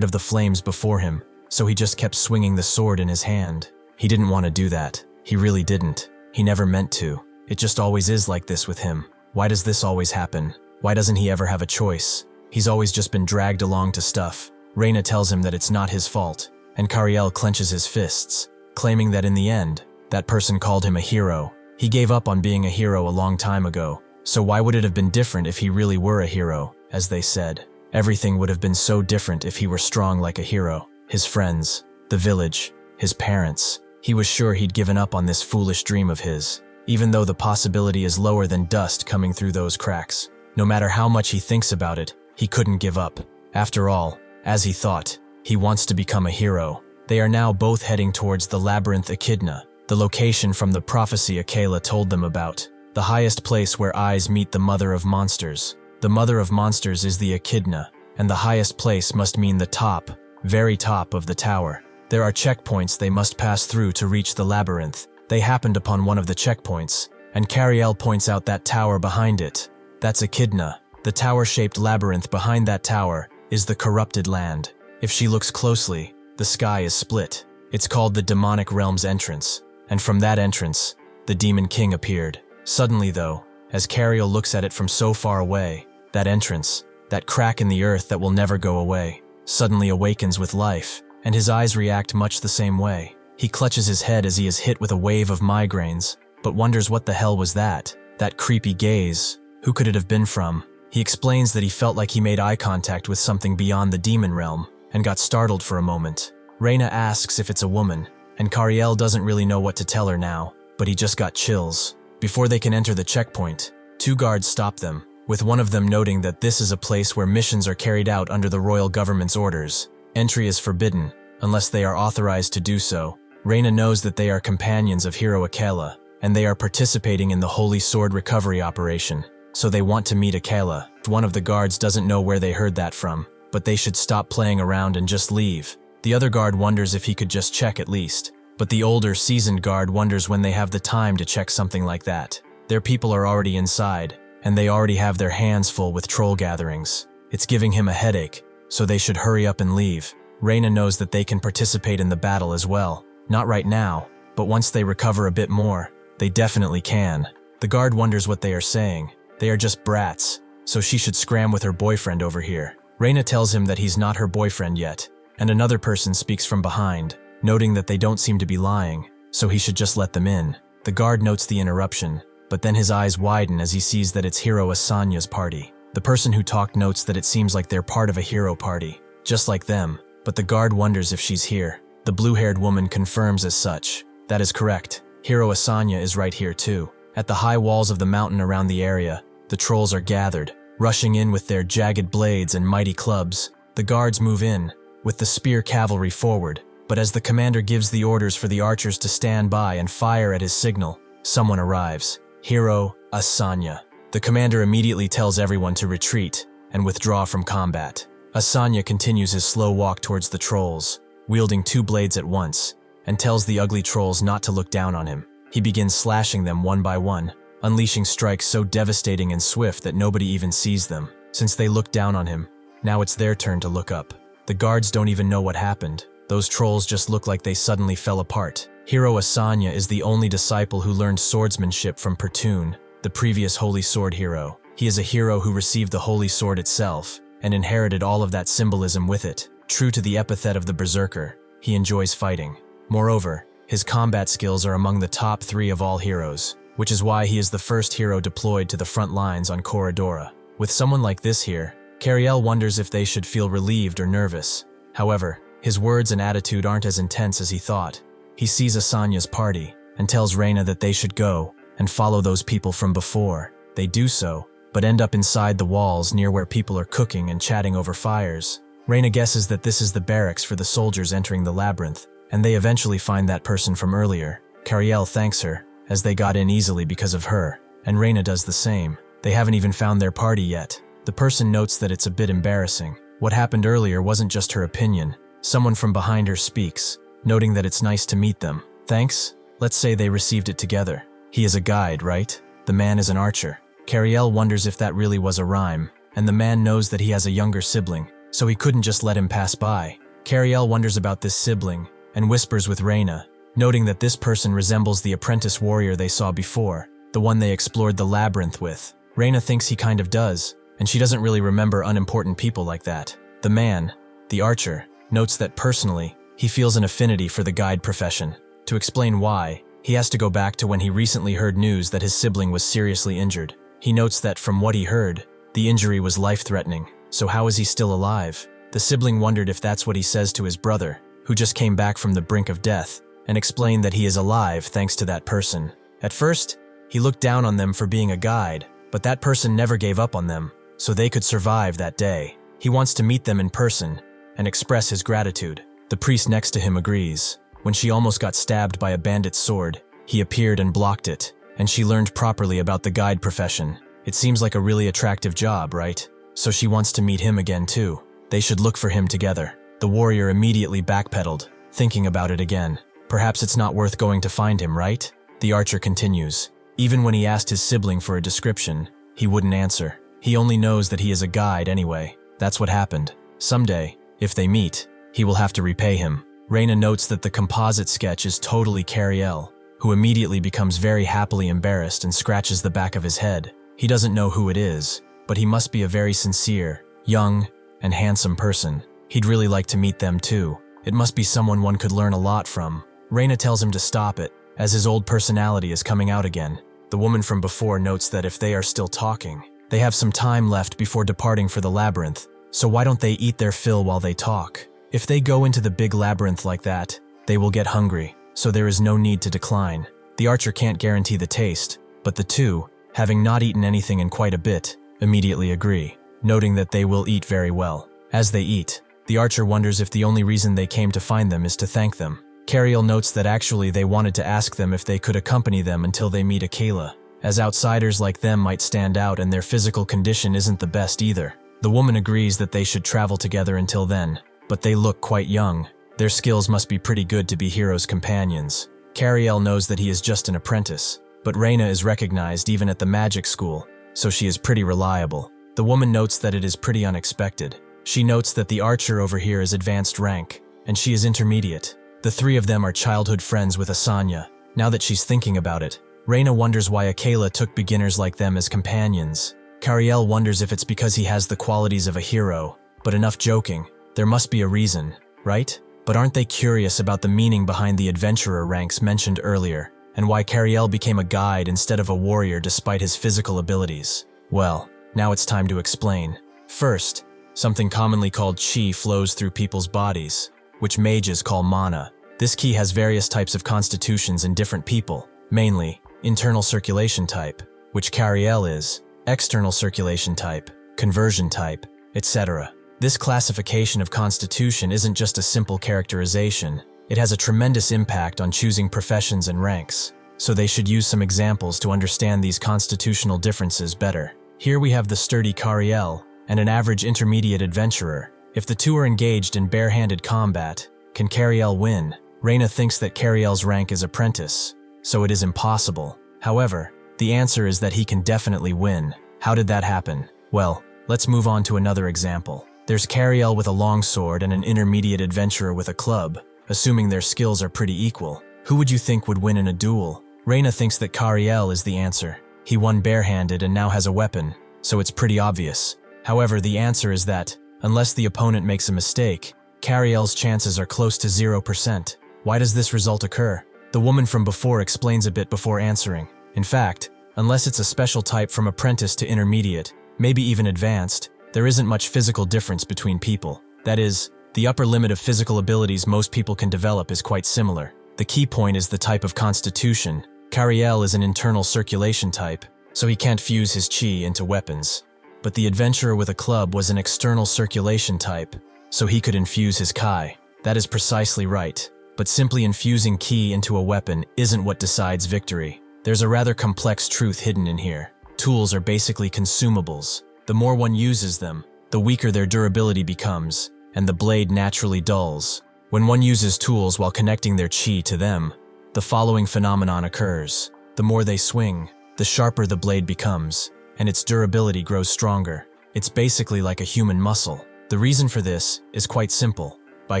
of the flames before him, so he just kept swinging the sword in his hand. He didn't want to do that. He really didn't. He never meant to. It just always is like this with him. Why does this always happen? Why doesn't he ever have a choice? He's always just been dragged along to stuff. Reina tells him that it's not his fault, and Kariel clenches his fists, claiming that in the end, that person called him a hero. He gave up on being a hero a long time ago, so why would it have been different if he really were a hero, as they said? Everything would have been so different if he were strong like a hero. His friends, the village, his parents. He was sure he'd given up on this foolish dream of his, even though the possibility is lower than dust coming through those cracks. No matter how much he thinks about it, he couldn't give up. After all, as he thought, he wants to become a hero. They are now both heading towards the labyrinth Echidna, the location from the prophecy Akela told them about, the highest place where eyes meet the mother of monsters. The mother of monsters is the Echidna, and the highest place must mean the top, very top of the tower. There are checkpoints they must pass through to reach the labyrinth. They happened upon one of the checkpoints, and Kariel points out that tower behind it. That's Echidna. The tower-shaped labyrinth behind that tower is the corrupted land. If she looks closely, the sky is split. It's called the demonic realm's entrance, and from that entrance, the demon king appeared. Suddenly though, as Kariel looks at it from so far away, that entrance, that crack in the earth that will never go away, suddenly awakens with life, and his eyes react much the same way. He clutches his head as he is hit with a wave of migraines, but wonders what the hell was that creepy gaze. Who could it have been from? He explains that he felt like he made eye contact with something beyond the demon realm, and got startled for a moment. Reina asks if it's a woman, and Kariel doesn't really know what to tell her now, but he just got chills. Before they can enter the checkpoint, two guards stop them, with one of them noting that this is a place where missions are carried out under the royal government's orders. Entry is forbidden, unless they are authorized to do so. Reina knows that they are companions of hero Akela, and they are participating in the Holy Sword recovery operation, so they want to meet Akela. One of the guards doesn't know where they heard that from, but they should stop playing around and just leave. The other guard wonders if he could just check at least, but the older, seasoned guard wonders when they have the time to check something like that. Their people are already inside, and they already have their hands full with troll gatherings. It's giving him a headache, so they should hurry up and leave. Reina knows that they can participate in the battle as well. Not right now, but once they recover a bit more, they definitely can. The guard wonders what they are saying. They are just brats, so she should scram with her boyfriend over here. Reina tells him that he's not her boyfriend yet, and another person speaks from behind, noting that they don't seem to be lying, so he should just let them in. The guard notes the interruption, but then his eyes widen as he sees that it's Hero Asanya's party. The person who talked notes that it seems like they're part of a hero party, just like them, but the guard wonders if she's here. The blue-haired woman confirms as such. That is correct. Hero Asanya is right here too. At the high walls of the mountain around the area, the trolls are gathered, rushing in with their jagged blades and mighty clubs. The guards move in, with the spear cavalry forward, but as the commander gives the orders for the archers to stand by and fire at his signal, someone arrives. Hero Asanya. The commander immediately tells everyone to retreat and withdraw from combat. Asanya continues his slow walk towards the trolls, wielding two blades at once, and tells the ugly trolls not to look down on him. He begins slashing them one by one, unleashing strikes so devastating and swift that nobody even sees them. Since they look down on him, now it's their turn to look up. The guards don't even know what happened. Those trolls just look like they suddenly fell apart. Hero Asanya is the only disciple who learned swordsmanship from Pertun, the previous Holy Sword hero. He is a hero who received the Holy Sword itself, and inherited all of that symbolism with it. True to the epithet of the berserker, he enjoys fighting. Moreover, his combat skills are among the top 3 of all heroes, which is why he is the first hero deployed to the front lines on Koridora. With someone like this here, Kariel wonders if they should feel relieved or nervous. However, his words and attitude aren't as intense as he thought. He sees Asanya's party, and tells Reina that they should go and follow those people from before. They do so, but end up inside the walls near where people are cooking and chatting over fires. Reina guesses that this is the barracks for the soldiers entering the labyrinth, and they eventually find that person from earlier. Kariel thanks her, as they got in easily because of her, and Reina does the same. They haven't even found their party yet. The person notes that it's a bit embarrassing. What happened earlier wasn't just her opinion. Someone from behind her speaks, noting that it's nice to meet them. Thanks? Let's say they received it together. He is a guide, right? The man is an archer. Kariel wonders if that really was a rhyme, and the man knows that he has a younger sibling, so he couldn't just let him pass by. Kariel wonders about this sibling, and whispers with Reina, noting that this person resembles the apprentice warrior they saw before, the one they explored the labyrinth with. Reina thinks he kind of does, and she doesn't really remember unimportant people like that. The man, the archer, notes that personally, he feels an affinity for the guide profession. To explain why, he has to go back to when he recently heard news that his sibling was seriously injured. He notes that from what he heard, the injury was life-threatening, so how is he still alive? The sibling wondered if that's what he says to his brother, who just came back from the brink of death, and explained that he is alive thanks to that person. At first, he looked down on them for being a guide, but that person never gave up on them, so they could survive that day. He wants to meet them in person and express his gratitude. The priest next to him agrees. When she almost got stabbed by a bandit's sword, he appeared and blocked it, and she learned properly about the guide profession. It seems like a really attractive job, right? So she wants to meet him again too. They should look for him together. The warrior immediately backpedaled, thinking about it again. Perhaps it's not worth going to find him, right? The archer continues. Even when he asked his sibling for a description, he wouldn't answer. He only knows that he is a guide anyway. That's what happened. Someday, if they meet, he will have to repay him. Reina notes that the composite sketch is totally Kariel, who immediately becomes very happily embarrassed and scratches the back of his head. He doesn't know who it is, but he must be a very sincere, young, and handsome person. He'd really like to meet them too. It must be someone one could learn a lot from. Reina tells him to stop it, as his old personality is coming out again. The woman from before notes that if they are still talking, they have some time left before departing for the labyrinth, so why don't they eat their fill while they talk? If they go into the big labyrinth like that, they will get hungry, so there is no need to decline. The archer can't guarantee the taste, but the two, having not eaten anything in quite a bit, immediately agree, noting that they will eat very well. As they eat, the archer wonders if the only reason they came to find them is to thank them. Kariel notes that actually they wanted to ask them if they could accompany them until they meet Akela, as outsiders like them might stand out and their physical condition isn't the best either. The woman agrees that they should travel together until then, but they look quite young. Their skills must be pretty good to be heroes' companions. Kariel knows that he is just an apprentice, but Reina is recognized even at the magic school, so she is pretty reliable. The woman notes that it is pretty unexpected. She notes that the archer over here is advanced rank, and she is intermediate. The three of them are childhood friends with Asanya. Now that she's thinking about it, Reina wonders why Akela took beginners like them as companions. Kariel wonders if it's because he has the qualities of a hero, but enough joking. There must be a reason, right? But aren't they curious about the meaning behind the adventurer ranks mentioned earlier, and why Kariel became a guide instead of a warrior despite his physical abilities? Well, now it's time to explain. First, something commonly called chi flows through people's bodies, which mages call mana. This ki has various types of constitutions in different people, mainly internal circulation type, which Kariel is, external circulation type, conversion type, etc. This classification of constitution isn't just a simple characterization, it has a tremendous impact on choosing professions and ranks, so they should use some examples to understand these constitutional differences better. Here we have the sturdy Kariel and an average intermediate adventurer. If the two are engaged in barehanded combat, can Kariel win? Reina thinks that Kariel's rank is apprentice, so it is impossible. However, the answer is that he can definitely win. How did that happen? Well, let's move on to another example. There's Kariel with a long sword and an intermediate adventurer with a club. Assuming their skills are pretty equal, who would you think would win in a duel? Reina thinks that Kariel is the answer. He won barehanded and now has a weapon, so it's pretty obvious. However, the answer is that, unless the opponent makes a mistake, Kariel's chances are close to 0%. Why does this result occur? The woman from before explains a bit before answering. In fact, unless it's a special type from apprentice to intermediate, maybe even advanced, there isn't much physical difference between people. That is, the upper limit of physical abilities most people can develop is quite similar. The key point is the type of constitution. Kariel is an internal circulation type, so he can't fuse his chi into weapons. But the adventurer with a club was an external circulation type, so he could infuse his kai. That is precisely right. But simply infusing ki into a weapon isn't what decides victory. There's a rather complex truth hidden in here. Tools are basically consumables. The more one uses them, the weaker their durability becomes, and the blade naturally dulls. When one uses tools while connecting their chi to them, the following phenomenon occurs. The more they swing, the sharper the blade becomes, and its durability grows stronger. It's basically like a human muscle. The reason for this is quite simple. By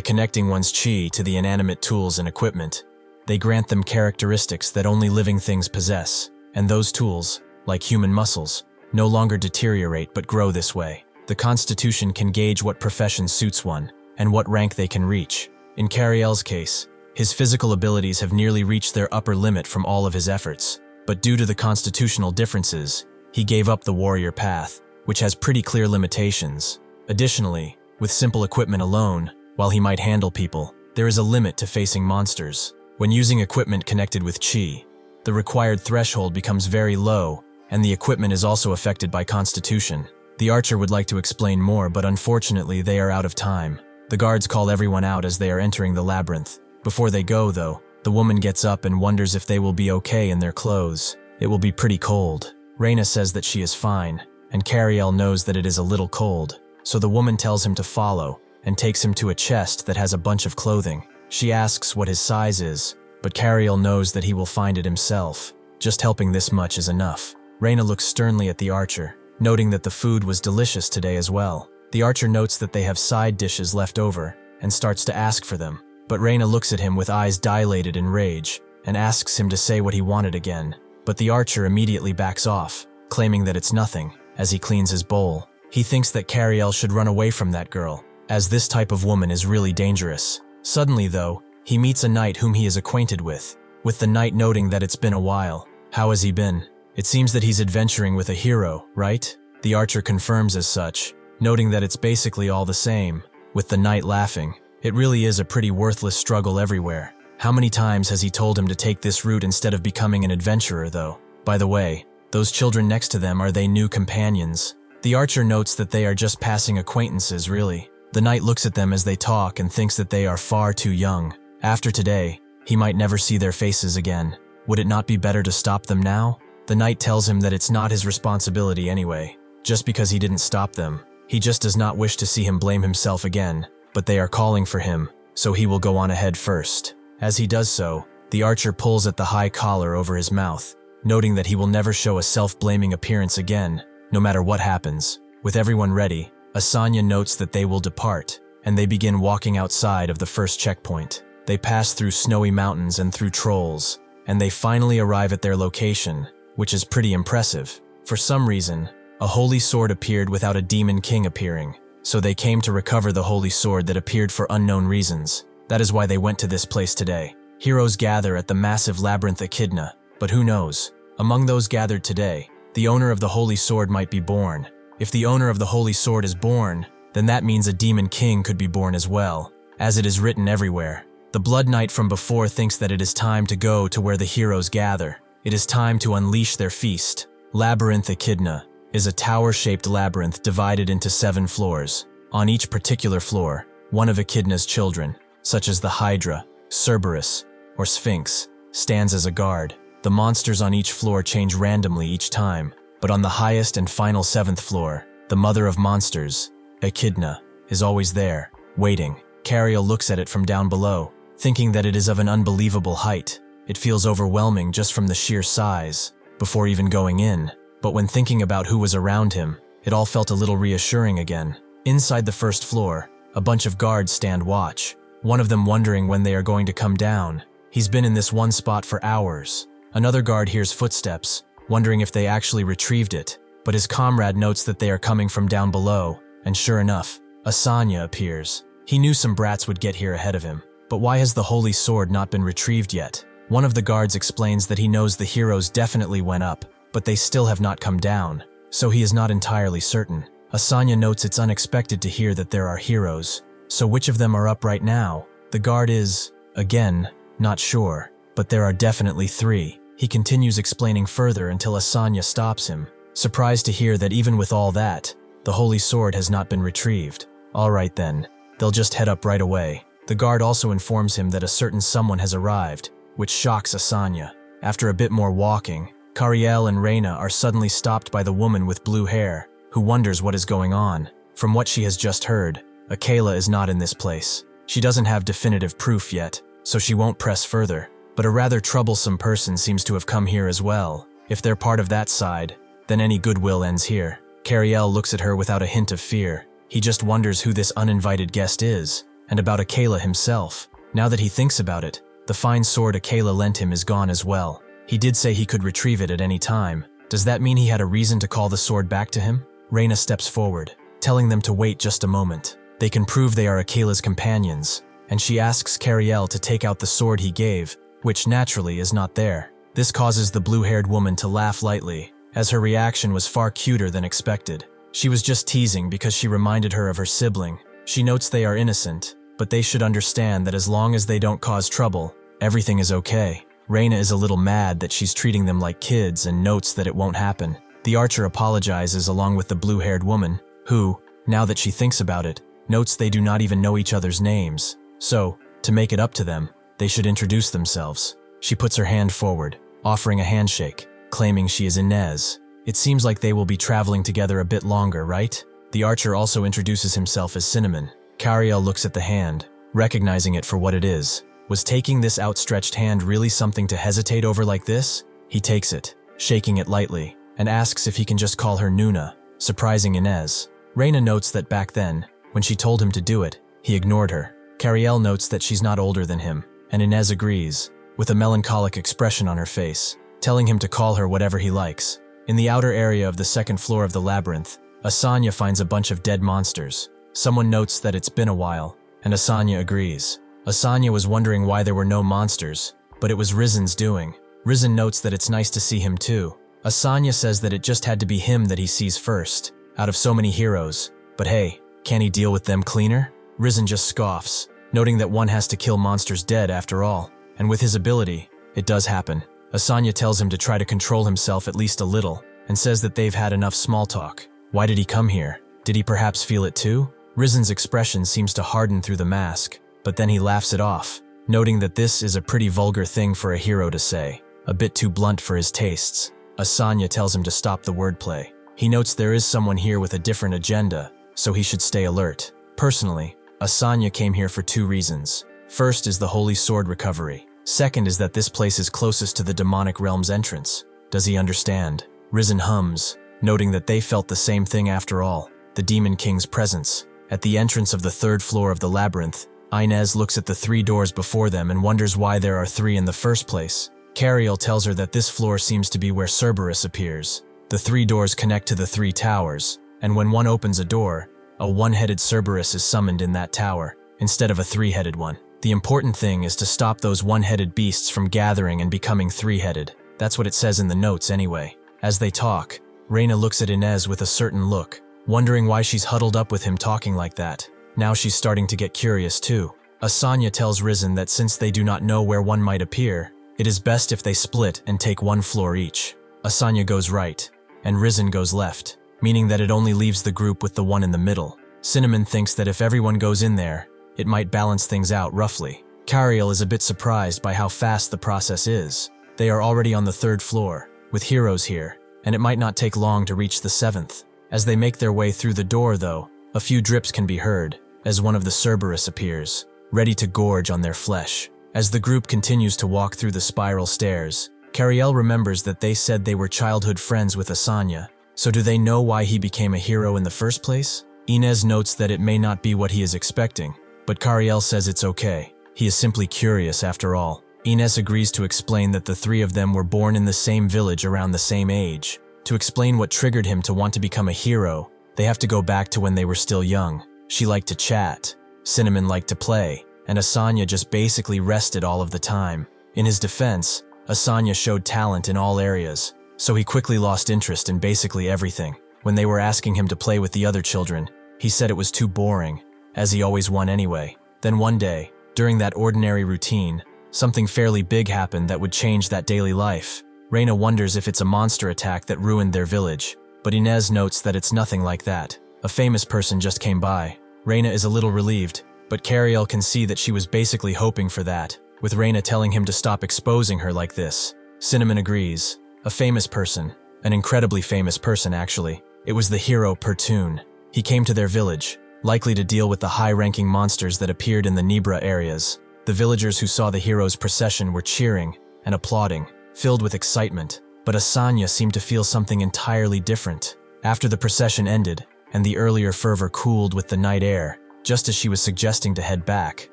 connecting one's chi to the inanimate tools and equipment, they grant them characteristics that only living things possess, and those tools, like human muscles, no longer deteriorate but grow this way. The constitution can gauge what profession suits one, and what rank they can reach. In Kariel's case, his physical abilities have nearly reached their upper limit from all of his efforts, but due to the constitutional differences, he gave up the warrior path, which has pretty clear limitations. Additionally, with simple equipment alone, while he might handle people, there is a limit to facing monsters. When using equipment connected with chi, the required threshold becomes very low, and the equipment is also affected by constitution. The archer would like to explain more, but unfortunately they are out of time. The guards call everyone out as they are entering the labyrinth. Before they go, though, the woman gets up and wonders if they will be okay in their clothes. It will be pretty cold. Reina says that she is fine, and Kariel knows that it is a little cold, so the woman tells him to follow, and takes him to a chest that has a bunch of clothing. She asks what his size is, but Kariel knows that he will find it himself. Just helping this much is enough. Reina looks sternly at the archer, noting that the food was delicious today as well. The archer notes that they have side dishes left over, and starts to ask for them. But Reina looks at him with eyes dilated in rage, and asks him to say what he wanted again. But the archer immediately backs off, claiming that it's nothing, as he cleans his bowl. He thinks that Kariel should run away from that girl, as this type of woman is really dangerous. Suddenly, though, he meets a knight whom he is acquainted with the knight noting that it's been a while. How has he been? It seems that he's adventuring with a hero, right? The archer confirms as such, noting that it's basically all the same, with the knight laughing. It really is a pretty worthless struggle everywhere. How many times has he told him to take this route instead of becoming an adventurer, though? By the way, those children next to them, are they new companions? The archer notes that they are just passing acquaintances, really. The knight looks at them as they talk and thinks that they are far too young. After today, he might never see their faces again. Would it not be better to stop them now? The knight tells him that it's not his responsibility anyway, just because he didn't stop them. He just does not wish to see him blame himself again, but they are calling for him, so he will go on ahead first. As he does so, the archer pulls at the high collar over his mouth, noting that he will never show a self-blaming appearance again, no matter what happens. With everyone ready, Asanya notes that they will depart, and they begin walking outside of the first checkpoint. They pass through snowy mountains and through trolls, and they finally arrive at their location, which is pretty impressive. For some reason, a holy sword appeared without a demon king appearing, so they came to recover the holy sword that appeared for unknown reasons. That is why they went to this place today. Heroes gather at the massive labyrinth Echidna, but who knows? Among those gathered today, the owner of the holy sword might be born. If the owner of the holy sword is born, then that means a demon king could be born as well, as it is written everywhere. The Blood Knight from before thinks that it is time to go to where the heroes gather. It is time to unleash their feast. Labyrinth Echidna is a tower-shaped labyrinth divided into 7 floors. On each particular floor, one of Echidna's children, such as the Hydra, Cerberus, or Sphinx, stands as a guard. The monsters on each floor change randomly each time, but on the highest and final 7th floor, the mother of monsters, Echidna, is always there, waiting. Kariel looks at it from down below, thinking that it is of an unbelievable height. It feels overwhelming just from the sheer size, before even going in. But when thinking about who was around him, it all felt a little reassuring again. Inside the first floor, a bunch of guards stand watch, one of them wondering when they are going to come down. He's been in this one spot for hours. Another guard hears footsteps, wondering if they actually retrieved it, but his comrade notes that they are coming from down below, and sure enough, Asanya appears. He knew some brats would get here ahead of him, but why has the holy sword not been retrieved yet? One of the guards explains that he knows the heroes definitely went up, but they still have not come down, so he is not entirely certain. Asanya notes it's unexpected to hear that there are heroes, so which of them are up right now? The guard is, again, not sure, but there are definitely 3. He continues explaining further until Asanya stops him, surprised to hear that even with all that, the holy sword has not been retrieved. Alright then, they'll just head up right away. The guard also informs him that a certain someone has arrived, which shocks Asanya. After a bit more walking, Kariel and Reina are suddenly stopped by the woman with blue hair, who wonders what is going on. From what she has just heard, Akela is not in this place. She doesn't have definitive proof yet, so she won't press further. But a rather troublesome person seems to have come here as well. If they're part of that side, then any goodwill ends here. Kariel looks at her without a hint of fear. He just wonders who this uninvited guest is, and about Akela himself. Now that he thinks about it, the fine sword Akela lent him is gone as well. He did say he could retrieve it at any time. Does that mean he had a reason to call the sword back to him? Reina steps forward, telling them to wait just a moment. They can prove they are Akela's companions, and she asks Kariel to take out the sword he gave, which naturally is not there. This causes the blue-haired woman to laugh lightly, as her reaction was far cuter than expected. She was just teasing because she reminded her of her sibling. She notes they are innocent, but they should understand that as long as they don't cause trouble, everything is okay. Reina is a little mad that she's treating them like kids and notes that it won't happen. The archer apologizes along with the blue-haired woman, who, now that she thinks about it, notes they do not even know each other's names. So, to make it up to them, they should introduce themselves. She puts her hand forward, offering a handshake, claiming she is Inez. It seems like they will be traveling together a bit longer, right? The archer also introduces himself as Cinnamon. Kariel looks at the hand, recognizing it for what it is. Was taking this outstretched hand really something to hesitate over like this? He takes it, shaking it lightly, and asks if he can just call her Nuna, surprising Inez. Reina notes that back then, when she told him to do it, he ignored her. Kariel notes that she's not older than him, and Inez agrees, with a melancholic expression on her face, telling him to call her whatever he likes. In the outer area of the 2nd floor of the labyrinth, Asanya finds a bunch of dead monsters. Someone notes that it's been a while, and Asanya agrees. Asanya was wondering why there were no monsters, but it was Rizen's doing. Rizen notes that it's nice to see him too. Asanya says that it just had to be him that he sees first, out of so many heroes. But hey, can he deal with them cleaner? Rizen just scoffs, noting that one has to kill monsters dead after all. And with his ability, it does happen. Asanya tells him to try to control himself at least a little, and says that they've had enough small talk. Why did he come here? Did he perhaps feel it too? Rizen's expression seems to harden through the mask, but then he laughs it off, noting that this is a pretty vulgar thing for a hero to say, a bit too blunt for his tastes. Asanya tells him to stop the wordplay. He notes there is someone here with a different agenda, so he should stay alert. Personally, Asanya came here for 2 reasons. First is the Holy Sword recovery. Second is that this place is closest to the demonic realm's entrance. Does he understand? Rizen hums, noting that they felt the same thing after all, the Demon King's presence. At the entrance of the 3rd floor of the labyrinth, Inez looks at the 3 doors before them and wonders why there are 3 in the first place. Kariel tells her that this floor seems to be where Cerberus appears. The 3 doors connect to the 3 towers, and when one opens a door, a 1-headed Cerberus is summoned in that tower, instead of a 3-headed one. The important thing is to stop those 1-headed beasts from gathering and becoming 3-headed. That's what it says in the notes anyway. As they talk, Reina looks at Inez with a certain look, wondering why she's huddled up with him talking like that. Now she's starting to get curious too. Asanya tells Rizen that since they do not know where one might appear, it is best if they split and take 1 floor each. Asanya goes right, and Rizen goes left, meaning that it only leaves the group with the one in the middle. Cinnamon thinks that if everyone goes in there, it might balance things out roughly. Kariel is a bit surprised by how fast the process is. They are already on the 3rd floor, with heroes here, and it might not take long to reach the 7th. As they make their way through the door though, a few drips can be heard, as one of the Cerberus appears, ready to gorge on their flesh. As the group continues to walk through the spiral stairs, Kariel remembers that they said they were childhood friends with Asanya, so do they know why he became a hero in the first place? Inez notes that it may not be what he is expecting, but Kariel says it's okay. He is simply curious after all. Inez agrees to explain that the 3 of them were born in the same village around the same age. To explain what triggered him to want to become a hero, they have to go back to when they were still young. She liked to chat, Cinnamon liked to play, and Asanya just basically rested all of the time. In his defense, Asanya showed talent in all areas, so he quickly lost interest in basically everything. When they were asking him to play with the other children, he said it was too boring, as he always won anyway. Then one day, during that ordinary routine, something fairly big happened that would change that daily life. Reina wonders if it's a monster attack that ruined their village, but Inez notes that it's nothing like that. A famous person just came by. Reina is a little relieved, but Kariel can see that she was basically hoping for that, with Reina telling him to stop exposing her like this. Cinnamon agrees. A famous person. An incredibly famous person, actually. It was the hero Pertune. He came to their village, likely to deal with the high-ranking monsters that appeared in the Nibra areas. The villagers who saw the hero's procession were cheering and applauding, filled with excitement, but Asanya seemed to feel something entirely different. After the procession ended, and the earlier fervor cooled with the night air, just as she was suggesting to head back,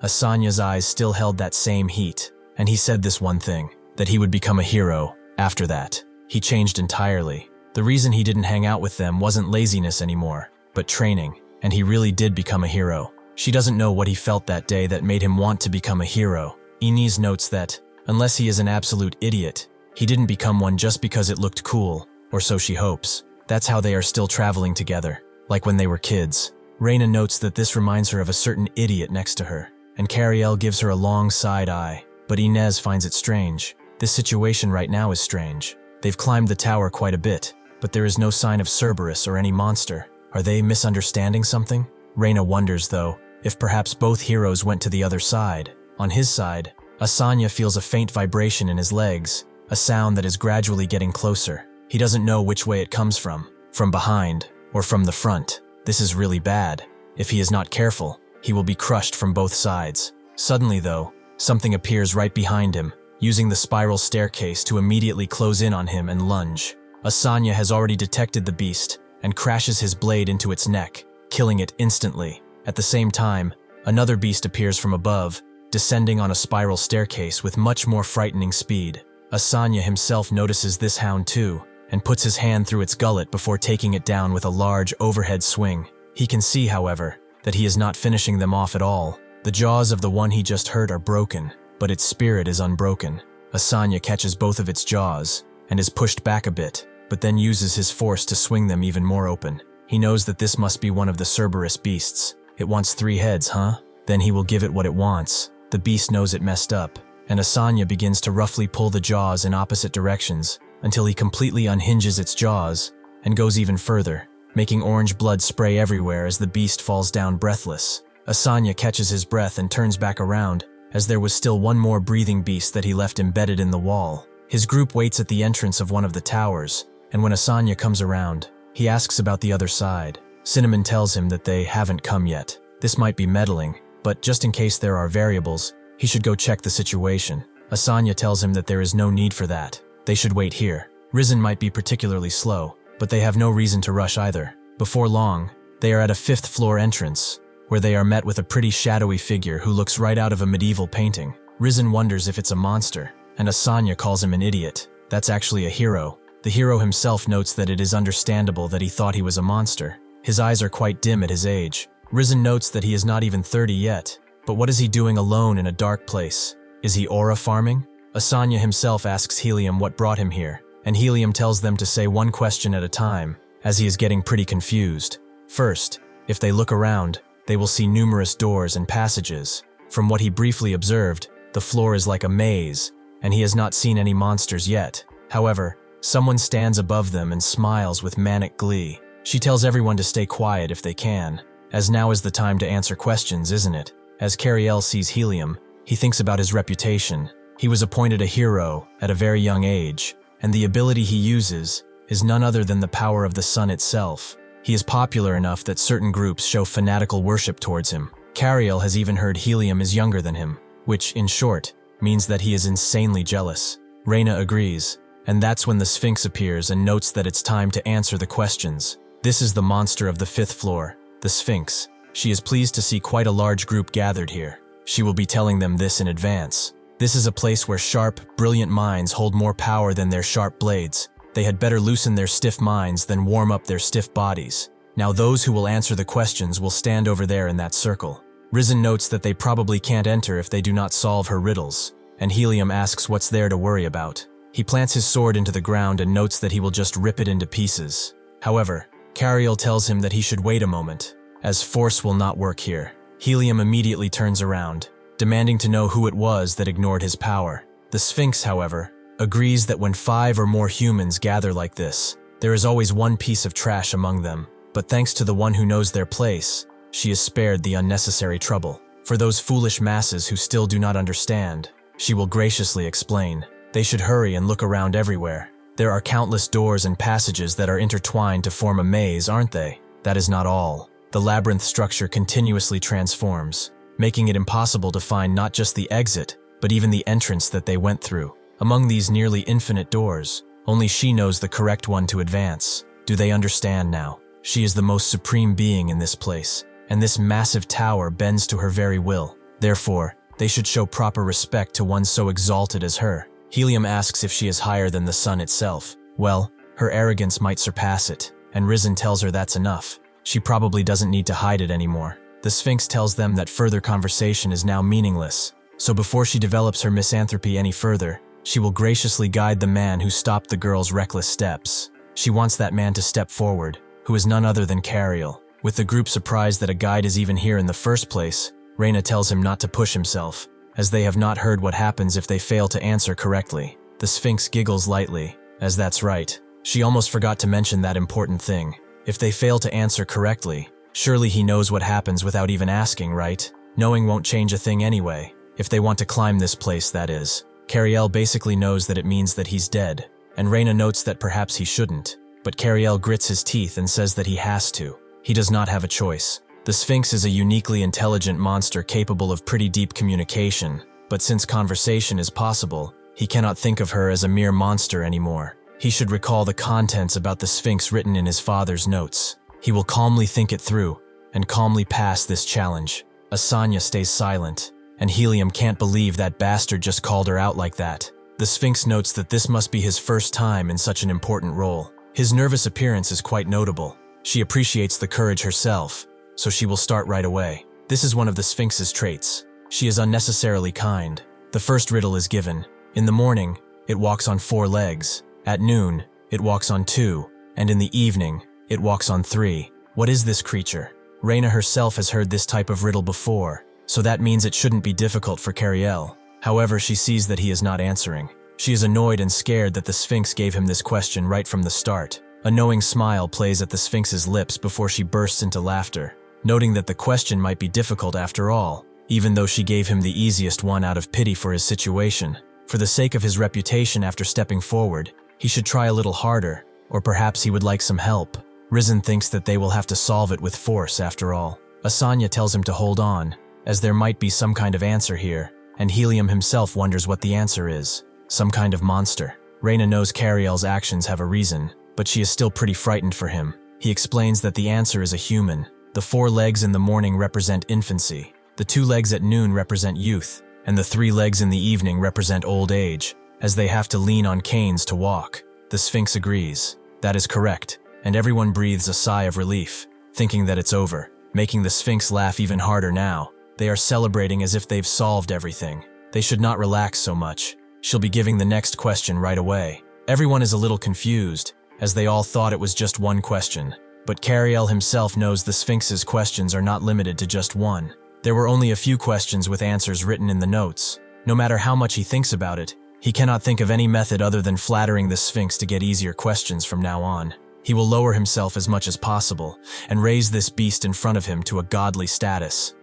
Asanya's eyes still held that same heat, and he said this one thing, that he would become a hero. After that, he changed entirely. The reason he didn't hang out with them wasn't laziness anymore, but training, and he really did become a hero. She doesn't know what he felt that day that made him want to become a hero. Inez notes that, unless he is an absolute idiot, he didn't become one just because it looked cool, or so she hopes. That's how they are still traveling together, like when they were kids. Reina notes that this reminds her of a certain idiot next to her, and Kariel gives her a long side eye, but Inez finds it strange. This situation right now is strange. They've climbed the tower quite a bit, but there is no sign of Cerberus or any monster. Are they misunderstanding something? Reina wonders, though, if perhaps both heroes went to the other side. On his side, Asanya feels a faint vibration in his legs, a sound that is gradually getting closer. He doesn't know which way it comes from behind, or from the front. This is really bad. If he is not careful, he will be crushed from both sides. Suddenly, though, something appears right behind him, using the spiral staircase to immediately close in on him and lunge. Asanya has already detected the beast and crashes his blade into its neck, killing it instantly. At the same time, another beast appears from above, descending on a spiral staircase with much more frightening speed. Asanya himself notices this hound too, and puts his hand through its gullet before taking it down with a large overhead swing. He can see, however, that he is not finishing them off at all. The jaws of the one he just hurt are broken, but its spirit is unbroken. Asanya catches both of its jaws, and is pushed back a bit, but then uses his force to swing them even more open. He knows that this must be one of the Cerberus beasts. It wants 3 heads, huh? Then he will give it what it wants. The beast knows it messed up, and Asanya begins to roughly pull the jaws in opposite directions until he completely unhinges its jaws and goes even further. making orange blood spray everywhere as the beast falls down breathless. Asanya catches his breath and turns back around, as there was still one more breathing beast that he left embedded in the wall. His group waits at the entrance of one of the towers, and when Asanya comes around, he asks about the other side. Cinnamon tells him that they haven't come yet. This might be meddling, but just in case there are variables, he should go check the situation. Asanya tells him that there is no need for that. They should wait here. Risen might be particularly slow, but they have no reason to rush either. Before long, they are at a 5th floor entrance, where they are met with a pretty shadowy figure who looks right out of a medieval painting. Risen wonders if it's a monster, and Asanya calls him an idiot. That's actually a hero. The hero himself notes that it is understandable that he thought he was a monster. His eyes are quite dim at his age. Risen notes that he is not even 30 yet, but what is he doing alone in a dark place? Is he aura farming? Asanya himself asks Helium what brought him here, and Helium tells them to say one question at a time, as he is getting pretty confused. First, if they look around, they will see numerous doors and passages. From what he briefly observed, the floor is like a maze, and he has not seen any monsters yet. However, someone stands above them and smiles with manic glee. She tells everyone to stay quiet if they can, as now is the time to answer questions, isn't it? As Kariel sees Helium, he thinks about his reputation. He was appointed a hero at a very young age, and the ability he uses is none other than the power of the sun itself. He is popular enough that certain groups show fanatical worship towards him. Kariel has even heard Helium is younger than him, which, in short, means that he is insanely jealous. Reina agrees, and that's when the Sphinx appears and notes that it's time to answer the questions. This is the monster of the 5th floor, the Sphinx. She is pleased to see quite a large group gathered here. She will be telling them this in advance. This is a place where sharp, brilliant minds hold more power than their sharp blades. They had better loosen their stiff minds than warm up their stiff bodies. Now those who will answer the questions will stand over there in that circle. Risen notes that they probably can't enter if they do not solve her riddles, and Helium asks what's there to worry about. He plants his sword into the ground and notes that he will just rip it into pieces. However, Kariel tells him that he should wait a moment, as force will not work here. Helium immediately turns around, demanding to know who it was that ignored his power. The Sphinx, however, agrees that when 5 or more humans gather like this, there is always one piece of trash among them, but thanks to the one who knows their place, she is spared the unnecessary trouble. For those foolish masses who still do not understand, she will graciously explain. They should hurry and look around everywhere. There are countless doors and passages that are intertwined to form a maze, aren't they? That is not all. The labyrinth structure continuously transforms, making it impossible to find not just the exit, but even the entrance that they went through. Among these nearly infinite doors, only she knows the correct one to advance. Do they understand now? She is the most supreme being in this place, and this massive tower bends to her very will. Therefore, they should show proper respect to one so exalted as her. Helium asks if she is higher than the sun itself. Well, her arrogance might surpass it, and Risen tells her that's enough. She probably doesn't need to hide it anymore. The Sphinx tells them that further conversation is now meaningless, so before she develops her misanthropy any further, she will graciously guide the man who stopped the girl's reckless steps. She wants that man to step forward, who is none other than Kariel. With the group surprised that a guide is even here in the first place, Reina tells him not to push himself, as they have not heard what happens if they fail to answer correctly. The Sphinx giggles lightly, as that's right. She almost forgot to mention that important thing. If they fail to answer correctly, surely he knows what happens without even asking, right? Knowing won't change a thing anyway. If they want to climb this place, that is. Kariel basically knows that it means that he's dead, and Reina notes that perhaps he shouldn't, but Kariel grits his teeth and says that he has to. He does not have a choice. The Sphinx is a uniquely intelligent monster capable of pretty deep communication, but since conversation is possible, he cannot think of her as a mere monster anymore. He should recall the contents about the Sphinx written in his father's notes. He will calmly think it through, and calmly pass this challenge. Asanya stays silent, and Helium can't believe that bastard just called her out like that. The Sphinx notes that this must be his first time in such an important role. His nervous appearance is quite notable. She appreciates the courage herself, so she will start right away. This is one of the Sphinx's traits. She is unnecessarily kind. The first riddle is given. In the morning, it walks on 4 legs. At noon, it walks on 2, and in the evening, it walks on 3. What is this creature? Reina herself has heard this type of riddle before, so that means it shouldn't be difficult for Kariel. However, she sees that he is not answering. She is annoyed and scared that the Sphinx gave him this question right from the start. A knowing smile plays at the Sphinx's lips before she bursts into laughter, noting that the question might be difficult after all, even though she gave him the easiest one out of pity for his situation. For the sake of his reputation after stepping forward, he should try a little harder, or perhaps he would like some help. Risen thinks that they will have to solve it with force after all. Asanya tells him to hold on, as there might be some kind of answer here, and Helium himself wonders what the answer is. Some kind of monster. Reina knows Kariel's actions have a reason, but she is still pretty frightened for him. He explains that the answer is a human. The 4 legs in the morning represent infancy, the 2 legs at noon represent youth, and the 3 legs in the evening represent old age, as they have to lean on canes to walk. The Sphinx agrees. That is correct, and everyone breathes a sigh of relief, thinking that it's over, making the Sphinx laugh even harder now. They are celebrating as if they've solved everything. They should not relax so much. She'll be giving the next question right away. Everyone is a little confused, as they all thought it was just one question. But Kariel himself knows the Sphinx's questions are not limited to just one. There were only a few questions with answers written in the notes. No matter how much he thinks about it, he cannot think of any method other than flattering the Sphinx to get easier questions from now on. He will lower himself as much as possible and raise this beast in front of him to a godly status.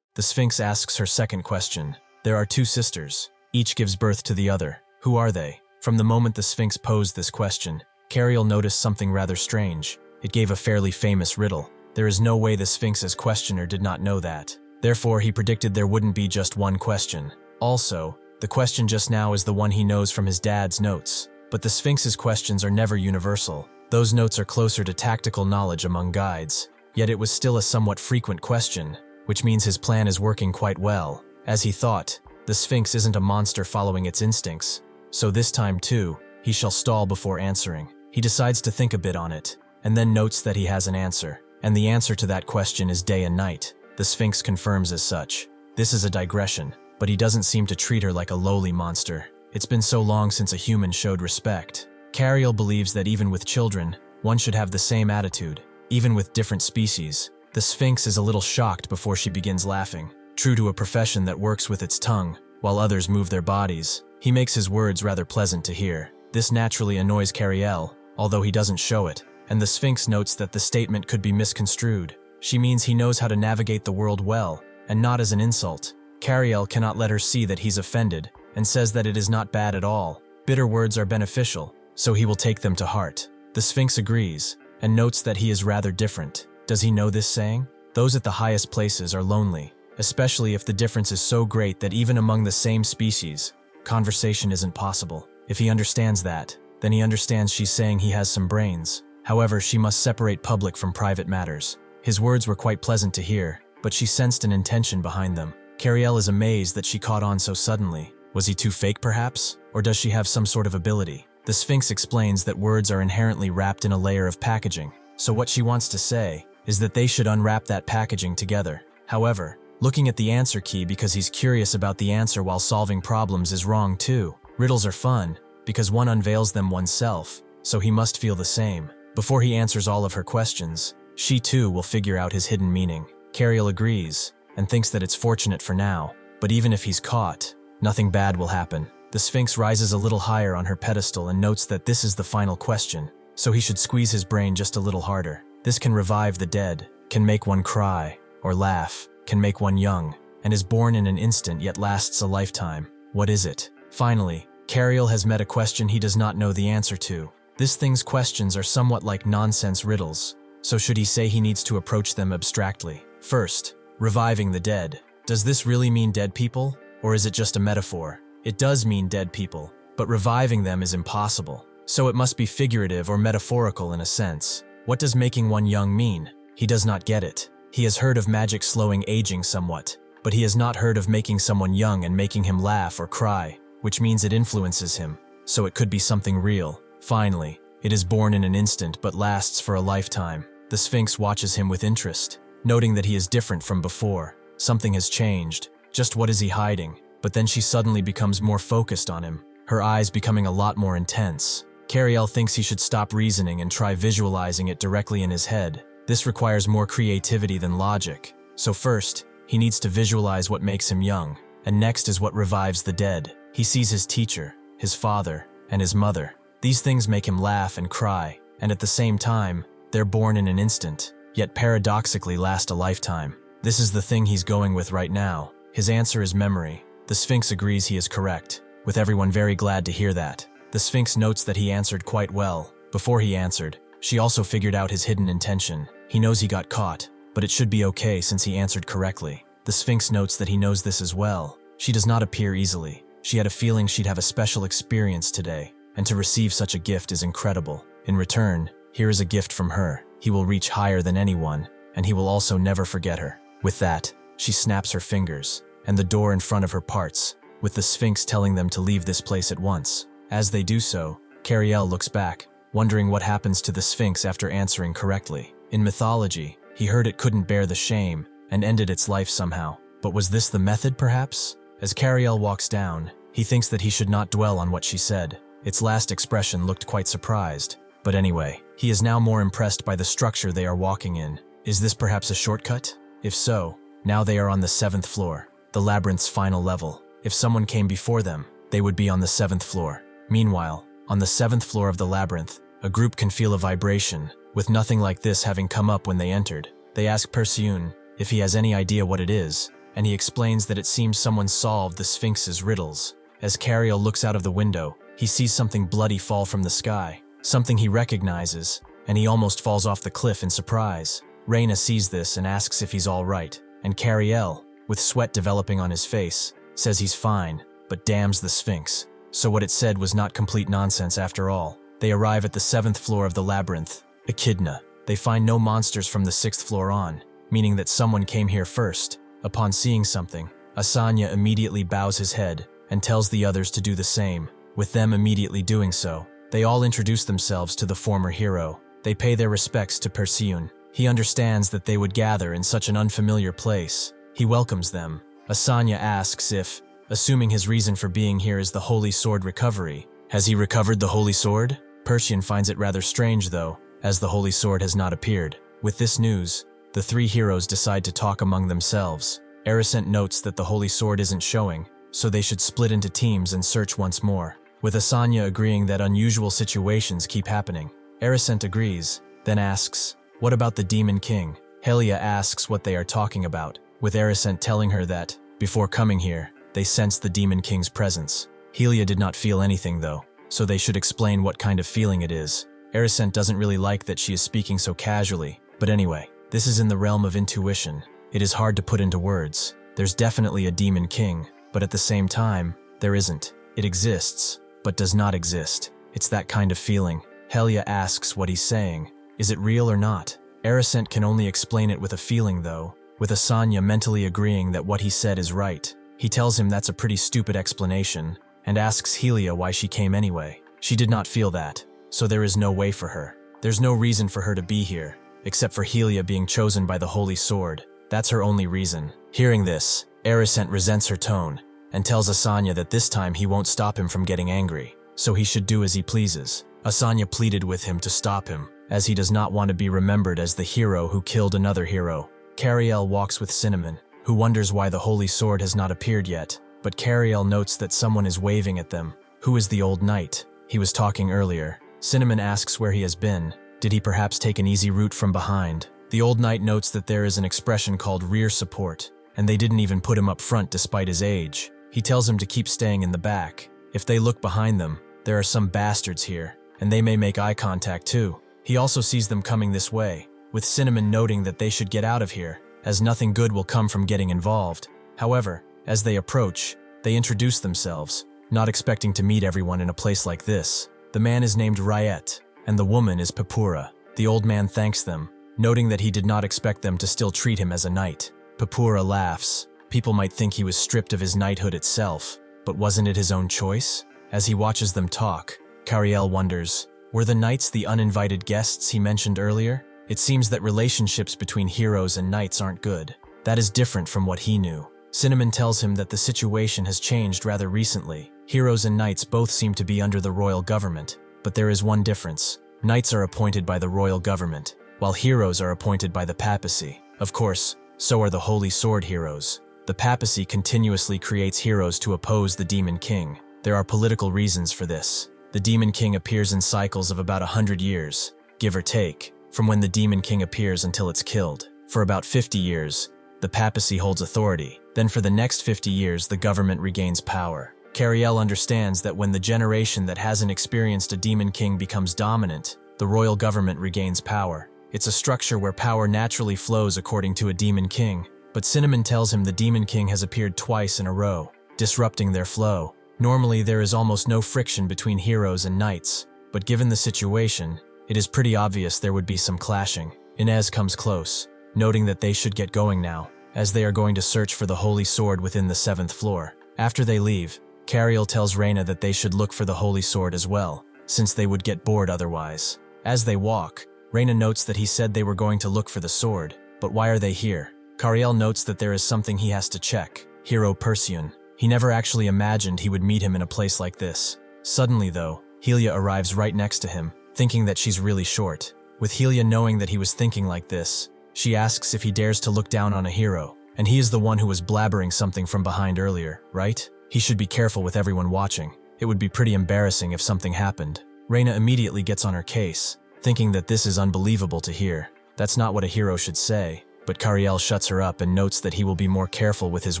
The Sphinx asks her second question. There are 2 sisters. Each gives birth to the other. Who are they? From the moment the Sphinx posed this question, Kariel noticed something rather strange. It gave a fairly famous riddle. There is no way the Sphinx's questioner did not know that. Therefore, he predicted there wouldn't be just one question. Also, the question just now is the one he knows from his dad's notes. But the Sphinx's questions are never universal. Those notes are closer to tactical knowledge among guides. Yet it was still a somewhat frequent question, which means his plan is working quite well. As he thought, the Sphinx isn't a monster following its instincts. So this time too, he shall stall before answering. He decides to think a bit on it, and then notes that he has an answer. And the answer to that question is day and night. The Sphinx confirms as such. This is a digression, but he doesn't seem to treat her like a lowly monster. It's been so long since a human showed respect. Kariel believes that even with children, one should have the same attitude, even with different species. The Sphinx is a little shocked before she begins laughing. True to a profession that works with its tongue, while others move their bodies, he makes his words rather pleasant to hear. This naturally annoys Kariel, although he doesn't show it, and the Sphinx notes that the statement could be misconstrued. She means he knows how to navigate the world well, and not as an insult. Kariel cannot let her see that he's offended, and says that it is not bad at all. Bitter words are beneficial, so he will take them to heart. The Sphinx agrees, and notes that he is rather different. Does he know this saying? Those at the highest places are lonely, especially if the difference is so great that even among the same species, conversation isn't possible. If he understands that, then he understands she's saying he has some brains. However, she must separate public from private matters. His words were quite pleasant to hear, but she sensed an intention behind them. Kariel is amazed that she caught on so suddenly. Was he too fake perhaps? Or does she have some sort of ability? The Sphinx explains that words are inherently wrapped in a layer of packaging, so what she wants to say is that they should unwrap that packaging together. However, looking at the answer key because he's curious about the answer while solving problems is wrong too. Riddles are fun, because one unveils them oneself, so he must feel the same. Before he answers all of her questions, she too will figure out his hidden meaning. Kariel agrees, and thinks that it's fortunate for now, but even if he's caught, nothing bad will happen. The Sphinx rises a little higher on her pedestal and notes that this is the final question, so he should squeeze his brain just a little harder. This can revive the dead, can make one cry, or laugh, can make one young, and is born in an instant yet lasts a lifetime. What is it? Finally, Kariel has met a question he does not know the answer to. This thing's questions are somewhat like nonsense riddles, so should he say he needs to approach them abstractly? First, reviving the dead. Does this really mean dead people, or is it just a metaphor? It does mean dead people, but reviving them is impossible, so it must be figurative or metaphorical in a sense. What does making one young mean? He does not get it. He has heard of magic slowing aging somewhat, but he has not heard of making someone young and making him laugh or cry, which means it influences him, so it could be something real. Finally, it is born in an instant but lasts for a lifetime. The Sphinx watches him with interest, noting that he is different from before. Something has changed. Just what is he hiding? But then she suddenly becomes more focused on him, her eyes becoming a lot more intense. Kariel thinks he should stop reasoning and try visualizing it directly in his head. This requires more creativity than logic. So first, he needs to visualize what makes him young, and next is what revives the dead. He sees his teacher, his father, and his mother. These things make him laugh and cry, and at the same time, they're born in an instant, yet paradoxically last a lifetime. This is the thing he's going with right now. His answer is memory. The Sphinx agrees he is correct, with everyone very glad to hear that. The Sphinx notes that he answered quite well. Before he answered, she also figured out his hidden intention. He knows he got caught, but it should be okay since he answered correctly. The Sphinx notes that he knows this as well. She does not appear easily. She had a feeling she'd have a special experience today, and to receive such a gift is incredible. In return, here is a gift from her. He will reach higher than anyone, and he will also never forget her. With that, she snaps her fingers, and the door in front of her parts, with the Sphinx telling them to leave this place at once. As they do so, Kariel looks back, wondering what happens to the Sphinx after answering correctly. In mythology, he heard it couldn't bear the shame and ended its life somehow. But was this the method, perhaps? As Kariel walks down, he thinks that he should not dwell on what she said. Its last expression looked quite surprised. But anyway, he is now more impressed by the structure they are walking in. Is this perhaps a shortcut? If so, now they are on the 7th floor, the labyrinth's final level. If someone came before them, they would be on the 7th floor. Meanwhile, on the 7th floor of the labyrinth, a group can feel a vibration, with nothing like this having come up when they entered. They ask Perseun if he has any idea what it is, and he explains that it seems someone solved the Sphinx's riddles. As Kariel looks out of the window, he sees something bloody fall from the sky, something he recognizes, and he almost falls off the cliff in surprise. Reina sees this and asks if he's all right, and Kariel, with sweat developing on his face, says he's fine, but damns the Sphinx. So what it said was not complete nonsense after all. They arrive at the 7th floor of the labyrinth, Echidna. They find no monsters from the 6th floor on, meaning that someone came here first. Upon seeing something, Asanya immediately bows his head and tells the others to do the same. With them immediately doing so, they all introduce themselves to the former hero. They pay their respects to Perseun. He understands that they would gather in such an unfamiliar place. He welcomes them. Asanya asks if, assuming his reason for being here is the Holy Sword recovery, has he recovered the Holy Sword? Perseun finds it rather strange though, as the Holy Sword has not appeared. With this news, the three heroes decide to talk among themselves. Aerosent notes that the Holy Sword isn't showing, so they should split into teams and search once more, with Asanya agreeing that unusual situations keep happening. Aerosent agrees, then asks, what about the Demon King? Helia asks what they are talking about, with Aerosent telling her that, before coming here, they sensed the Demon King's presence. Helia did not feel anything though, so they should explain what kind of feeling it is. Aerosent doesn't really like that she is speaking so casually, but anyway, this is in the realm of intuition. It is hard to put into words. There's definitely a Demon King, but at the same time, there isn't. It exists, but does not exist. It's that kind of feeling. Helia asks what he's saying. Is it real or not? Aerosent can only explain it with a feeling though, with Asanya mentally agreeing that what he said is right. He tells him that's a pretty stupid explanation, and asks Helia why she came anyway. She did not feel that, so there is no way for her. There's no reason for her to be here, except for Helia being chosen by the Holy Sword. That's her only reason. Hearing this, Aerosent resents her tone, and tells Asanya that this time he won't stop him from getting angry, so he should do as he pleases. Asanya pleaded with him to stop him, as he does not want to be remembered as the hero who killed another hero. Kariel walks with Cinnamon, who wonders why the Holy Sword has not appeared yet, but Kariel notes that someone is waving at them. Who is the old knight? He was talking earlier. Cinnamon asks where he has been. Did he perhaps take an easy route from behind? The old knight notes that there is an expression called rear support, and they didn't even put him up front despite his age. He tells him to keep staying in the back. If they look behind them, there are some bastards here, and they may make eye contact too. He also sees them coming this way, with Cinnamon noting that they should get out of here, as nothing good will come from getting involved. However, as they approach, they introduce themselves, not expecting to meet everyone in a place like this. The man is named Ryet, and the woman is Papura. The old man thanks them, noting that he did not expect them to still treat him as a knight. Papura laughs. People might think he was stripped of his knighthood itself, but wasn't it his own choice? As he watches them talk, Kariel wonders, were the knights the uninvited guests he mentioned earlier? It seems that relationships between heroes and knights aren't good. That is different from what he knew. Cinnamon tells him that the situation has changed rather recently. Heroes and knights both seem to be under the royal government, but there is one difference. Knights are appointed by the royal government, while heroes are appointed by the papacy. Of course, so are the Holy Sword heroes. The papacy continuously creates heroes to oppose the Demon King. There are political reasons for this. The Demon King appears in cycles of about 100 years, give or take, from when the Demon King appears until it's killed. For about 50 years, the papacy holds authority. Then for the next 50 years, the government regains power. Kariel understands that when the generation that hasn't experienced a Demon King becomes dominant, the royal government regains power. It's a structure where power naturally flows according to a Demon King, but Cinnamon tells him the Demon King has appeared twice in a row, disrupting their flow. Normally, there is almost no friction between heroes and knights, but given the situation, it is pretty obvious there would be some clashing. Inez comes close, noting that they should get going now, as they are going to search for the Holy Sword within the 7th floor. After they leave, Kariel tells Reina that they should look for the Holy Sword as well, since they would get bored otherwise. As they walk, Reina notes that he said they were going to look for the sword, but why are they here? Kariel notes that there is something he has to check. Hero Perseon. He never actually imagined he would meet him in a place like this. Suddenly though, Helia arrives right next to him, thinking that she's really short. With Helia knowing that he was thinking like this, she asks if he dares to look down on a hero, and he is the one who was blabbering something from behind earlier, right? He should be careful with everyone watching. It would be pretty embarrassing if something happened. Reina immediately gets on her case, thinking that this is unbelievable to hear. That's not what a hero should say, but Kariel shuts her up and notes that he will be more careful with his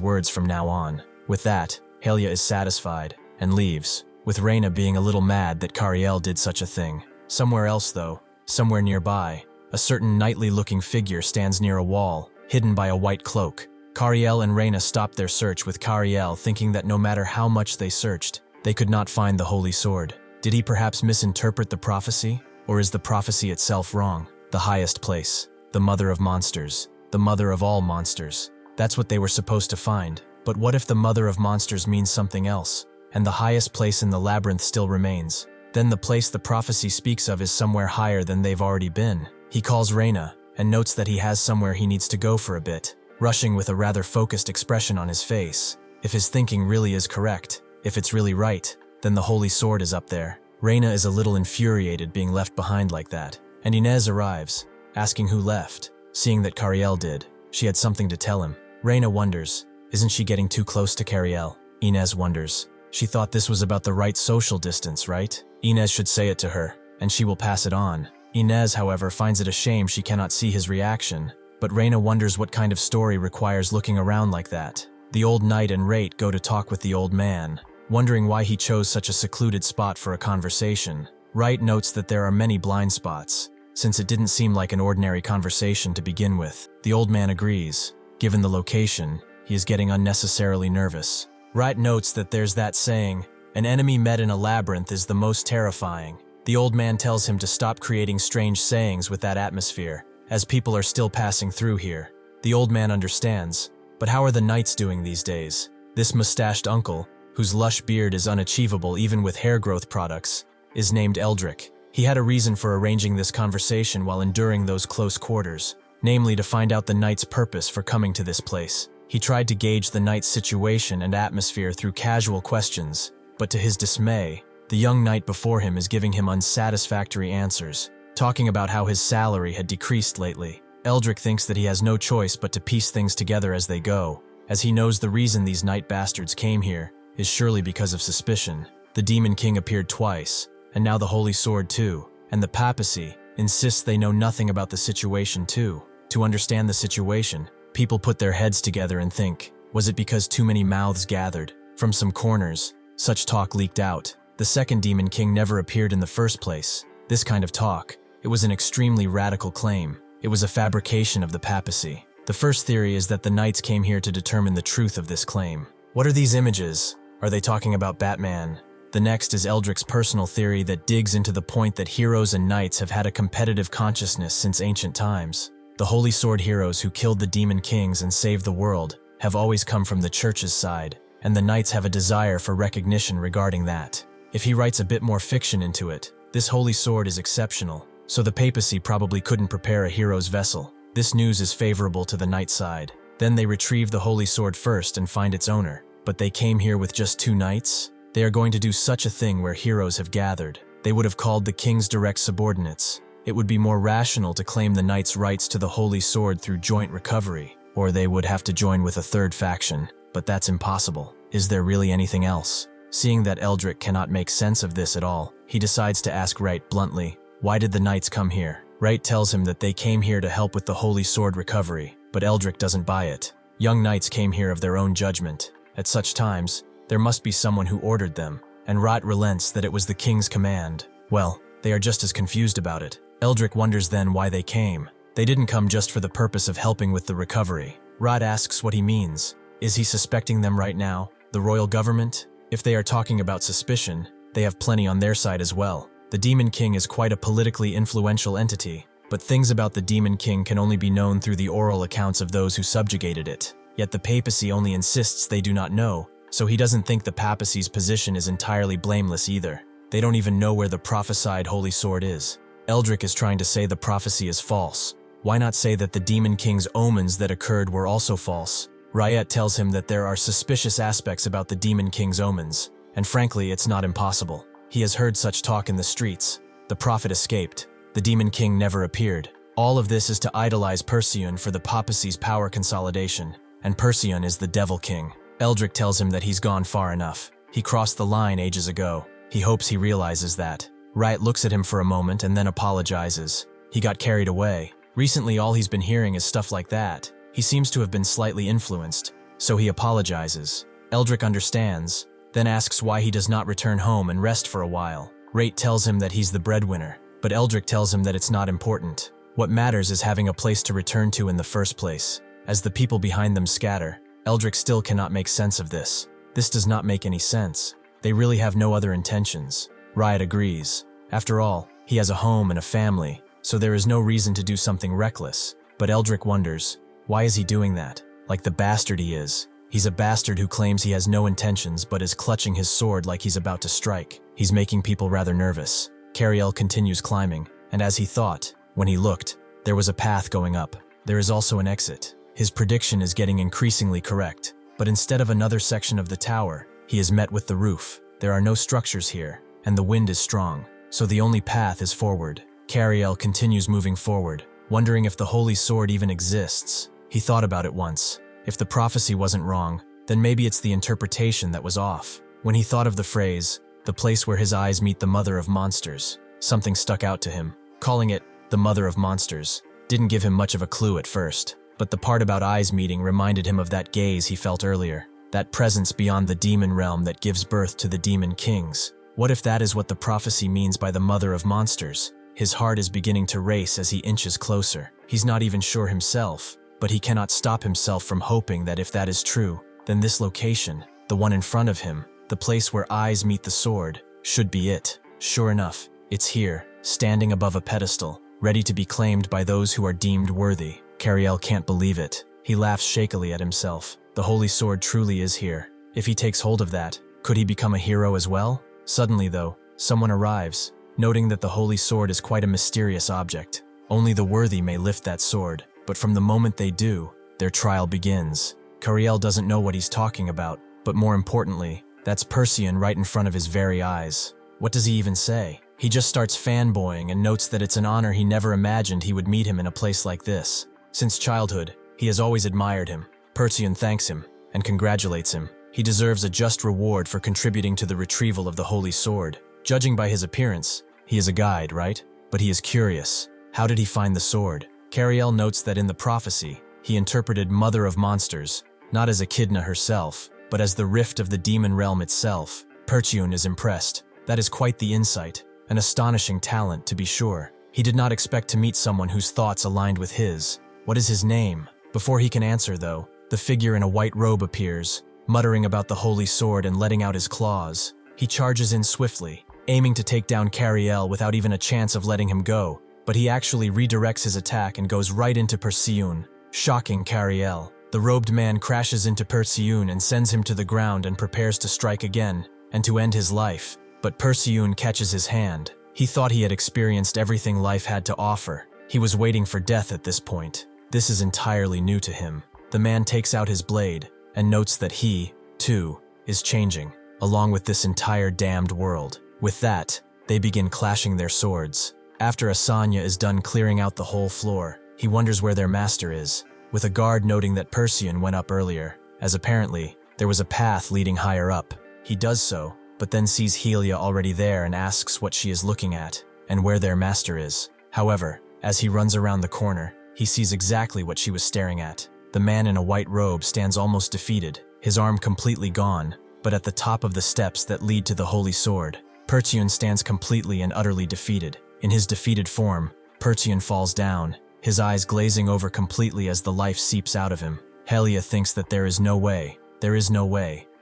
words from now on. With that, Helia is satisfied and leaves, with Reina being a little mad that Kariel did such a thing. Somewhere else though, somewhere nearby, a certain knightly-looking figure stands near a wall, hidden by a white cloak. Kariel and Reina stopped their search, with Kariel thinking that no matter how much they searched, they could not find the Holy Sword. Did he perhaps misinterpret the prophecy? Or is the prophecy itself wrong? The highest place, the mother of monsters, the mother of all monsters. That's what they were supposed to find. But what if the mother of monsters means something else, and the highest place in the labyrinth still remains? Then the place the prophecy speaks of is somewhere higher than they've already been. He calls Reina, and notes that he has somewhere he needs to go for a bit, rushing with a rather focused expression on his face. If his thinking really is correct, if it's really right, then the Holy Sword is up there. Reina is a little infuriated being left behind like that, and Inez arrives, asking who left. Seeing that Kariel did, she had something to tell him. Reina wonders, isn't she getting too close to Kariel? Inez wonders. She thought this was about the right social distance, right? Inez should say it to her, and she will pass it on. Inez, however, finds it a shame she cannot see his reaction, but Reina wonders what kind of story requires looking around like that. The old knight and Rate go to talk with the old man, wondering why he chose such a secluded spot for a conversation. Wright notes that there are many blind spots, since it didn't seem like an ordinary conversation to begin with. The old man agrees. Given the location, he is getting unnecessarily nervous. Wright notes that there's that saying, an enemy met in a labyrinth is the most terrifying. The old man tells him to stop creating strange sayings with that atmosphere, as people are still passing through here. The old man understands, but how are the knights doing these days? This mustached uncle, whose lush beard is unachievable even with hair growth products, is named Eldrick. He had a reason for arranging this conversation while enduring those close quarters, namely to find out the knight's purpose for coming to this place. He tried to gauge the knight's situation and atmosphere through casual questions, but to his dismay, the young knight before him is giving him unsatisfactory answers, talking about how his salary had decreased lately. Eldrick thinks that he has no choice but to piece things together as they go, as he knows the reason these knight bastards came here is surely because of suspicion. The Demon King appeared twice, and now the Holy Sword too, and the papacy insists they know nothing about the situation too. To understand the situation, people put their heads together and think, was it because too many mouths gathered? From some corners, such talk leaked out. The second Demon King never appeared in the first place. This kind of talk, it was an extremely radical claim. It was a fabrication of the papacy. The first theory is that the knights came here to determine the truth of this claim. What are these images? Are they talking about Batman? The next is Eldrick's personal theory that digs into the point that heroes and knights have had a competitive consciousness since ancient times. The Holy Sword heroes who killed the Demon Kings and saved the world have always come from the church's side, and the knights have a desire for recognition regarding that. If he writes a bit more fiction into it, this Holy Sword is exceptional, so the papacy probably couldn't prepare a hero's vessel. This news is favorable to the knight side. Then they retrieve the Holy Sword first and find its owner. But they came here with just 2 knights? They are going to do such a thing where heroes have gathered. They would have called the king's direct subordinates. It would be more rational to claim the knights' rights to the Holy Sword through joint recovery, or they would have to join with a third faction, but that's impossible. Is there really anything else? Seeing that Eldrick cannot make sense of this at all, he decides to ask Wright bluntly, "Why did the knights come here?" Wright tells him that they came here to help with the holy sword recovery, but Eldrick doesn't buy it. Young knights came here of their own judgment. At such times, there must be someone who ordered them, and Wright relents that it was the king's command. Well, they are just as confused about it. Eldrick wonders then why they came. They didn't come just for the purpose of helping with the recovery. Wright asks what he means. Is he suspecting them right now? The royal government? If they are talking about suspicion, they have plenty on their side as well. The Demon King is quite a politically influential entity, but things about the Demon King can only be known through the oral accounts of those who subjugated it. Yet the papacy only insists they do not know, so he doesn't think the papacy's position is entirely blameless either. They don't even know where the prophesied holy sword is. Eldrick is trying to say the prophecy is false. Why not say that the Demon King's omens that occurred were also false? Riot tells him that there are suspicious aspects about the Demon King's omens, and frankly, it's not impossible. He has heard such talk in the streets. The prophet escaped. The Demon King never appeared. All of this is to idolize Perseon for the papacy's power consolidation, and Perseon is the Devil King. Eldrick tells him that he's gone far enough. He crossed the line ages ago. He hopes he realizes that. Riot looks at him for a moment and then apologizes. He got carried away. Recently, all he's been hearing is stuff like that. He seems to have been slightly influenced, so he apologizes. Eldrick understands, then asks why he does not return home and rest for a while. Rate tells him that he's the breadwinner, but Eldrick tells him that it's not important. What matters is having a place to return to in the first place. As the people behind them scatter, Eldrick still cannot make sense of this. This does not make any sense. They really have no other intentions. Riot agrees. After all, he has a home and a family, so there is no reason to do something reckless. But Eldrick wonders, why is he doing that? Like the bastard he is. He's a bastard who claims he has no intentions but is clutching his sword like he's about to strike. He's making people rather nervous. Kariel continues climbing, and as he thought, when he looked, there was a path going up. There is also an exit. His prediction is getting increasingly correct, but instead of another section of the tower, he is met with the roof. There are no structures here, and the wind is strong, so the only path is forward. Kariel continues moving forward, wondering if the holy sword even exists. He thought about it once. If the prophecy wasn't wrong, then maybe it's the interpretation that was off. When he thought of the phrase, the place where his eyes meet the mother of monsters, something stuck out to him. Calling it the mother of monsters didn't give him much of a clue at first, but the part about eyes meeting reminded him of that gaze he felt earlier, that presence beyond the demon realm that gives birth to the demon kings. What if that is what the prophecy means by the mother of monsters? His heart is beginning to race as he inches closer. He's not even sure himself, but he cannot stop himself from hoping that if that is true, then this location, the one in front of him, the place where eyes meet the sword, should be it. Sure enough, it's here, standing above a pedestal, ready to be claimed by those who are deemed worthy. Kariel can't believe it. He laughs shakily at himself. The holy sword truly is here. If he takes hold of that, could he become a hero as well? Suddenly, though, someone arrives, noting that the holy sword is quite a mysterious object. Only the worthy may lift that sword, but from the moment they do, their trial begins. Kariel doesn't know what he's talking about, but more importantly, that's Perseon right in front of his very eyes. What does he even say? He just starts fanboying and notes that it's an honor he never imagined he would meet him in a place like this. Since childhood, he has always admired him. Perseon thanks him and congratulates him. He deserves a just reward for contributing to the retrieval of the holy sword. Judging by his appearance, he is a guide, right? But he is curious. How did he find the sword? Kariel notes that in the prophecy, he interpreted Mother of Monsters, not as Echidna herself, but as the rift of the demon realm itself. Perseon is impressed. That is quite the insight, an astonishing talent to be sure. He did not expect to meet someone whose thoughts aligned with his. What is his name? Before he can answer, though, the figure in a white robe appears, muttering about the holy sword and letting out his claws. He charges in swiftly, aiming to take down Kariel without even a chance of letting him go, but he actually redirects his attack and goes right into Perseon, shocking Kariel. The robed man crashes into Perseon and sends him to the ground and prepares to strike again, and to end his life. But Perseon catches his hand. He thought he had experienced everything life had to offer. He was waiting for death at this point. This is entirely new to him. The man takes out his blade and notes that he, too, is changing, along with this entire damned world. With that, they begin clashing their swords. After Asanya is done clearing out the whole floor, he wonders where their master is, with a guard noting that Perseon went up earlier, as apparently there was a path leading higher up. He does so, but then sees Helia already there and asks what she is looking at, and where their master is. However, as he runs around the corner, he sees exactly what she was staring at. The man in a white robe stands almost defeated, his arm completely gone, but at the top of the steps that lead to the holy sword, Percheon stands completely and utterly defeated. In his defeated form, Percheon falls down, his eyes glazing over completely as the life seeps out of him. Helia thinks that there is no way,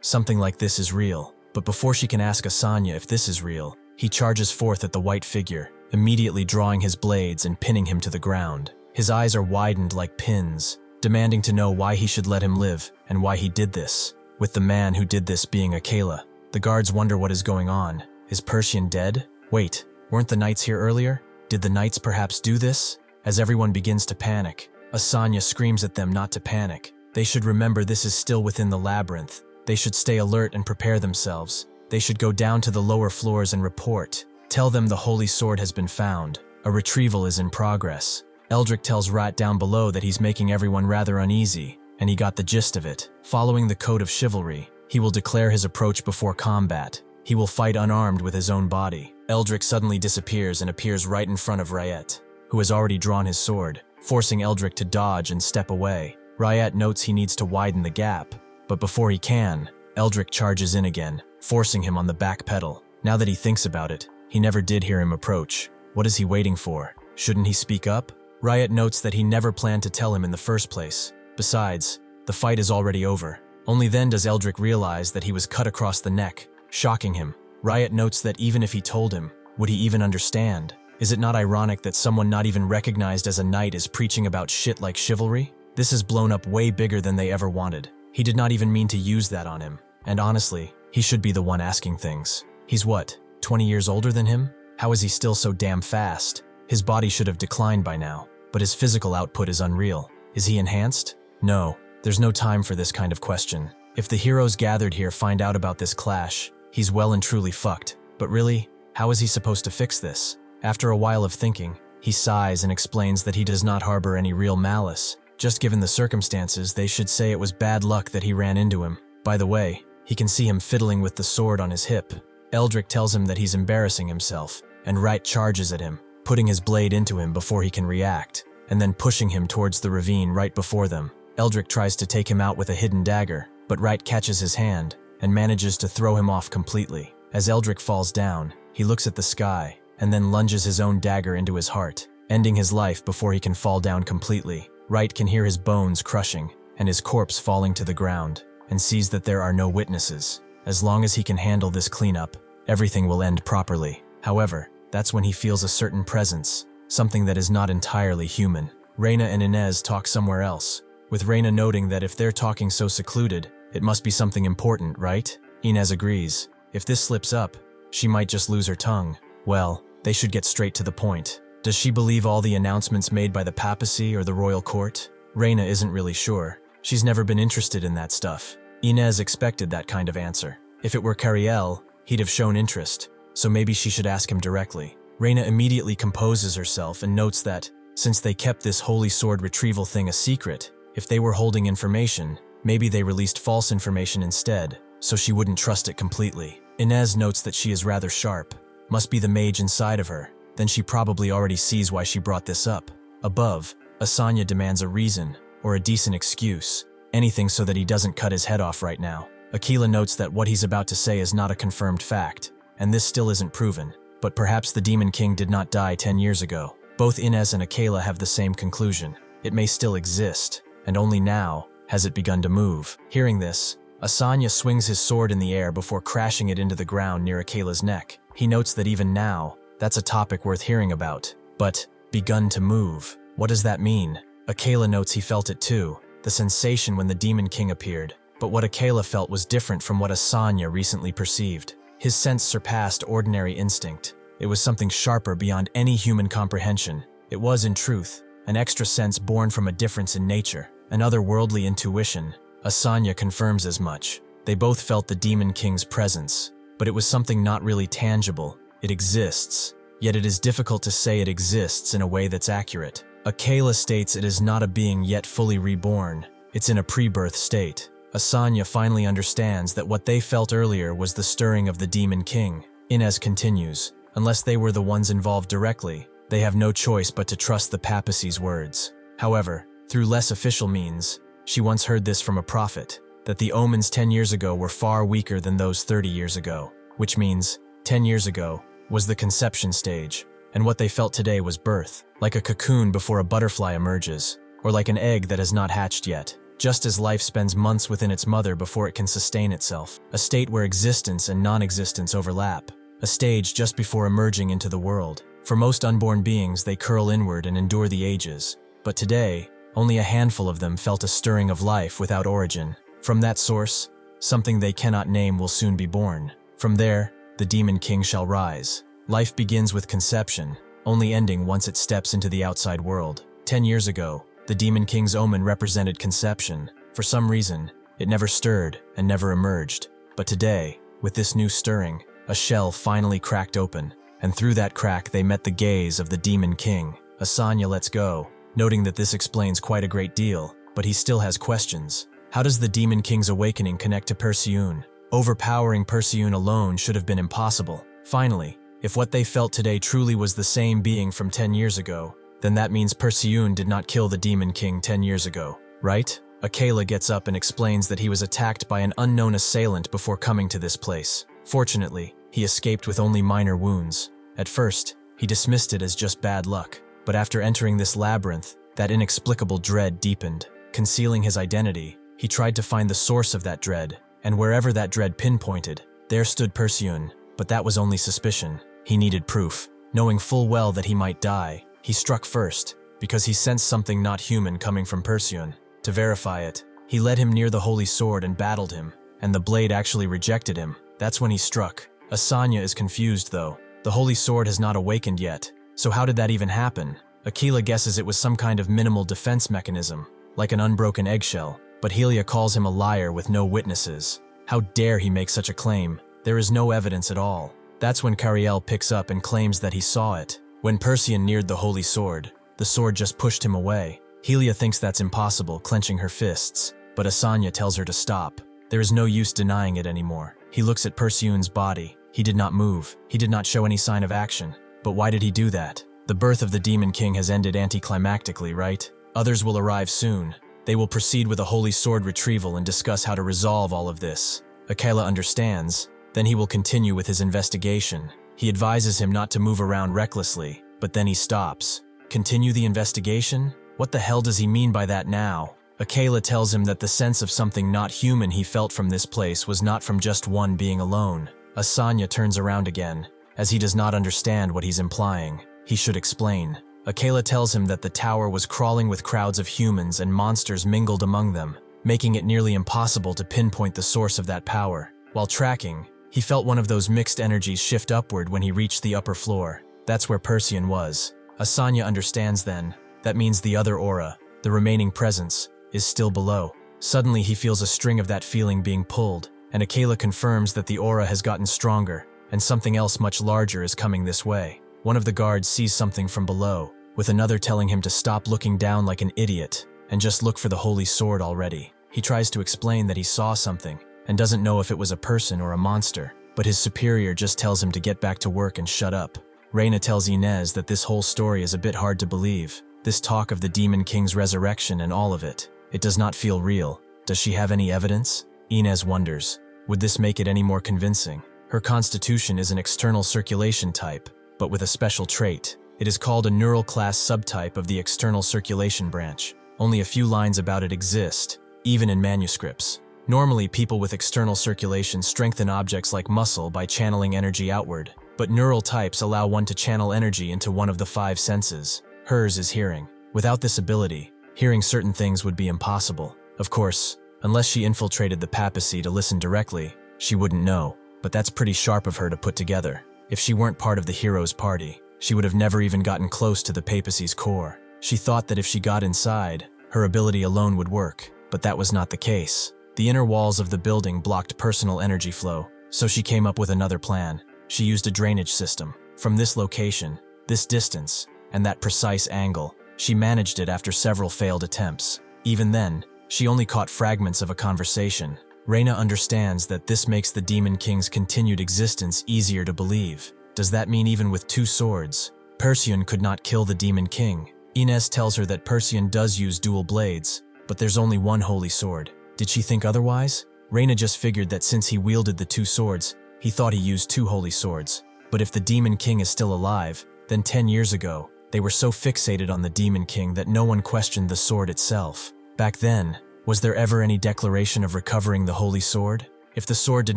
something like this is real. But before she can ask Asanya if this is real, he charges forth at the white figure, immediately drawing his blades and pinning him to the ground. His eyes are widened like pins, demanding to know why he should let him live and why he did this, with the man who did this being Akela. The guards wonder what is going on. Is Percheon dead? Wait, weren't the knights here earlier? Did the knights perhaps do this? As everyone begins to panic, Asanya screams at them not to panic. They should remember this is still within the labyrinth. They should stay alert and prepare themselves. They should go down to the lower floors and report. Tell them the holy sword has been found. A retrieval is in progress. Eldrick tells Rat down below that he's making everyone rather uneasy, and he got the gist of it. Following the code of chivalry, he will declare his approach before combat. He will fight unarmed with his own body. Eldrick suddenly disappears and appears right in front of Ryet, who has already drawn his sword, forcing Eldrick to dodge and step away. Ryet notes he needs to widen the gap, but before he can, Eldrick charges in again, forcing him on the back pedal. Now that he thinks about it, he never did hear him approach. What is he waiting for? Shouldn't he speak up? Ryet notes that he never planned to tell him in the first place. Besides, the fight is already over. Only then does Eldrick realize that he was cut across the neck, shocking him. Ryet notes that even if he told him, would he even understand? Is it not ironic that someone not even recognized as a knight is preaching about shit like chivalry? This has blown up way bigger than they ever wanted. He did not even mean to use that on him. And honestly, he should be the one asking things. He's what, 20 years older than him? How is he still so damn fast? His body should have declined by now, but his physical output is unreal. Is he enhanced? No, there's no time for this kind of question. If the heroes gathered here find out about this clash, he's well and truly fucked. But really, how is he supposed to fix this? After a while of thinking, he sighs and explains that he does not harbor any real malice. Just given the circumstances, they should say it was bad luck that he ran into him. By the way, he can see him fiddling with the sword on his hip. Eldrick tells him that he's embarrassing himself, and Wright charges at him, putting his blade into him before he can react, and then pushing him towards the ravine right before them. Eldrick tries to take him out with a hidden dagger, but Wright catches his hand and manages to throw him off completely. As Eldrick falls down, he looks at the sky, and then lunges his own dagger into his heart, ending his life before he can fall down completely. Wright can hear his bones crushing, and his corpse falling to the ground, and sees that there are no witnesses. As long as he can handle this cleanup, everything will end properly. However, that's when he feels a certain presence, something that is not entirely human. Reina and Inez talk somewhere else, with Reina noting that if they're talking so secluded, it must be something important, right? Inez agrees. If this slips up, she might just lose her tongue. Well, they should get straight to the point. Does she believe all the announcements made by the papacy or the royal court? Reina isn't really sure. She's never been interested in that stuff. Inez expected that kind of answer. If it were Kariel, he'd have shown interest, so maybe she should ask him directly. Reina immediately composes herself and notes that, since they kept this holy sword retrieval thing a secret, if they were holding information, maybe they released false information instead, so she wouldn't trust it completely. Inez notes that she is rather sharp. Must be the mage inside of her. Then she probably already sees why she brought this up. Above, Asanya demands a reason, or a decent excuse, anything so that he doesn't cut his head off right now. Akela notes that what he's about to say is not a confirmed fact, and this still isn't proven, but perhaps the Demon King did not die 10 years ago. Both Inez and Akela have the same conclusion. It may still exist, and only now has it begun to move. Hearing this, Asanya swings his sword in the air before crashing it into the ground near Akela's neck. He notes that even now, that's a topic worth hearing about. But, begun to move, what does that mean? Akela notes he felt it too, the sensation when the Demon King appeared. But what Akela felt was different from what Asanya recently perceived. His sense surpassed ordinary instinct. It was something sharper beyond any human comprehension. It was, in truth, an extra sense born from a difference in nature, an otherworldly intuition. Asanya confirms as much. They both felt the Demon King's presence, but it was something not really tangible. It exists, yet it is difficult to say it exists in a way that's accurate. Akela states it is not a being yet fully reborn. It's in a pre-birth state. Asanya finally understands that what they felt earlier was the stirring of the Demon King. Inez continues, unless they were the ones involved directly, they have no choice but to trust the papacy's words. However, through less official means, she once heard this from a prophet, that the omens 10 years ago were far weaker than those 30 years ago, which means 10 years ago was the conception stage, and what they felt today was birth, like a cocoon before a butterfly emerges, or like an egg that has not hatched yet. Just as life spends months within its mother before it can sustain itself, a state where existence and non-existence overlap, a stage just before emerging into the world. For most unborn beings, they curl inward and endure the ages, but today, only a handful of them felt a stirring of life without origin. From that source, something they cannot name will soon be born. From there, the Demon King shall rise. Life begins with conception, only ending once it steps into the outside world. 10 years ago, the Demon King's omen represented conception. For some reason, it never stirred and never emerged. But today, with this new stirring, a shell finally cracked open, and through that crack they met the gaze of the Demon King. Asanya lets go, noting that this explains quite a great deal, but he still has questions. How does the Demon King's awakening connect to Perseun? Overpowering Perseun alone should have been impossible. Finally, if what they felt today truly was the same being from 10 years ago, then that means Perseun did not kill the Demon King 10 years ago, right? Akela gets up and explains that he was attacked by an unknown assailant before coming to this place. Fortunately, he escaped with only minor wounds. At first, he dismissed it as just bad luck, but after entering this labyrinth, that inexplicable dread deepened. Concealing his identity, he tried to find the source of that dread, and wherever that dread pinpointed, there stood Perseun. But that was only suspicion. He needed proof. Knowing full well that he might die, he struck first, because he sensed something not human coming from Perseun. To verify it, he led him near the holy sword and battled him, and the blade actually rejected him. That's when he struck. Asanya is confused though. The holy sword has not awakened yet, so how did that even happen? Akela guesses it was some kind of minimal defense mechanism, like an unbroken eggshell, but Helia calls him a liar with no witnesses. How dare he make such a claim? There is no evidence at all. That's when Kariel picks up and claims that he saw it. When Perseun neared the holy sword, the sword just pushed him away. Helia thinks that's impossible, clenching her fists, but Asanya tells her to stop. There is no use denying it anymore. He looks at Perseun's body. He did not move. He did not show any sign of action. But why did he do that? The birth of the Demon King has ended anticlimactically, right? Others will arrive soon. They will proceed with a holy sword retrieval and discuss how to resolve all of this. Akela understands. Then he will continue with his investigation. He advises him not to move around recklessly, but then he stops. Continue the investigation? What the hell does he mean by that now? Akela tells him that the sense of something not human he felt from this place was not from just one being alone. Asanya turns around again, as he does not understand what he's implying. He should explain. Akela tells him that the tower was crawling with crowds of humans and monsters mingled among them, making it nearly impossible to pinpoint the source of that power. While tracking, he felt one of those mixed energies shift upward when he reached the upper floor. That's where Perseun was. Asanya understands then. That means the other aura, the remaining presence, is still below. Suddenly he feels a string of that feeling being pulled, and Akela confirms that the aura has gotten stronger, and something else much larger is coming this way. One of the guards sees something from below, with another telling him to stop looking down like an idiot, and just look for the holy sword already. He tries to explain that he saw something, and doesn't know if it was a person or a monster, but his superior just tells him to get back to work and shut up. Reina tells Inez that this whole story is a bit hard to believe. This talk of the Demon King's resurrection and all of it. It does not feel real. Does she have any evidence? Inez wonders. Would this make it any more convincing? Her constitution is an external circulation type, but with a special trait. It is called a neural class subtype of the external circulation branch. Only a few lines about it exist, even in manuscripts. Normally, people with external circulation strengthen objects like muscle by channeling energy outward, but neural types allow one to channel energy into one of the 5 senses. Hers is hearing. Without this ability, hearing certain things would be impossible. Of course, unless she infiltrated the papacy to listen directly, she wouldn't know, but that's pretty sharp of her to put together. If she weren't part of the hero's party, she would have never even gotten close to the papacy's core. She thought that if she got inside, her ability alone would work, but that was not the case. The inner walls of the building blocked personal energy flow, so she came up with another plan. She used a drainage system. From this location, this distance, and that precise angle, she managed it after several failed attempts. Even then, She only caught fragments of a conversation. Reina understands that this makes the Demon King's continued existence easier to believe. Does that mean even with 2 swords, Perseon could not kill the Demon King? Inez tells her that Perseon does use dual blades, but there's only one holy sword. Did she think otherwise? Reina just figured that since he wielded the 2 swords, he thought he used 2 holy swords. But if the Demon King is still alive, then 10 years ago, they were so fixated on the Demon King that no one questioned the sword itself. Back then, was there ever any declaration of recovering the holy sword? If the sword did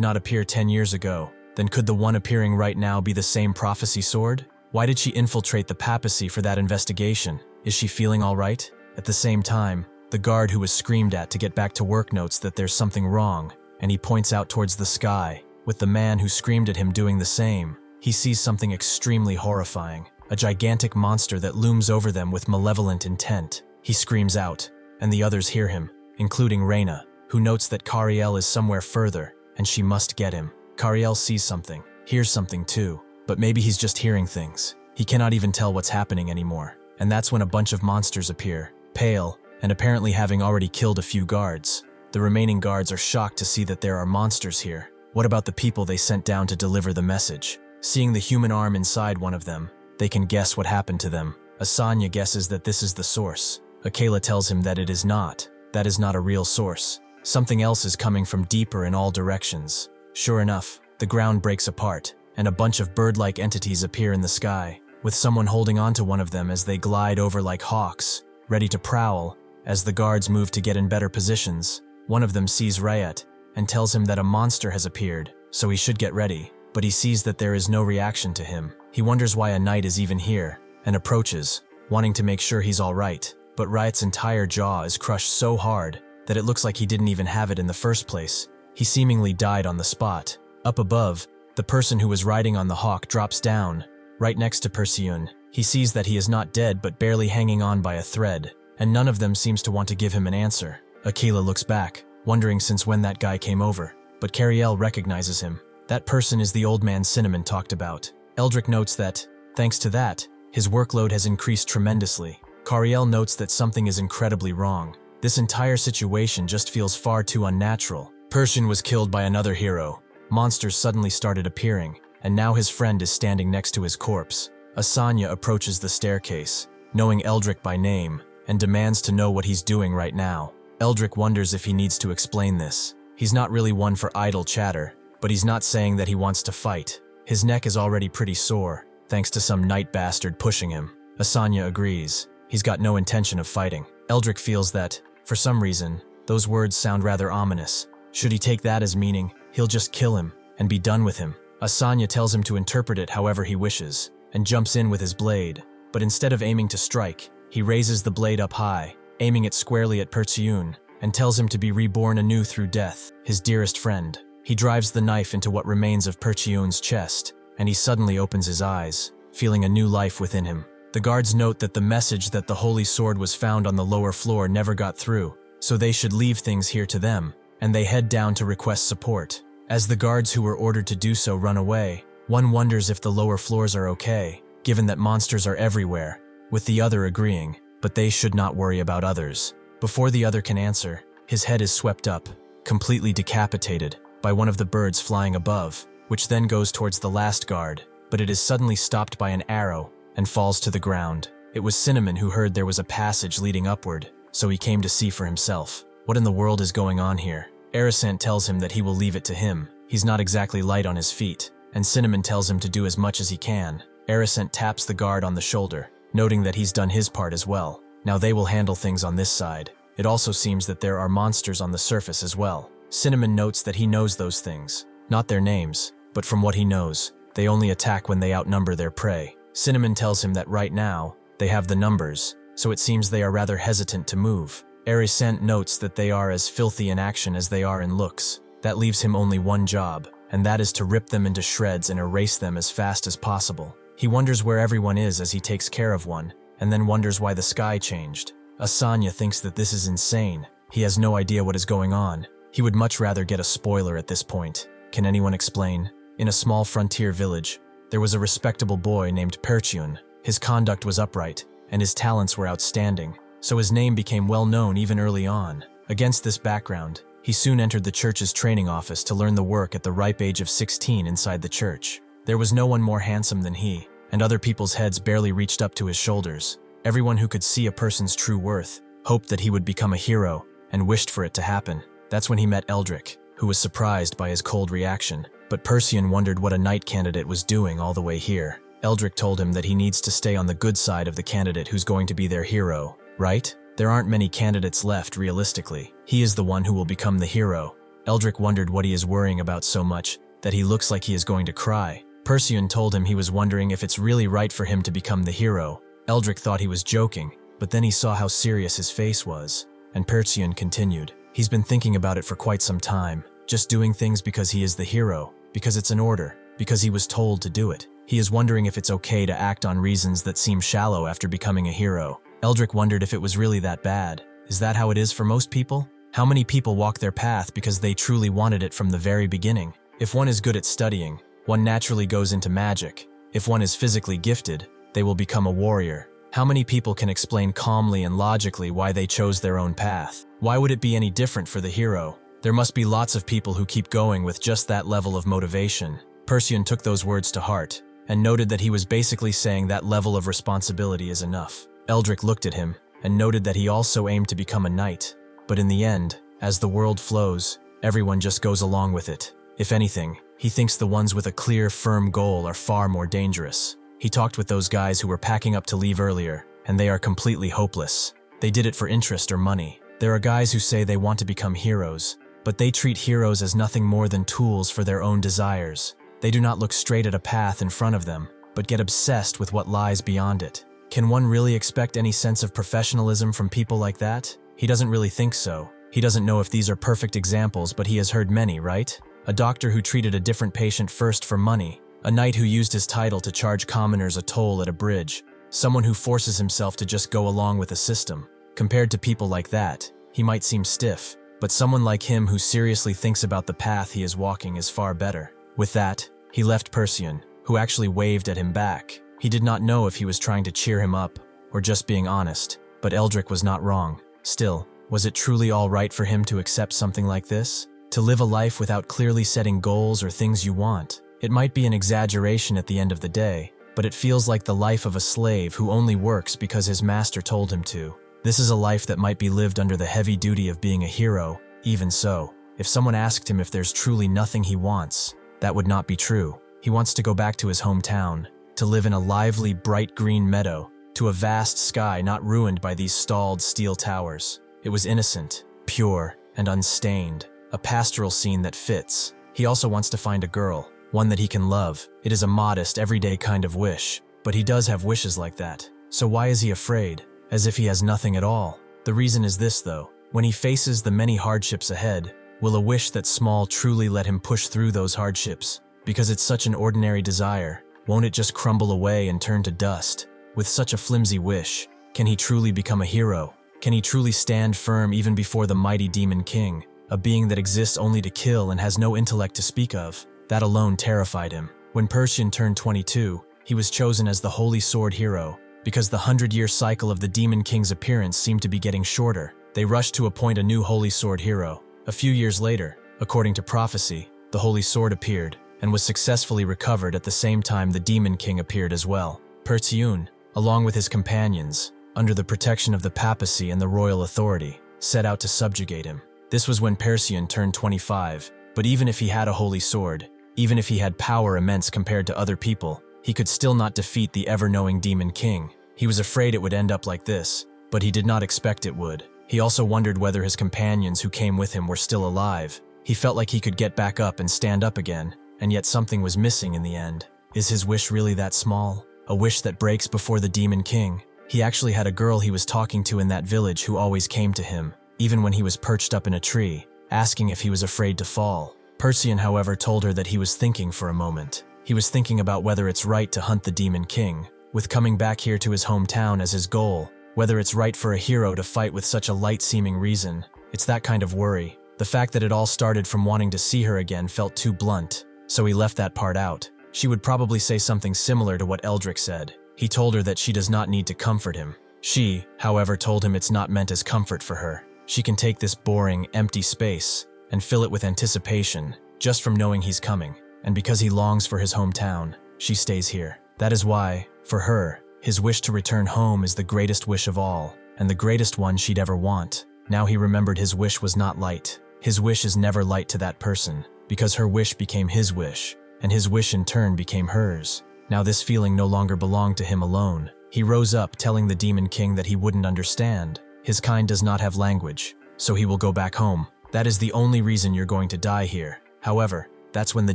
not appear 10 years ago, then could the one appearing right now be the same prophecy sword? Why did she infiltrate the papacy for that investigation? Is she feeling all right? At the same time, the guard who was screamed at to get back to work notes that there's something wrong, and he points out towards the sky, with the man who screamed at him doing the same. He sees something extremely horrifying, a gigantic monster that looms over them with malevolent intent. He screams out, and the others hear him, including Reina, who notes that Kariel is somewhere further, and she must get him. Kariel sees something, hears something too, but maybe he's just hearing things. He cannot even tell what's happening anymore. And that's when a bunch of monsters appear, pale, and apparently having already killed a few guards. The remaining guards are shocked to see that there are monsters here. What about the people they sent down to deliver the message? Seeing the human arm inside one of them, they can guess what happened to them. Asanya guesses that this is the source. Akela tells him that it is not. That is not a real source. Something else is coming from deeper in all directions. Sure enough, the ground breaks apart, and a bunch of bird-like entities appear in the sky, with someone holding onto one of them as they glide over like hawks, ready to prowl. As the guards move to get in better positions, one of them sees Ryet and tells him that a monster has appeared, so he should get ready. But he sees that there is no reaction to him. He wonders why a knight is even here, and approaches, wanting to make sure he's all right. But Ryet's entire jaw is crushed so hard that it looks like he didn't even have it in the first place. He seemingly died on the spot. Up above, the person who was riding on the hawk drops down, right next to Perseon. He sees that he is not dead but barely hanging on by a thread, and none of them seems to want to give him an answer. Akela looks back, wondering since when that guy came over, but Kariel recognizes him. That person is the old man Cinnamon talked about. Eldrick notes that, thanks to that, his workload has increased tremendously. Kariel notes that something is incredibly wrong. This entire situation just feels far too unnatural. Perseon was killed by another hero. Monsters suddenly started appearing, and now his friend is standing next to his corpse. Asanya approaches the staircase, knowing Eldrick by name, and demands to know what he's doing right now. Eldrick wonders if he needs to explain this. He's not really one for idle chatter, but he's not saying that he wants to fight. His neck is already pretty sore, thanks to some night bastard pushing him. Asanya agrees. He's got no intention of fighting. Eldrick feels that, for some reason, those words sound rather ominous. Should he take that as meaning, he'll just kill him and be done with him? Asanya tells him to interpret it however he wishes, and jumps in with his blade. But instead of aiming to strike, he raises the blade up high, aiming it squarely at Perseon, and tells him to be reborn anew through death, his dearest friend. He drives the knife into what remains of Perseon's chest, and he suddenly opens his eyes, feeling a new life within him. The guards note that the message that the holy sword was found on the lower floor never got through, so they should leave things here to them, and they head down to request support. As the guards who were ordered to do so run away, one wonders if the lower floors are okay, given that monsters are everywhere, with the other agreeing, but they should not worry about others. Before the other can answer, his head is swept up, completely decapitated, by one of the birds flying above, which then goes towards the last guard, but it is suddenly stopped by an arrow and falls to the ground. It was Cinnamon who heard there was a passage leading upward, so he came to see for himself. What in the world is going on here? Aerosant tells him that he will leave it to him. He's not exactly light on his feet, and Cinnamon tells him to do as much as he can. Aerosant taps the guard on the shoulder, noting that he's done his part as well. Now they will handle things on this side. It also seems that there are monsters on the surface as well. Cinnamon notes that he knows those things. Not their names, but from what he knows, they only attack when they outnumber their prey. Cinnamon tells him that right now, they have the numbers, so it seems they are rather hesitant to move. Aerosant notes that they are as filthy in action as they are in looks. That leaves him only one job, and that is to rip them into shreds and erase them as fast as possible. He wonders where everyone is as he takes care of one, and then wonders why the sky changed. Asanya thinks that this is insane. He has no idea what is going on. He would much rather get a spoiler at this point. Can anyone explain? In a small frontier village, there was a respectable boy named Perseon. His conduct was upright, and his talents were outstanding, so his name became well known even early on. Against this background, he soon entered the church's training office to learn the work at the ripe age of 16 inside the church. There was no one more handsome than he, and other people's heads barely reached up to his shoulders. Everyone who could see a person's true worth hoped that he would become a hero and wished for it to happen. That's when he met Eldrick, who was surprised by his cold reaction. But Perseon wondered what a knight candidate was doing all the way here. Eldrick told him that he needs to stay on the good side of the candidate who's going to be their hero, right? There aren't many candidates left realistically. He is the one who will become the hero. Eldrick wondered what he is worrying about so much that he looks like he is going to cry. Perseon told him he was wondering if it's really right for him to become the hero. Eldrick thought he was joking, but then he saw how serious his face was. And Perseon continued, he's been thinking about it for quite some time, just doing things because he is the hero, because it's an order, because he was told to do it. He is wondering if it's okay to act on reasons that seem shallow after becoming a hero. Eldrick wondered if it was really that bad. Is that how it is for most people? How many people walk their path because they truly wanted it from the very beginning? If one is good at studying, one naturally goes into magic. If one is physically gifted, they will become a warrior. How many people can explain calmly and logically why they chose their own path? Why would it be any different for the hero? There must be lots of people who keep going with just that level of motivation. Perseon took those words to heart and noted that he was basically saying that level of responsibility is enough. Eldrick looked at him and noted that he also aimed to become a knight. But in the end, as the world flows, everyone just goes along with it. If anything, he thinks the ones with a clear, firm goal are far more dangerous. He talked with those guys who were packing up to leave earlier, and they are completely hopeless. They did it for interest or money. There are guys who say they want to become heroes, but they treat heroes as nothing more than tools for their own desires. They do not look straight at a path in front of them, but get obsessed with what lies beyond it. Can one really expect any sense of professionalism from people like that? He doesn't really think so. He doesn't know if these are perfect examples, but he has heard many, right? A doctor who treated a different patient first for money. A knight who used his title to charge commoners a toll at a bridge. Someone who forces himself to just go along with the system. Compared to people like that, he might seem stiff, but someone like him who seriously thinks about the path he is walking is far better. With that, he left Perseon, who actually waved at him back. He did not know if he was trying to cheer him up or just being honest, but Eldrick was not wrong. Still, was it truly all right for him to accept something like this? To live a life without clearly setting goals or things you want? It might be an exaggeration at the end of the day, but it feels like the life of a slave who only works because his master told him to. This is a life that might be lived under the heavy duty of being a hero. Even so, if someone asked him if there's truly nothing he wants, that would not be true. He wants to go back to his hometown, to live in a lively, bright green meadow, to a vast sky not ruined by these stalled steel towers. It was innocent, pure, and unstained, a pastoral scene that fits. He also wants to find a girl, one that he can love. It is a modest, everyday kind of wish, but he does have wishes like that. So why is he afraid? As if he has nothing at all. The reason is this though. When he faces the many hardships ahead, will a wish that small truly let him push through those hardships? Because it's such an ordinary desire, won't it just crumble away and turn to dust? With such a flimsy wish, can he truly become a hero? Can he truly stand firm even before the mighty demon king, a being that exists only to kill and has no intellect to speak of? That alone terrified him. When Perseon turned 22, he was chosen as the Holy Sword Hero. Because the 100-year cycle of the Demon King's appearance seemed to be getting shorter, they rushed to appoint a new Holy Sword Hero. A few years later, according to prophecy, the Holy Sword appeared and was successfully recovered at the same time the Demon King appeared as well. Perseon, along with his companions, under the protection of the papacy and the royal authority, set out to subjugate him. This was when Perseon turned 25, but even if he had a holy sword, even if he had power immense compared to other people, he could still not defeat the ever-knowing Demon King. He was afraid it would end up like this, but he did not expect it would. He also wondered whether his companions who came with him were still alive. He felt like he could get back up and stand up again, and yet something was missing in the end. Is his wish really that small? A wish that breaks before the Demon King? He actually had a girl he was talking to in that village who always came to him, even when he was perched up in a tree, asking if he was afraid to fall. Perseon, however, told her that he was thinking for a moment. He was thinking about whether it's right to hunt the Demon King, with coming back here to his hometown as his goal, whether it's right for a hero to fight with such a light-seeming reason. It's that kind of worry. The fact that it all started from wanting to see her again felt too blunt, so he left that part out. She would probably say something similar to what Eldrick said. He told her that she does not need to comfort him. She, however, told him it's not meant as comfort for her. She can take this boring, empty space and fill it with anticipation just from knowing he's coming. And because he longs for his hometown, she stays here. That is why, for her, his wish to return home is the greatest wish of all, and the greatest one she'd ever want. Now he remembered his wish was not light. His wish is never light to that person, because her wish became his wish, and his wish in turn became hers. Now this feeling no longer belonged to him alone. He rose up, telling the Demon King that he wouldn't understand. His kind does not have language, so he will go back home. That is the only reason you're going to die here. However, that's when the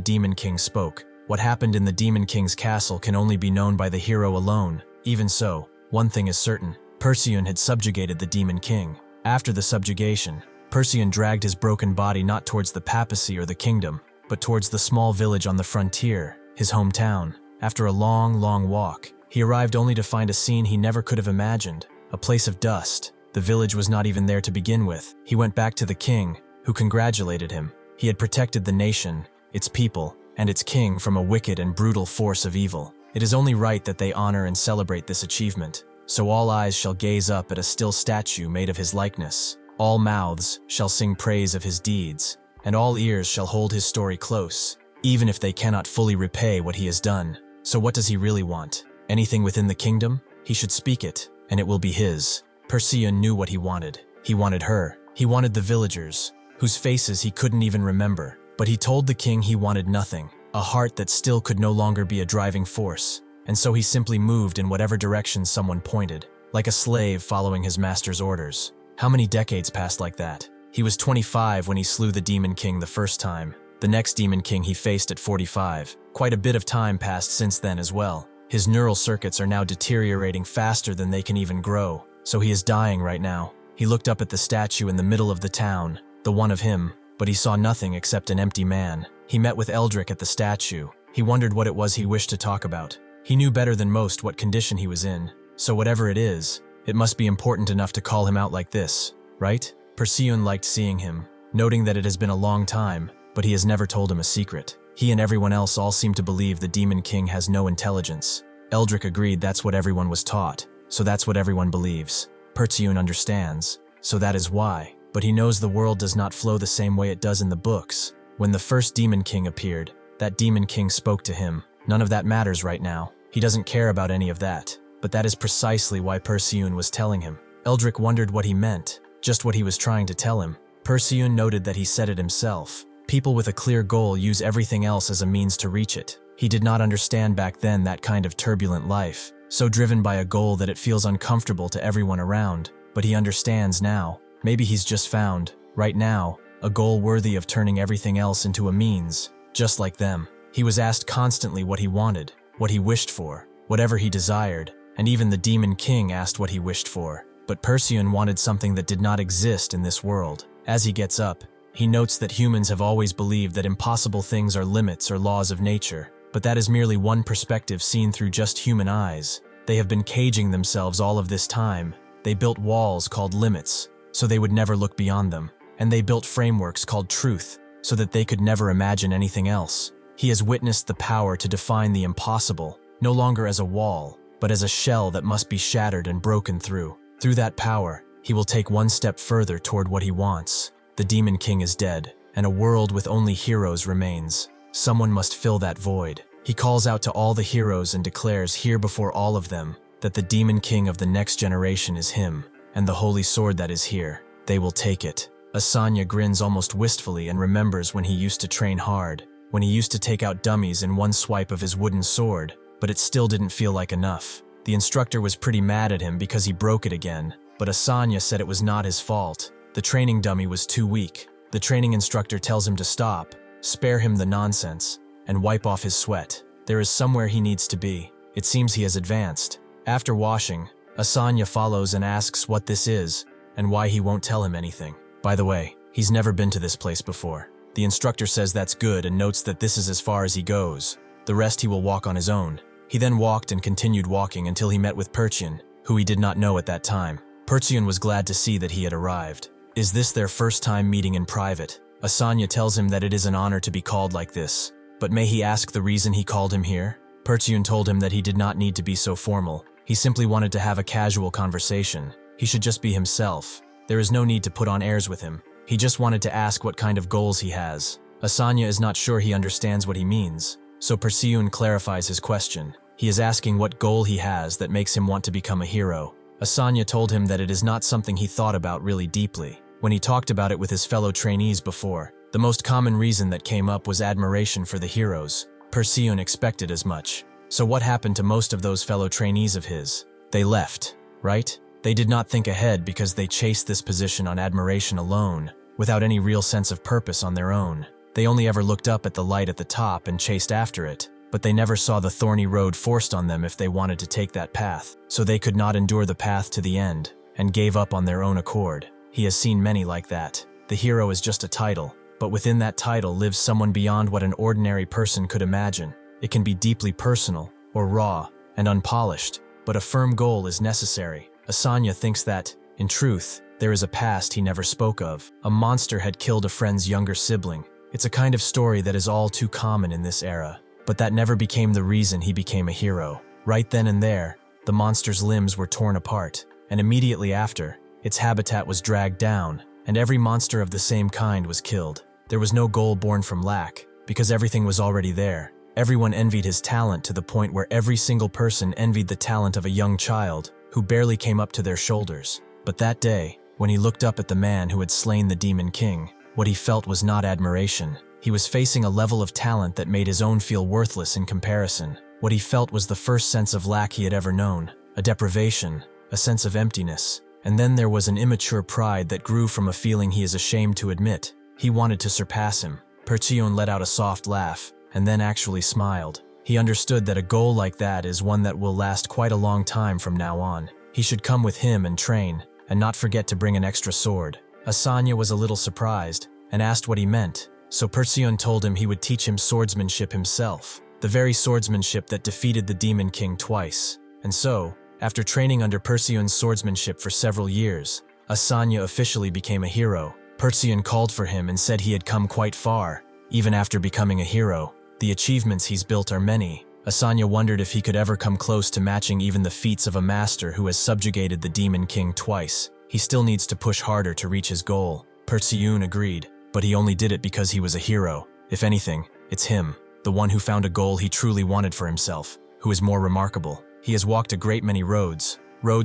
Demon King spoke. What happened in the Demon King's castle can only be known by the hero alone. Even so, one thing is certain. Perseon had subjugated the Demon King. After the subjugation, Perseon dragged his broken body not towards the papacy or the kingdom, but towards the small village on the frontier, his hometown. After a long, long walk, he arrived only to find a scene he never could have imagined, a place of dust. The village was not even there to begin with. He went back to the king, who congratulated him. He had protected the nation, its people, and its king from a wicked and brutal force of evil. It is only right that they honor and celebrate this achievement. So all eyes shall gaze up at a still statue made of his likeness. All mouths shall sing praise of his deeds, and all ears shall hold his story close, even if they cannot fully repay what he has done. So what does he really want? Anything within the kingdom? He should speak it, and it will be his. Perseon knew what he wanted. He wanted her. He wanted the villagers, whose faces he couldn't even remember. But he told the king he wanted nothing, a heart that still could no longer be a driving force. And so he simply moved in whatever direction someone pointed, like a slave following his master's orders. How many decades passed like that? He was 25 when he slew the Demon King the first time. The next Demon King he faced at 45. Quite a bit of time passed since then as well. His neural circuits are now deteriorating faster than they can even grow, so he is dying right now. He looked up at the statue in the middle of the town, the one of him, but he saw nothing except an empty man. He met with Eldrick at the statue. He wondered what it was he wished to talk about. He knew better than most what condition he was in, so whatever it is, it must be important enough to call him out like this, right? Perseon liked seeing him, noting that it has been a long time, but he has never told him a secret. He and everyone else all seem to believe the Demon King has no intelligence. Eldrick agreed that's what everyone was taught, so that's what everyone believes. Perseon understands, so that is why, but he knows the world does not flow the same way it does in the books. When the first Demon King appeared, that Demon King spoke to him. None of that matters right now. He doesn't care about any of that. But that is precisely why Perseon was telling him. Eldrick wondered what he meant, just what he was trying to tell him. Perseon noted that he said it himself. People with a clear goal use everything else as a means to reach it. He did not understand back then that kind of turbulent life, so driven by a goal that it feels uncomfortable to everyone around. But he understands now. Maybe he's just found, right now, a goal worthy of turning everything else into a means, just like them. He was asked constantly what he wanted, what he wished for, whatever he desired, and even the Demon King asked what he wished for. But Perseon wanted something that did not exist in this world. As he gets up, he notes that humans have always believed that impossible things are limits or laws of nature, but that is merely one perspective seen through just human eyes. They have been caging themselves all of this time. They built walls called limits, so they would never look beyond them, and they built frameworks called truth, so that they could never imagine anything else. He has witnessed the power to define the impossible, no longer as a wall, but as a shell that must be shattered and broken through. Through that power, he will take one step further toward what he wants. The Demon King is dead, and a world with only heroes remains. Someone must fill that void. He calls out to all the heroes and declares here before all of them that the Demon King of the next generation is him, and the holy sword that is here. They will take it. Asanya grins almost wistfully and remembers when he used to train hard, when he used to take out dummies in one swipe of his wooden sword, but it still didn't feel like enough. The instructor was pretty mad at him because he broke it again, but Asanya said it was not his fault. The training dummy was too weak. The training instructor tells him to stop, spare him the nonsense, and wipe off his sweat. There is somewhere he needs to be. It seems he has advanced. After washing, Asanya follows and asks what this is, and why he won't tell him anything. By the way, he's never been to this place before. The instructor says that's good and notes that this is as far as he goes. The rest he will walk on his own. He then walked and continued walking until he met with Perseon, who he did not know at that time. Perseon was glad to see that he had arrived. Is this their first time meeting in private? Asanya tells him that it is an honor to be called like this, but may he ask the reason he called him here? Perseon told him that he did not need to be so formal. He simply wanted to have a casual conversation. He should just be himself. There is no need to put on airs with him. He just wanted to ask what kind of goals he has. Asanya is not sure he understands what he means, so Perseun clarifies his question. He is asking what goal he has that makes him want to become a hero. Asanya told him that it is not something he thought about really deeply. When he talked about it with his fellow trainees before, the most common reason that came up was admiration for the heroes. Perseun expected as much. So what happened to most of those fellow trainees of his? They left, right? They did not think ahead because they chased this position on admiration alone, without any real sense of purpose on their own. They only ever looked up at the light at the top and chased after it, but they never saw the thorny road forced on them if they wanted to take that path, so they could not endure the path to the end, and gave up on their own accord. He has seen many like that. The hero is just a title, but within that title lives someone beyond what an ordinary person could imagine. It can be deeply personal, or raw, and unpolished, but a firm goal is necessary. Asanya thinks that, in truth, there is a past he never spoke of. A monster had killed a friend's younger sibling. It's a kind of story that is all too common in this era, but that never became the reason he became a hero. Right then and there, the monster's limbs were torn apart, and immediately after, its habitat was dragged down, and every monster of the same kind was killed. There was no goal born from lack, because everything was already there. Everyone envied his talent to the point where every single person envied the talent of a young child who barely came up to their shoulders. But that day, when he looked up at the man who had slain the Demon King, what he felt was not admiration. He was facing a level of talent that made his own feel worthless in comparison. What he felt was the first sense of lack he had ever known, a deprivation, a sense of emptiness. And then there was an immature pride that grew from a feeling he is ashamed to admit. He wanted to surpass him. Perseun let out a soft laugh, and then actually smiled. He understood that a goal like that is one that will last quite a long time from now on. He should come with him and train, and not forget to bring an extra sword. Asanya was a little surprised, and asked what he meant, so Perseun told him he would teach him swordsmanship himself, the very swordsmanship that defeated the Demon King twice. And so, after training under Perseun's swordsmanship for several years, Asanya officially became a hero. Perseun called for him and said he had come quite far, even after becoming a hero. The achievements he's built are many. Asanya wondered if he could ever come close to matching even the feats of a master who has subjugated the Demon King twice. He still needs to push harder to reach his goal. Perseun agreed, but he only did it because he was a hero. If anything, it's him, the one who found a goal he truly wanted for himself, who is more remarkable. He has walked a great many roads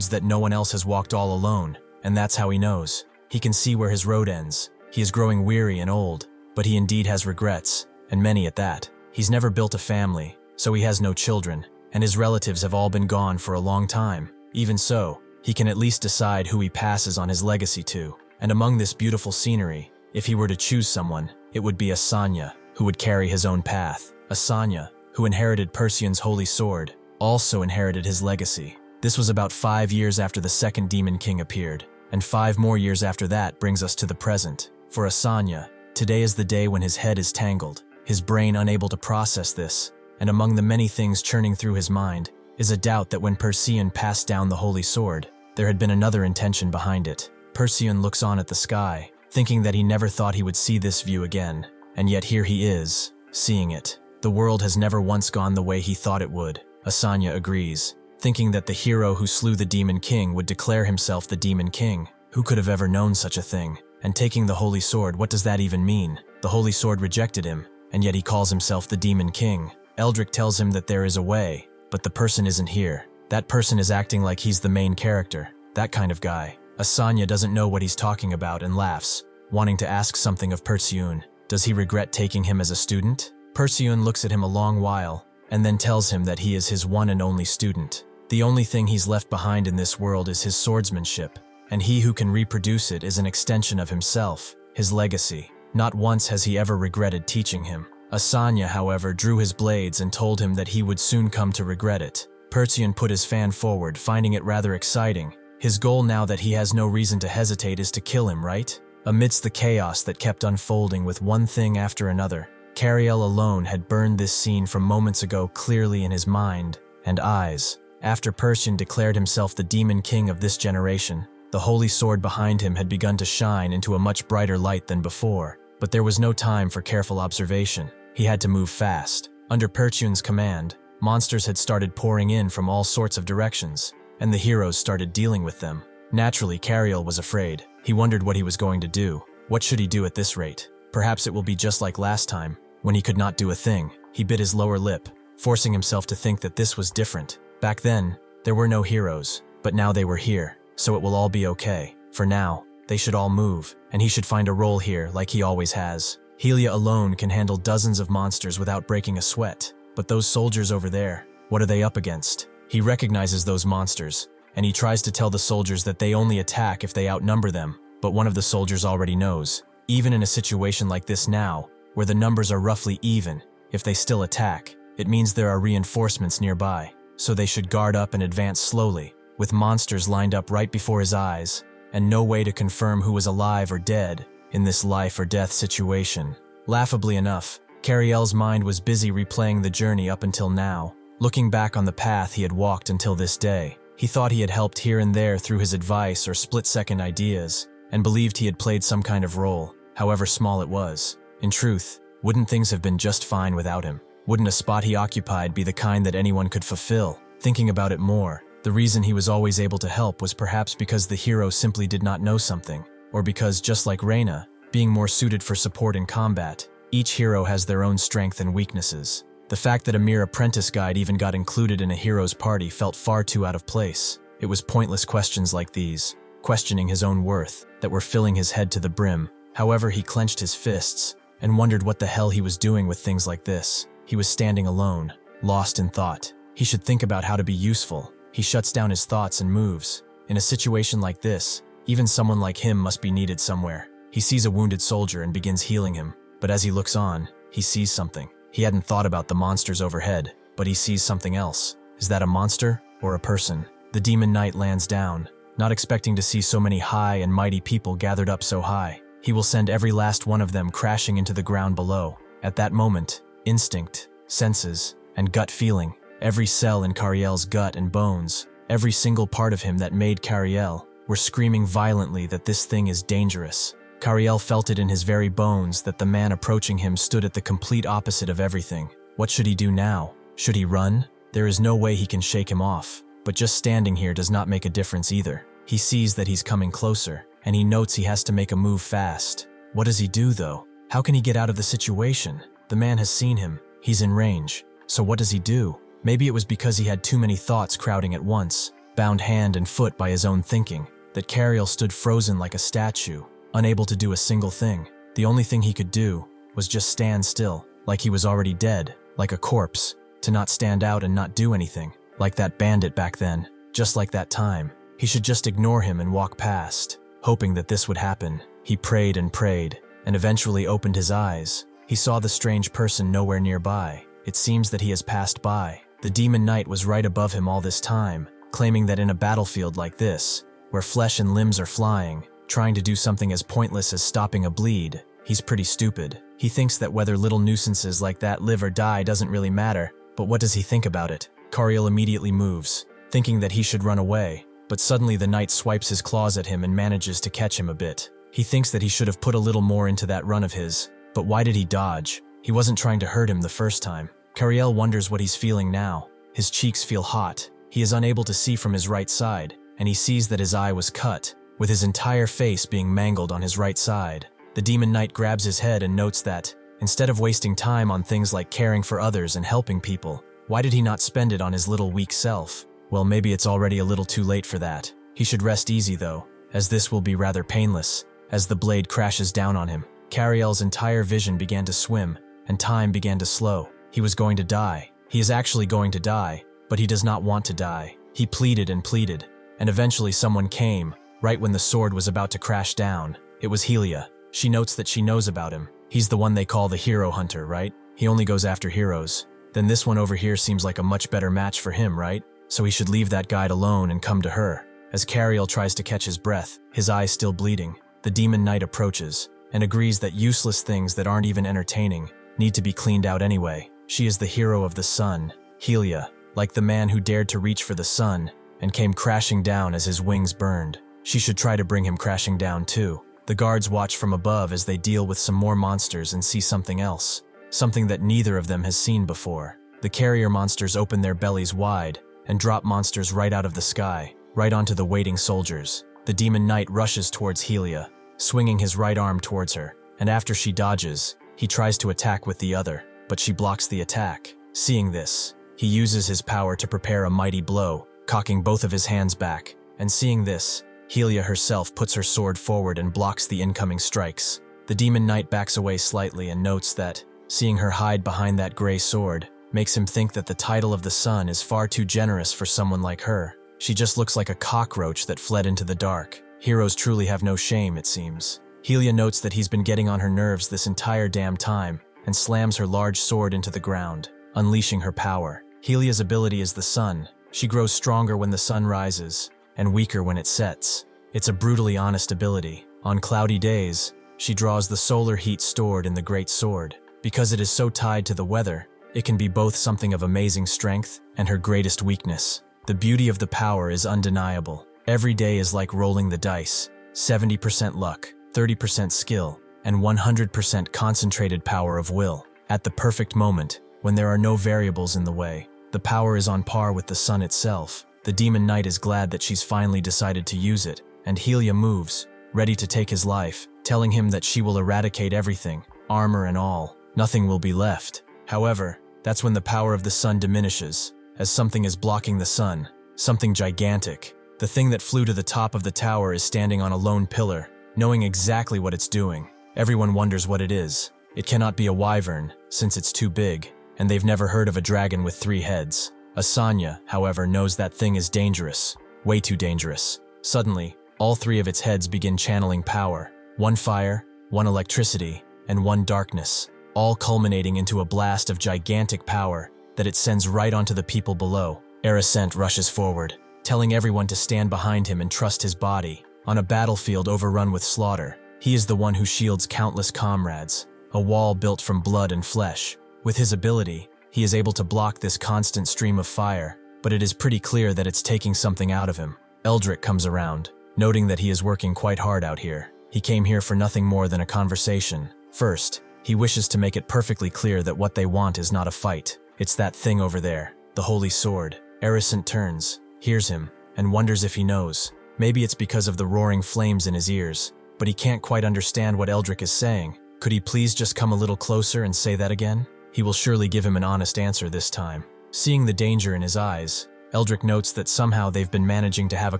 that no one else has walked all alone, and that's how he knows. He can see where his road ends. He is growing weary and old, but he indeed has regrets, and many at that. He's never built a family, so he has no children, and his relatives have all been gone for a long time. Even so, he can at least decide who he passes on his legacy to. And among this beautiful scenery, if he were to choose someone, it would be Asanya, who would carry his own path. Asanya, who inherited Perseun's holy sword, also inherited his legacy. This was about 5 years after the second Demon King appeared, and 5 more years after that brings us to the present. For Asanya, today is the day when his head is tangled, his brain unable to process this, and among the many things churning through his mind is a doubt that when Perseun passed down the holy sword, there had been another intention behind it. Perseun looks on at the sky, thinking that he never thought he would see this view again, and yet here he is, seeing it. The world has never once gone the way he thought it would. Asanya agrees, thinking that the hero who slew the Demon King would declare himself the Demon King. Who could have ever known such a thing? And taking the holy sword, what does that even mean? The holy sword rejected him, and yet he calls himself the Demon King. Eldrick tells him that there is a way, but the person isn't here. That person is acting like he's the main character, that kind of guy. Asanya doesn't know what he's talking about and laughs, wanting to ask something of Perseun. Does he regret taking him as a student? Perseun looks at him a long while, and then tells him that he is his one and only student. The only thing he's left behind in this world is his swordsmanship, and he who can reproduce it is an extension of himself, his legacy. Not once has he ever regretted teaching him. Asanya, however, drew his blades and told him that he would soon come to regret it. Perseun put his fan forward, finding it rather exciting. His goal now that he has no reason to hesitate is to kill him, right? Amidst the chaos that kept unfolding with one thing after another, Kariel alone had burned this scene from moments ago clearly in his mind and eyes. After Perseun declared himself the Demon King of this generation, the holy sword behind him had begun to shine into a much brighter light than before. But there was no time for careful observation. He had to move fast. Under Perseun's command, monsters had started pouring in from all sorts of directions, and the heroes started dealing with them. Naturally, Kariel was afraid. He wondered what he was going to do. What should he do at this rate? Perhaps it will be just like last time, when he could not do a thing. He bit his lower lip, forcing himself to think that this was different. Back then, there were no heroes, but now they were here, so it will all be okay. For now, they should all move, and he should find a role here like he always has. Helia alone can handle dozens of monsters without breaking a sweat. But those soldiers over there, what are they up against? He recognizes those monsters, and he tries to tell the soldiers that they only attack if they outnumber them. But one of the soldiers already knows, even in a situation like this now, where the numbers are roughly even, if they still attack, it means there are reinforcements nearby. So they should guard up and advance slowly, with monsters lined up right before his eyes, and no way to confirm who was alive or dead in this life or death situation. Laughably enough, Kariel's mind was busy replaying the journey up until now, looking back on the path he had walked until this day. He thought he had helped here and there through his advice or split-second ideas, and believed he had played some kind of role, however small it was. In truth, wouldn't things have been just fine without him? Wouldn't a spot he occupied be the kind that anyone could fulfill? Thinking about it more, the reason he was always able to help was perhaps because the hero simply did not know something, or because, just like Reina, being more suited for support in combat, each hero has their own strength and weaknesses. The fact that a mere apprentice guide even got included in a hero's party felt far too out of place. It was pointless questions like these, questioning his own worth, that were filling his head to the brim. However, he clenched his fists and wondered what the hell he was doing with things like this. He was standing alone, lost in thought. He should think about how to be useful. He shuts down his thoughts and moves. In a situation like this, even someone like him must be needed somewhere. He sees a wounded soldier and begins healing him. But as he looks on, he sees something. He hadn't thought about the monsters overhead, but he sees something else. Is that a monster or a person? The demon knight lands down, not expecting to see so many high and mighty people gathered up so high. He will send every last one of them crashing into the ground below. At that moment, instinct, senses, and gut feeling, every cell in Kariel's gut and bones, every single part of him that made Kariel, were screaming violently that this thing is dangerous. Kariel felt it in his very bones that the man approaching him stood at the complete opposite of everything. What should he do now? Should he run? There is no way he can shake him off. But just standing here does not make a difference either. He sees that he's coming closer, and he notes he has to make a move fast. What does he do, though? How can he get out of the situation? The man has seen him. He's in range. So what does he do? Maybe it was because he had too many thoughts crowding at once, bound hand and foot by his own thinking, that Kariel stood frozen like a statue, unable to do a single thing. The only thing he could do was just stand still, like he was already dead, like a corpse, to not stand out and not do anything, like that bandit back then, just like that time. He should just ignore him and walk past, hoping that this would happen. He prayed, and eventually opened his eyes. He saw the strange person nowhere nearby. It seems that he has passed by. The demon knight was right above him all this time, claiming that in a battlefield like this, where flesh and limbs are flying, trying to do something as pointless as stopping a bleed, he's pretty stupid. He thinks that whether little nuisances like that live or die doesn't really matter, but what does he think about it? Kariel immediately moves, thinking that he should run away, but suddenly the knight swipes his claws at him and manages to catch him a bit. He thinks that he should have put a little more into that run of his, but why did he dodge? He wasn't trying to hurt him the first time. Kariel wonders what he's feeling now. His cheeks feel hot. He is unable to see from his right side, and he sees that his eye was cut, with his entire face being mangled on his right side. The demon knight grabs his head and notes that, instead of wasting time on things like caring for others and helping people, why did he not spend it on his little weak self? Well, maybe it's already a little too late for that. He should rest easy though, as this will be rather painless, as the blade crashes down on him. Kariel's entire vision began to swim, and time began to slow. He was going to die. He is actually going to die, but he does not want to die. He pleaded, and eventually someone came, right when the sword was about to crash down. It was Helia. She notes that she knows about him. He's the one they call the hero hunter, right? He only goes after heroes. Then this one over here seems like a much better match for him, right? So he should leave that guide alone and come to her. As Kariel tries to catch his breath, his eyes still bleeding, the demon knight approaches, and agrees that useless things that aren't even entertaining need to be cleaned out anyway. She is the hero of the sun, Helia, like the man who dared to reach for the sun and came crashing down as his wings burned. She should try to bring him crashing down too. The guards watch from above as they deal with some more monsters and see something else, something that neither of them has seen before. The carrier monsters open their bellies wide and drop monsters right out of the sky, right onto the waiting soldiers. The demon knight rushes towards Helia, swinging his right arm towards her, and after she dodges, he tries to attack with the other, but she blocks the attack. Seeing this, he uses his power to prepare a mighty blow, cocking both of his hands back, and seeing this, Helia herself puts her sword forward and blocks the incoming strikes. The demon knight backs away slightly and notes that, seeing her hide behind that gray sword, makes him think that the title of the sun is far too generous for someone like her. She just looks like a cockroach that fled into the dark. Heroes truly have no shame, it seems. Helia notes that he's been getting on her nerves this entire damn time, and slams her large sword into the ground, unleashing her power. Helia's ability is the sun. She grows stronger when the sun rises, and weaker when it sets. It's a brutally honest ability. On cloudy days, she draws the solar heat stored in the great sword. Because it is so tied to the weather, it can be both something of amazing strength and her greatest weakness. The beauty of the power is undeniable. Every day is like rolling the dice. 70% luck, 30% skill, and 100% concentrated power of will. At the perfect moment, when there are no variables in the way, the power is on par with the sun itself. The demon knight is glad that she's finally decided to use it, and Helia moves, ready to take his life, telling him that she will eradicate everything, armor and all. Nothing will be left. However, that's when the power of the sun diminishes, as something is blocking the sun, something gigantic. The thing that flew to the top of the tower is standing on a lone pillar, knowing exactly what it's doing. Everyone wonders what it is. It cannot be a wyvern, since it's too big, and they've never heard of a dragon with 3 heads. Asanya, however, knows that thing is dangerous, way too dangerous. Suddenly, all 3 of its heads begin channeling power. 1 fire, 1 electricity, and 1 darkness, all culminating into a blast of gigantic power that it sends right onto the people below. Aerosent rushes forward, telling everyone to stand behind him and trust his body. On a battlefield overrun with slaughter, he is the one who shields countless comrades, a wall built from blood and flesh. With his ability, he is able to block this constant stream of fire, but it is pretty clear that it's taking something out of him. Eldrick comes around, noting that he is working quite hard out here. He came here for nothing more than a conversation. First, he wishes to make it perfectly clear that what they want is not a fight. It's that thing over there, the holy sword. Aerosent turns, hears him, and wonders if he knows. Maybe it's because of the roaring flames in his ears, but he can't quite understand what Eldrick is saying. Could he please just come a little closer and say that again? He will surely give him an honest answer this time. Seeing the danger in his eyes, Eldrick notes that somehow they've been managing to have a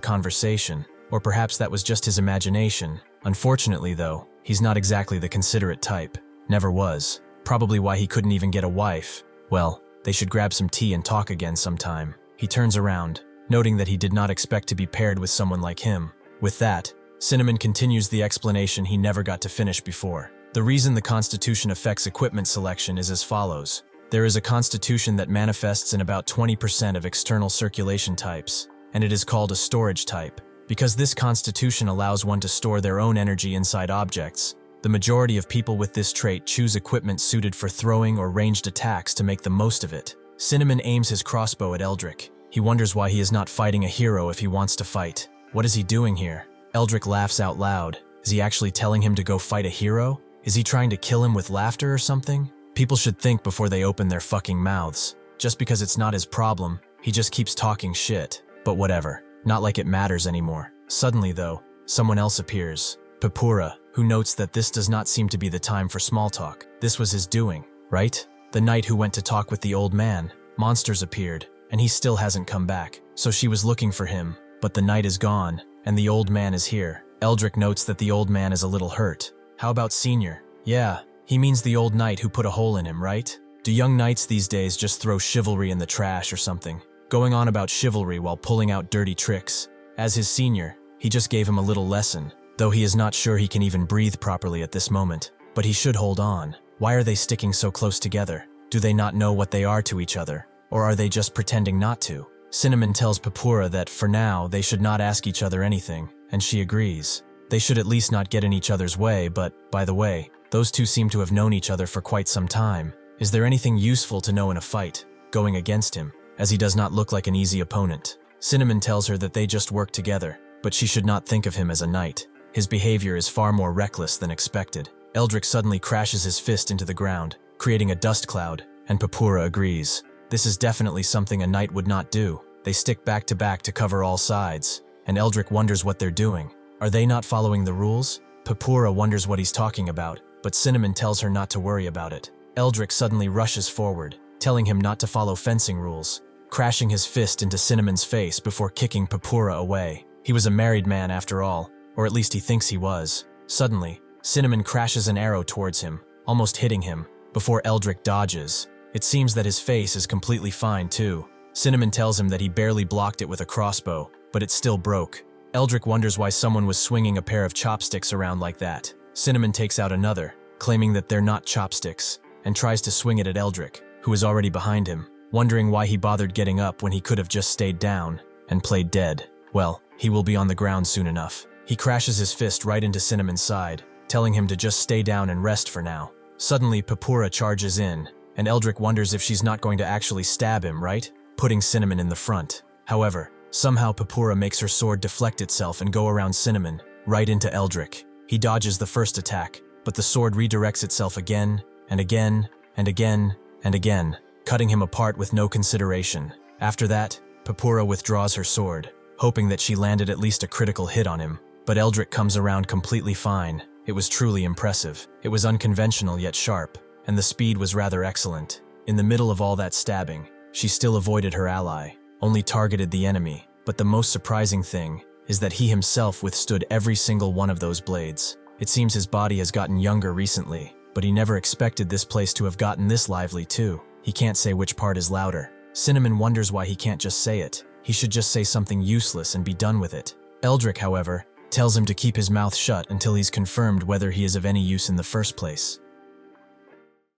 conversation, or perhaps that was just his imagination. Unfortunately though, he's not exactly the considerate type. Never was. Probably why he couldn't even get a wife. Well, they should grab some tea and talk again sometime. He turns around, noting that he did not expect to be paired with someone like him. With that, Cinnamon continues the explanation he never got to finish before. The reason the Constitution affects equipment selection is as follows. There is a Constitution that manifests in about 20% of external circulation types, and it is called a storage type. Because this Constitution allows one to store their own energy inside objects, the majority of people with this trait choose equipment suited for throwing or ranged attacks to make the most of it. Cinnamon aims his crossbow at Eldrick. He wonders why he is not fighting a hero if he wants to fight. What is he doing here? Eldrick laughs out loud. Is he actually telling him to go fight a hero? Is he trying to kill him with laughter or something? People should think before they open their fucking mouths. Just because it's not his problem, he just keeps talking shit. But whatever. Not like it matters anymore. Suddenly though, someone else appears. Papura, who notes that this does not seem to be the time for small talk. This was his doing, right? The knight who went to talk with the old man. Monsters appeared, and he still hasn't come back. So she was looking for him, but the knight is gone, and the old man is here. Eldrick notes that the old man is a little hurt. How about Senior? Yeah, he means the old knight who put a hole in him, right? Do young knights these days just throw chivalry in the trash or something? Going on about chivalry while pulling out dirty tricks. As his senior, he just gave him a little lesson, though he is not sure he can even breathe properly at this moment. But he should hold on. Why are they sticking so close together? Do they not know what they are to each other? Or are they just pretending not to? Cinnamon tells Papura that for now they should not ask each other anything, and she agrees. They should at least not get in each other's way, but, by the way, those two seem to have known each other for quite some time. Is there anything useful to know in a fight, going against him, as he does not look like an easy opponent? Cinnamon tells her that they just work together, but she should not think of him as a knight. His behavior is far more reckless than expected. Eldrick suddenly crashes his fist into the ground, creating a dust cloud, and Papura agrees. This is definitely something a knight would not do. They stick back to cover all sides, and Eldrick wonders what they're doing. Are they not following the rules? Papura wonders what he's talking about, but Cinnamon tells her not to worry about it. Eldrick suddenly rushes forward, telling him not to follow fencing rules, crashing his fist into Cinnamon's face before kicking Papura away. He was a married man after all, or at least he thinks he was. Suddenly, Cinnamon crashes an arrow towards him, almost hitting him, before Eldrick dodges. It seems that his face is completely fine too. Cinnamon tells him that he barely blocked it with a crossbow, but it still broke. Eldrick wonders why someone was swinging a pair of chopsticks around like that. Cinnamon takes out another, claiming that they're not chopsticks, and tries to swing it at Eldrick, who is already behind him, wondering why he bothered getting up when he could have just stayed down and played dead. Well, he will be on the ground soon enough. He crashes his fist right into Cinnamon's side, telling him to just stay down and rest for now. Suddenly, Papura charges in, and Eldrick wonders if she's not going to actually stab him, right? Putting Cinnamon in the front. However, somehow Papura makes her sword deflect itself and go around Cinnamon, right into Eldrick. He dodges the first attack, but the sword redirects itself again, and again, and again, and again, cutting him apart with no consideration. After that, Papura withdraws her sword, hoping that she landed at least a critical hit on him. But Eldrick comes around completely fine. It was truly impressive. It was unconventional yet sharp, and the speed was rather excellent. In the middle of all that stabbing, she still avoided her ally, only targeted the enemy. But the most surprising thing is that he himself withstood every single one of those blades. It seems his body has gotten younger recently, but he never expected this place to have gotten this lively too. He can't say which part is louder. Cinnamon wonders why he can't just say it. He should just say something useless and be done with it. Eldrick, however, tells him to keep his mouth shut until he's confirmed whether he is of any use in the first place.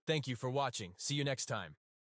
Thank you for watching. See you next time.